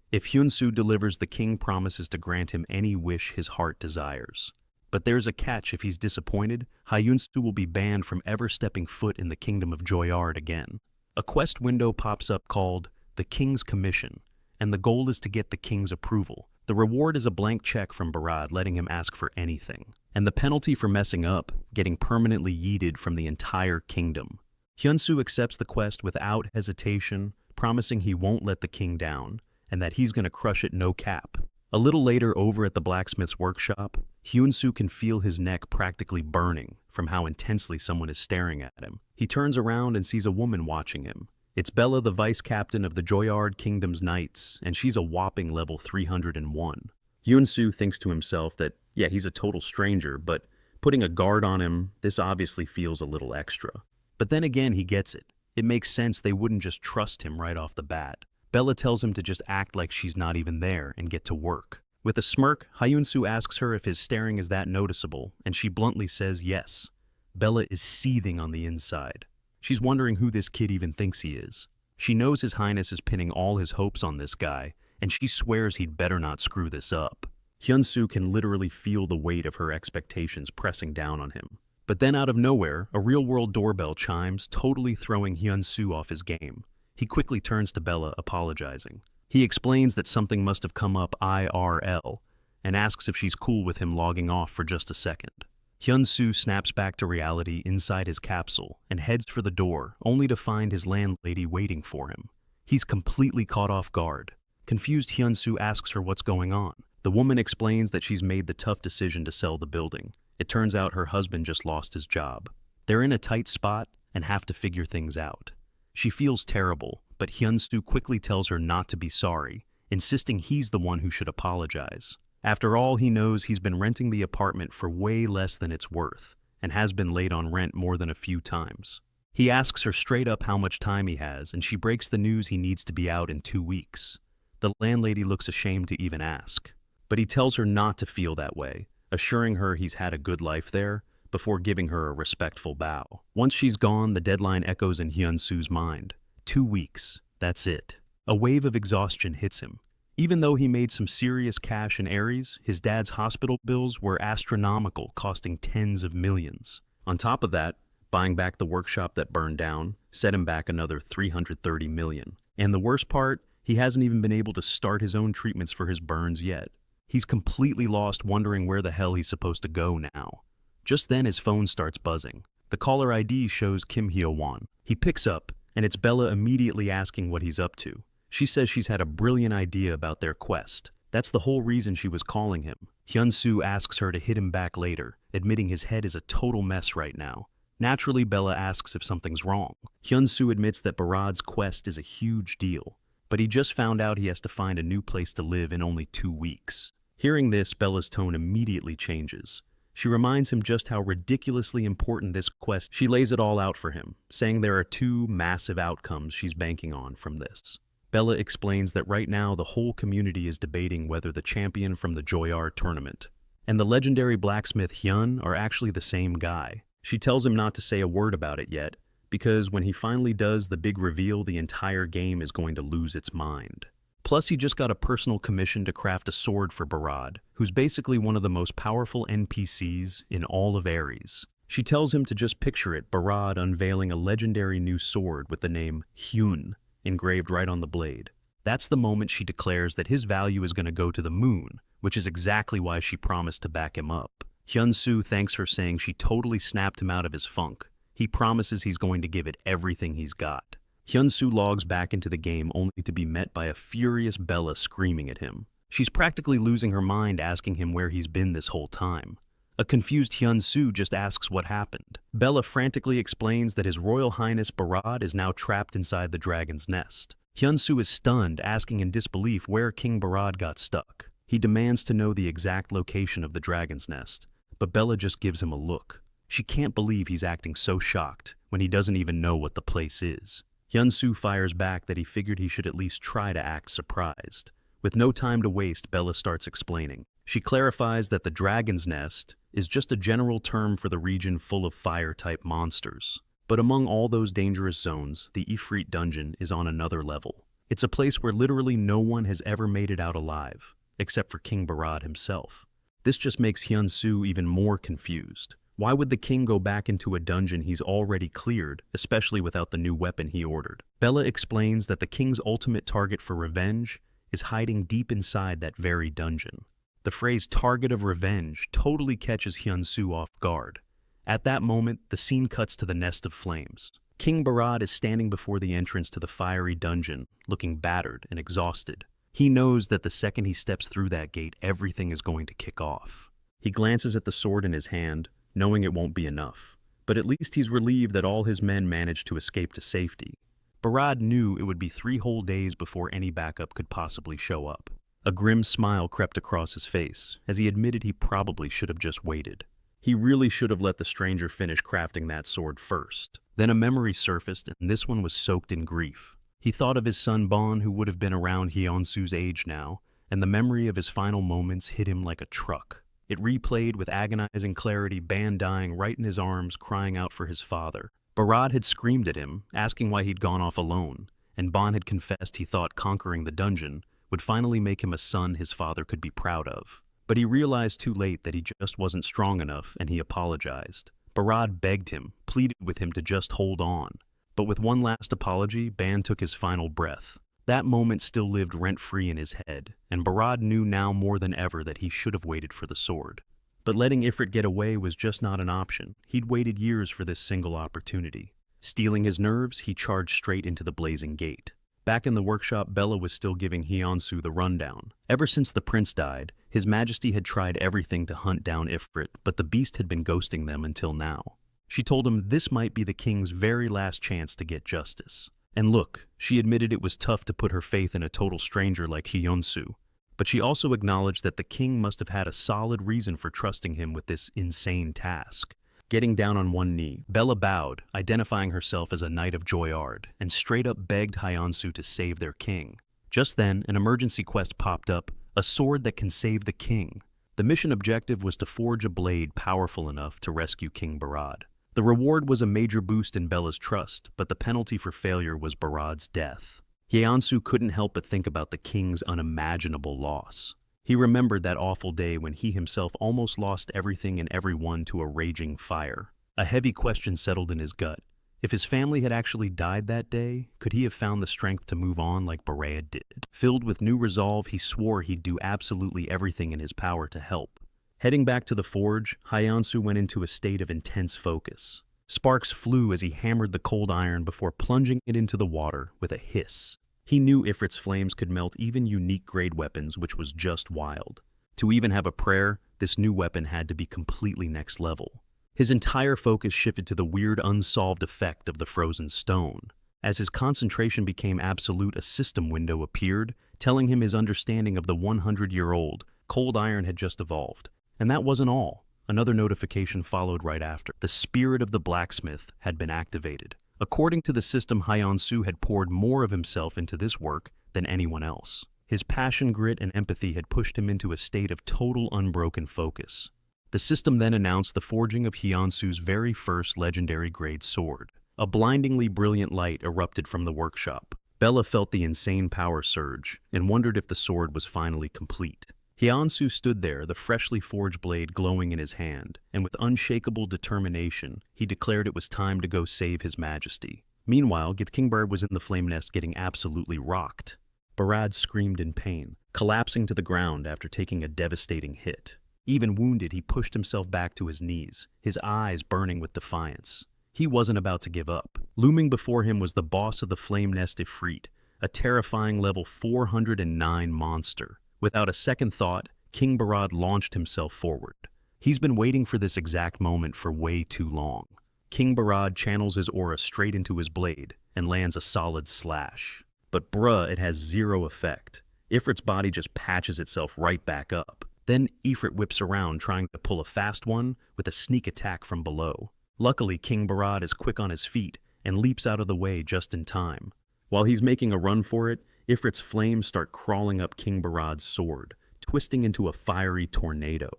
If Hyun-soo delivers, the king promises to grant him any wish his heart desires. But there's a catch. If he's disappointed, Hyun-soo will be banned from ever stepping foot in the kingdom of Joyard again. A quest window pops up called The King's Commission, and the goal is to get the king's approval. The reward is a blank check from Barad, letting him ask for anything. And the penalty for messing up, getting permanently yeeted from the entire kingdom. Hyun-soo accepts the quest without hesitation, promising he won't let the king down, and that he's gonna crush it no cap. A little later, over at the blacksmith's workshop, Hyun-soo can feel his neck practically burning from how intensely someone is staring at him. He turns around and sees a woman watching him. It's Bella, the vice captain of the Joyard Kingdom's Knights, and she's a whopping level 301. Hyun-soo thinks to himself that, yeah, he's a total stranger, but putting a guard on him, this obviously feels a little extra. But then again, he gets it. It makes sense they wouldn't just trust him right off the bat. Bella tells him to just act like she's not even there and get to work. With a smirk, Hyun-soo asks her if his staring is that noticeable, and she bluntly says yes. Bella is seething on the inside. She's wondering who this kid even thinks he is. She knows His Highness is pinning all his hopes on this guy, and she swears he'd better not screw this up. Hyun-soo can literally feel the weight of her expectations pressing down on him. But then out of nowhere, a real-world doorbell chimes, totally throwing Hyun-soo off his game. He quickly turns to Bella, apologizing. He explains that something must have come up IRL, and asks if she's cool with him logging off for just a second. Hyun-soo snaps back to reality inside his capsule and heads for the door, only to find his landlady waiting for him. He's completely caught off guard. Confused, Hyun-soo asks her what's going on. The woman explains that she's made the tough decision to sell the building. It turns out her husband just lost his job. They're in a tight spot and have to figure things out. She feels terrible, but Hyun-soo quickly tells her not to be sorry, insisting he's the one who should apologize. After all, he knows he's been renting the apartment for way less than it's worth, and has been late on rent more than a few times. He asks her straight up how much time he has, and she breaks the news he needs to be out in 2 weeks. The landlady looks ashamed to even ask, but he tells her not to feel that way, assuring her he's had a good life there, before giving her a respectful bow. Once she's gone, the deadline echoes in Hyun-soo's mind. 2 weeks, that's it. A wave of exhaustion hits him. Even though he made some serious cash in Aries, his dad's hospital bills were astronomical, costing tens of millions. On top of that, buying back the workshop that burned down set him back another 330 million. And the worst part, he hasn't even been able to start his own treatments for his burns yet. He's completely lost, wondering where the hell he's supposed to go now. Just then his phone starts buzzing. The caller ID shows Kim Hyo-won. He picks up, and it's Bella immediately asking what he's up to. She says she's had a brilliant idea about their quest. That's the whole reason she was calling him. Hyun-soo asks her to hit him back later, admitting his head is a total mess right now. Naturally, Bella asks if something's wrong. Hyun-soo admits that Barad's quest is a huge deal, but he just found out he has to find a new place to live in only 2 weeks. Hearing this, Bella's tone immediately changes. She reminds him just how ridiculously important this quest. She lays it all out for him, saying there are 2 massive outcomes she's banking on from this. Bella explains that right now the whole community is debating whether the champion from the Joyard tournament and the legendary blacksmith Hyun are actually the same guy. She tells him not to say a word about it yet, because when he finally does the big reveal, the entire game is going to lose its mind. Plus, he just got a personal commission to craft a sword for Barad, who's basically one of the most powerful NPCs in all of Ares. She tells him to just picture it, Barad unveiling a legendary new sword with the name Hyun engraved right on the blade. That's the moment she declares that his value is going to go to the moon, which is exactly why she promised to back him up. Hyun-soo thanks her, saying she totally snapped him out of his funk. He promises he's going to give it everything he's got. Hyun-soo logs back into the game only to be met by a furious Bella screaming at him. She's practically losing her mind, asking him where he's been this whole time. A confused Hyun-soo just asks what happened. Bella frantically explains that His Royal Highness Barad is now trapped inside the dragon's nest. Hyun-soo is stunned, asking in disbelief where King Barad got stuck. He demands to know the exact location of the dragon's nest, but Bella just gives him a look. She can't believe he's acting so shocked when he doesn't even know what the place is. Hyun-soo fires back that he figured he should at least try to act surprised. With no time to waste, Bella starts explaining. She clarifies that the dragon's nest is just a general term for the region full of fire-type monsters. But among all those dangerous zones, the Ifrit dungeon is on another level. It's a place where literally no one has ever made it out alive, except for King Barad himself. This just makes Hyun-soo even more confused. Why would the king go back into a dungeon he's already cleared, especially without the new weapon he ordered? Bella explains that the king's ultimate target for revenge is hiding deep inside that very dungeon. The phrase "target of revenge" totally catches Hyun-soo off guard. At that moment, the scene cuts to the nest of flames. King Barad is standing before the entrance to the fiery dungeon, looking battered and exhausted. He knows that the second he steps through that gate, everything is going to kick off. He glances at the sword in his hand, knowing it won't be enough. But at least he's relieved that all his men managed to escape to safety. Barad knew it would be 3 whole days before any backup could possibly show up. A grim smile crept across his face as he admitted he probably should have just waited. He really should have let the stranger finish crafting that sword first. Then a memory surfaced, and this one was soaked in grief. He thought of his son Bon, who would have been around Hyun-soo's age now, and the memory of his final moments hit him like a truck. It replayed with agonizing clarity, Ban dying right in his arms, crying out for his father. Barad had screamed at him, asking why he'd gone off alone, and Ban had confessed he thought conquering the dungeon would finally make him a son his father could be proud of. But he realized too late that he just wasn't strong enough, and he apologized. Barad begged him, pleaded with him to just hold on. But with one last apology, Ban took his final breath. That moment still lived rent-free in his head, and Barad knew now more than ever that he should have waited for the sword. But letting Ifrit get away was just not an option. He'd waited years for this single opportunity. Steeling his nerves, he charged straight into the blazing gate. Back in the workshop, Bella was still giving Hyun-soo the rundown. Ever since the prince died, His Majesty had tried everything to hunt down Ifrit, but the beast had been ghosting them until now. She told him this might be the king's very last chance to get justice. And look, she admitted it was tough to put her faith in a total stranger like Hyun-soo, but she also acknowledged that the king must have had a solid reason for trusting him with this insane task. Getting down on one knee, Bella bowed, identifying herself as a Knight of Joyard, and straight up begged Hyun-soo to save their king. Just then, an emergency quest popped up, a sword that can save the king. The mission objective was to forge a blade powerful enough to rescue King Barad. The reward was a major boost in Bella's trust, but the penalty for failure was Barad's death. Hyun-soo couldn't help but think about the king's unimaginable loss. He remembered that awful day when he himself almost lost everything and everyone to a raging fire. A heavy question settled in his gut. If his family had actually died that day, could he have found the strength to move on like Barad did? Filled with new resolve, he swore he'd do absolutely everything in his power to help. Heading back to the forge, Hyun-soo went into a state of intense focus. Sparks flew as he hammered the cold iron before plunging it into the water with a hiss. He knew Ifrit's flames could melt even unique-grade weapons, which was just wild. To even have a prayer, this new weapon had to be completely next level. His entire focus shifted to the weird unsolved effect of the frozen stone. As his concentration became absolute, a system window appeared, telling him his understanding of the 100-year-old cold iron had just evolved. And that wasn't all. Another notification followed right after. The spirit of the blacksmith had been activated. According to the system, Hyun-soo had poured more of himself into this work than anyone else. His passion, grit, and empathy had pushed him into a state of total unbroken focus. The system then announced the forging of Hyun-soo's very first legendary grade sword. A blindingly brilliant light erupted from the workshop. Bella felt the insane power surge and wondered if the sword was finally complete. Hyunsu stood there, the freshly forged blade glowing in his hand, and with unshakable determination, he declared it was time to go save his majesty. Meanwhile, Kingbird was in the flame nest getting absolutely rocked. Barad screamed in pain, collapsing to the ground after taking a devastating hit. Even wounded, he pushed himself back to his knees, his eyes burning with defiance. He wasn't about to give up. Looming before him was the boss of the flame nest Ifrit, a terrifying level 409 monster. Without a second thought, King Barad launched himself forward. He's been waiting for this exact moment for way too long. King Barad channels his aura straight into his blade and lands a solid slash. But bruh, it has zero effect. Ifrit's body just patches itself right back up. Then Ifrit whips around trying to pull a fast one with a sneak attack from below. Luckily, King Barad is quick on his feet and leaps out of the way just in time. While he's making a run for it, Ifrit's flames start crawling up King Barad's sword, twisting into a fiery tornado.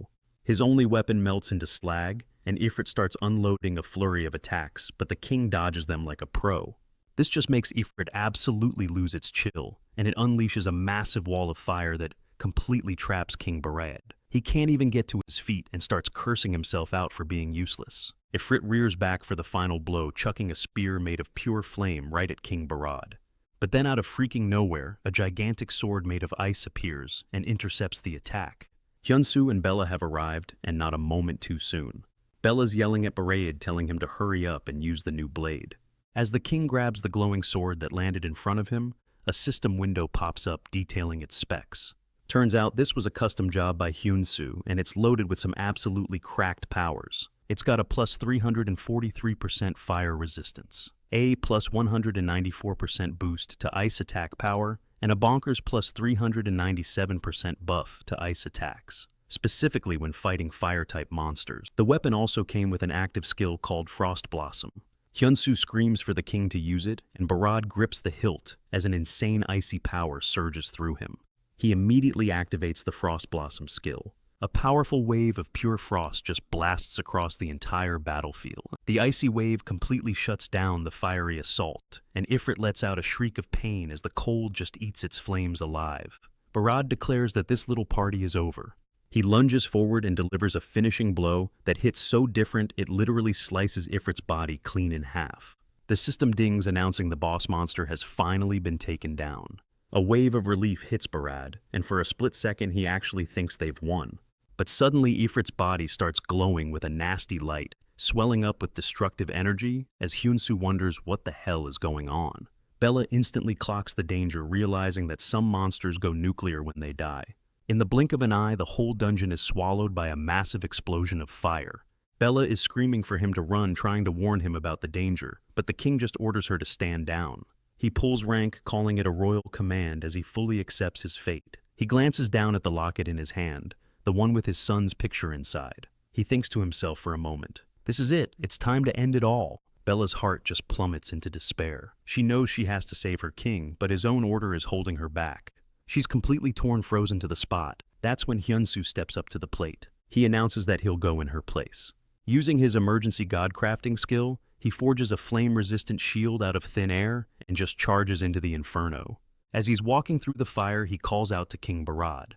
His only weapon melts into slag, and Ifrit starts unloading a flurry of attacks, but the king dodges them like a pro. This just makes Ifrit absolutely lose its chill, and it unleashes a massive wall of fire that completely traps King Barad. He can't even get to his feet and starts cursing himself out for being useless. Ifrit rears back for the final blow, chucking a spear made of pure flame right at King Barad. But then out of freaking nowhere, a gigantic sword made of ice appears and intercepts the attack. Hyunsu and Bella have arrived, and not a moment too soon. Bella's yelling at Barad, telling him to hurry up and use the new blade. As the king grabs the glowing sword that landed in front of him, a system window pops up detailing its specs. Turns out this was a custom job by Hyunsu, and it's loaded with some absolutely cracked powers. It's got a plus 343% fire resistance, a plus 194% boost to ice attack power, and a bonkers plus 397% buff to ice attacks, specifically when fighting fire-type monsters. The weapon also came with an active skill called Frost Blossom. Hyunsu screams for the king to use it, and Barad grips the hilt as an insane icy power surges through him. He immediately activates the Frost Blossom skill. A powerful wave of pure frost just blasts across the entire battlefield. The icy wave completely shuts down the fiery assault, and Ifrit lets out a shriek of pain as the cold just eats its flames alive. Barad declares that this little party is over. He lunges forward and delivers a finishing blow that hits so different it literally slices Ifrit's body clean in half. The system dings announcing the boss monster has finally been taken down. A wave of relief hits Barad, and for a split second he actually thinks they've won. But suddenly Ifrit's body starts glowing with a nasty light, swelling up with destructive energy as Hyunsu wonders what the hell is going on. Bella instantly clocks the danger, realizing that some monsters go nuclear when they die. In the blink of an eye, the whole dungeon is swallowed by a massive explosion of fire. Bella is screaming for him to run, trying to warn him about the danger, but the king just orders her to stand down. He pulls rank, calling it a royal command as he fully accepts his fate. He glances down at the locket in his hand, the one with his son's picture inside. He thinks to himself for a moment. This is it. It's time to end it all. Bella's heart just plummets into despair. She knows she has to save her king, but his own order is holding her back. She's completely frozen to the spot. That's when Hyunsu steps up to the plate. He announces that he'll go in her place. Using his emergency god crafting skill, he forges a flame-resistant shield out of thin air and just charges into the inferno. As he's walking through the fire, he calls out to King Barad.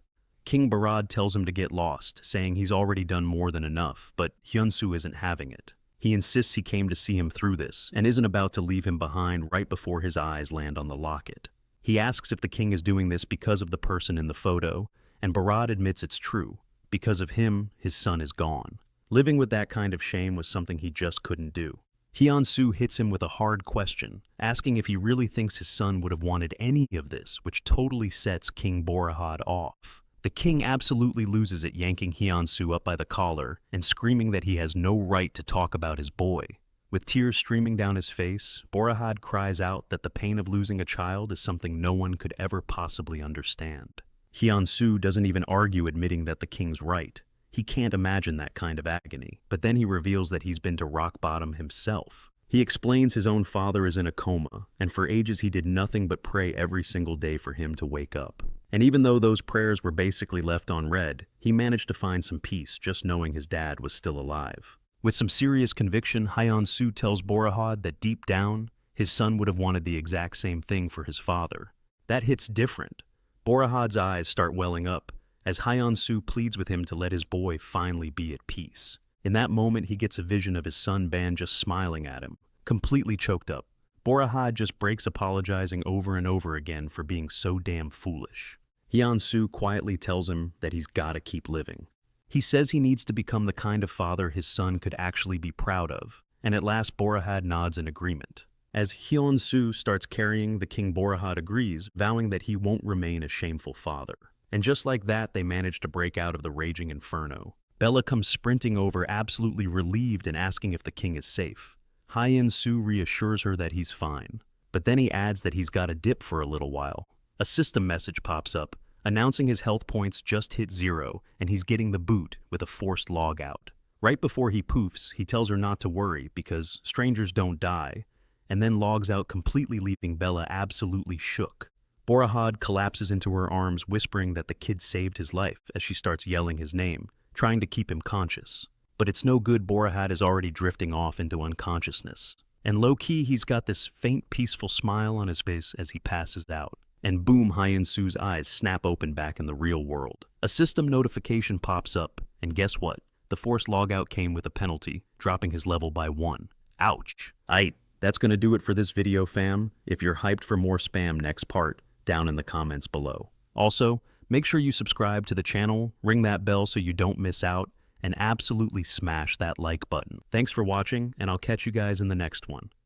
King Barad tells him to get lost, saying he's already done more than enough, but Hyunsu isn't having it. He insists he came to see him through this, and isn't about to leave him behind right before his eyes land on the locket. He asks if the king is doing this because of the person in the photo, and Barad admits it's true. Because of him, his son is gone. Living with that kind of shame was something he just couldn't do. Hyunsu hits him with a hard question, asking if he really thinks his son would have wanted any of this, which totally sets King Borahad off. The king absolutely loses it, yanking Hyunsu up by the collar and screaming that he has no right to talk about his boy. With tears streaming down his face, Borahad cries out that the pain of losing a child is something no one could ever possibly understand. Hyunsu doesn't even argue, admitting that the king's right. He can't imagine that kind of agony, but then he reveals that he's been to rock bottom himself. He explains his own father is in a coma, and for ages he did nothing but pray every single day for him to wake up. And even though those prayers were basically left unread, he managed to find some peace just knowing his dad was still alive. With some serious conviction, Hyunsu tells Borahad that deep down, His son would have wanted the exact same thing for his father. That hits different. Borahad's eyes start welling up as Hyun-soo pleads with him to let his boy finally be at peace. In that moment, he gets a vision of his son Ban just smiling at him, completely choked up. Borahad just breaks apologizing over and over again for being so damn foolish. Hyun-soo quietly tells him that he's gotta keep living. He says he needs to become the kind of father his son could actually be proud of, and at last Borahad nods in agreement. As Hyun-soo starts carrying, the King Borahad agrees, vowing that he won't remain a shameful father. And just like that, they manage to break out of the raging inferno. Bella comes sprinting over, absolutely relieved and asking if the king is safe. Hyun-soo reassures her that he's fine, but then he adds that he's got a dip for a little while. A system message pops up, announcing his health points just hit 0 and he's getting the boot with a forced log out. Right before he poofs, he tells her not to worry because strangers don't die, and then logs out completely, leaving Bella absolutely shook. Borahad collapses into her arms, whispering that the kid saved his life as she starts yelling his name, trying to keep him conscious. But it's no good, Borahad is already drifting off into unconsciousness. And low-key, he's got this faint, peaceful smile on his face as he passes out. And boom, Hyun-soo's eyes snap open back in the real world. A system notification pops up, and guess what? The forced logout came with a penalty, dropping his level by 1. Ouch. That's gonna do it for this video, fam. If you're hyped for more spam next part, down in the comments below. Also, make sure you subscribe to the channel, ring that bell so you don't miss out, and absolutely smash that like button. Thanks for watching, and I'll catch you guys in the next one.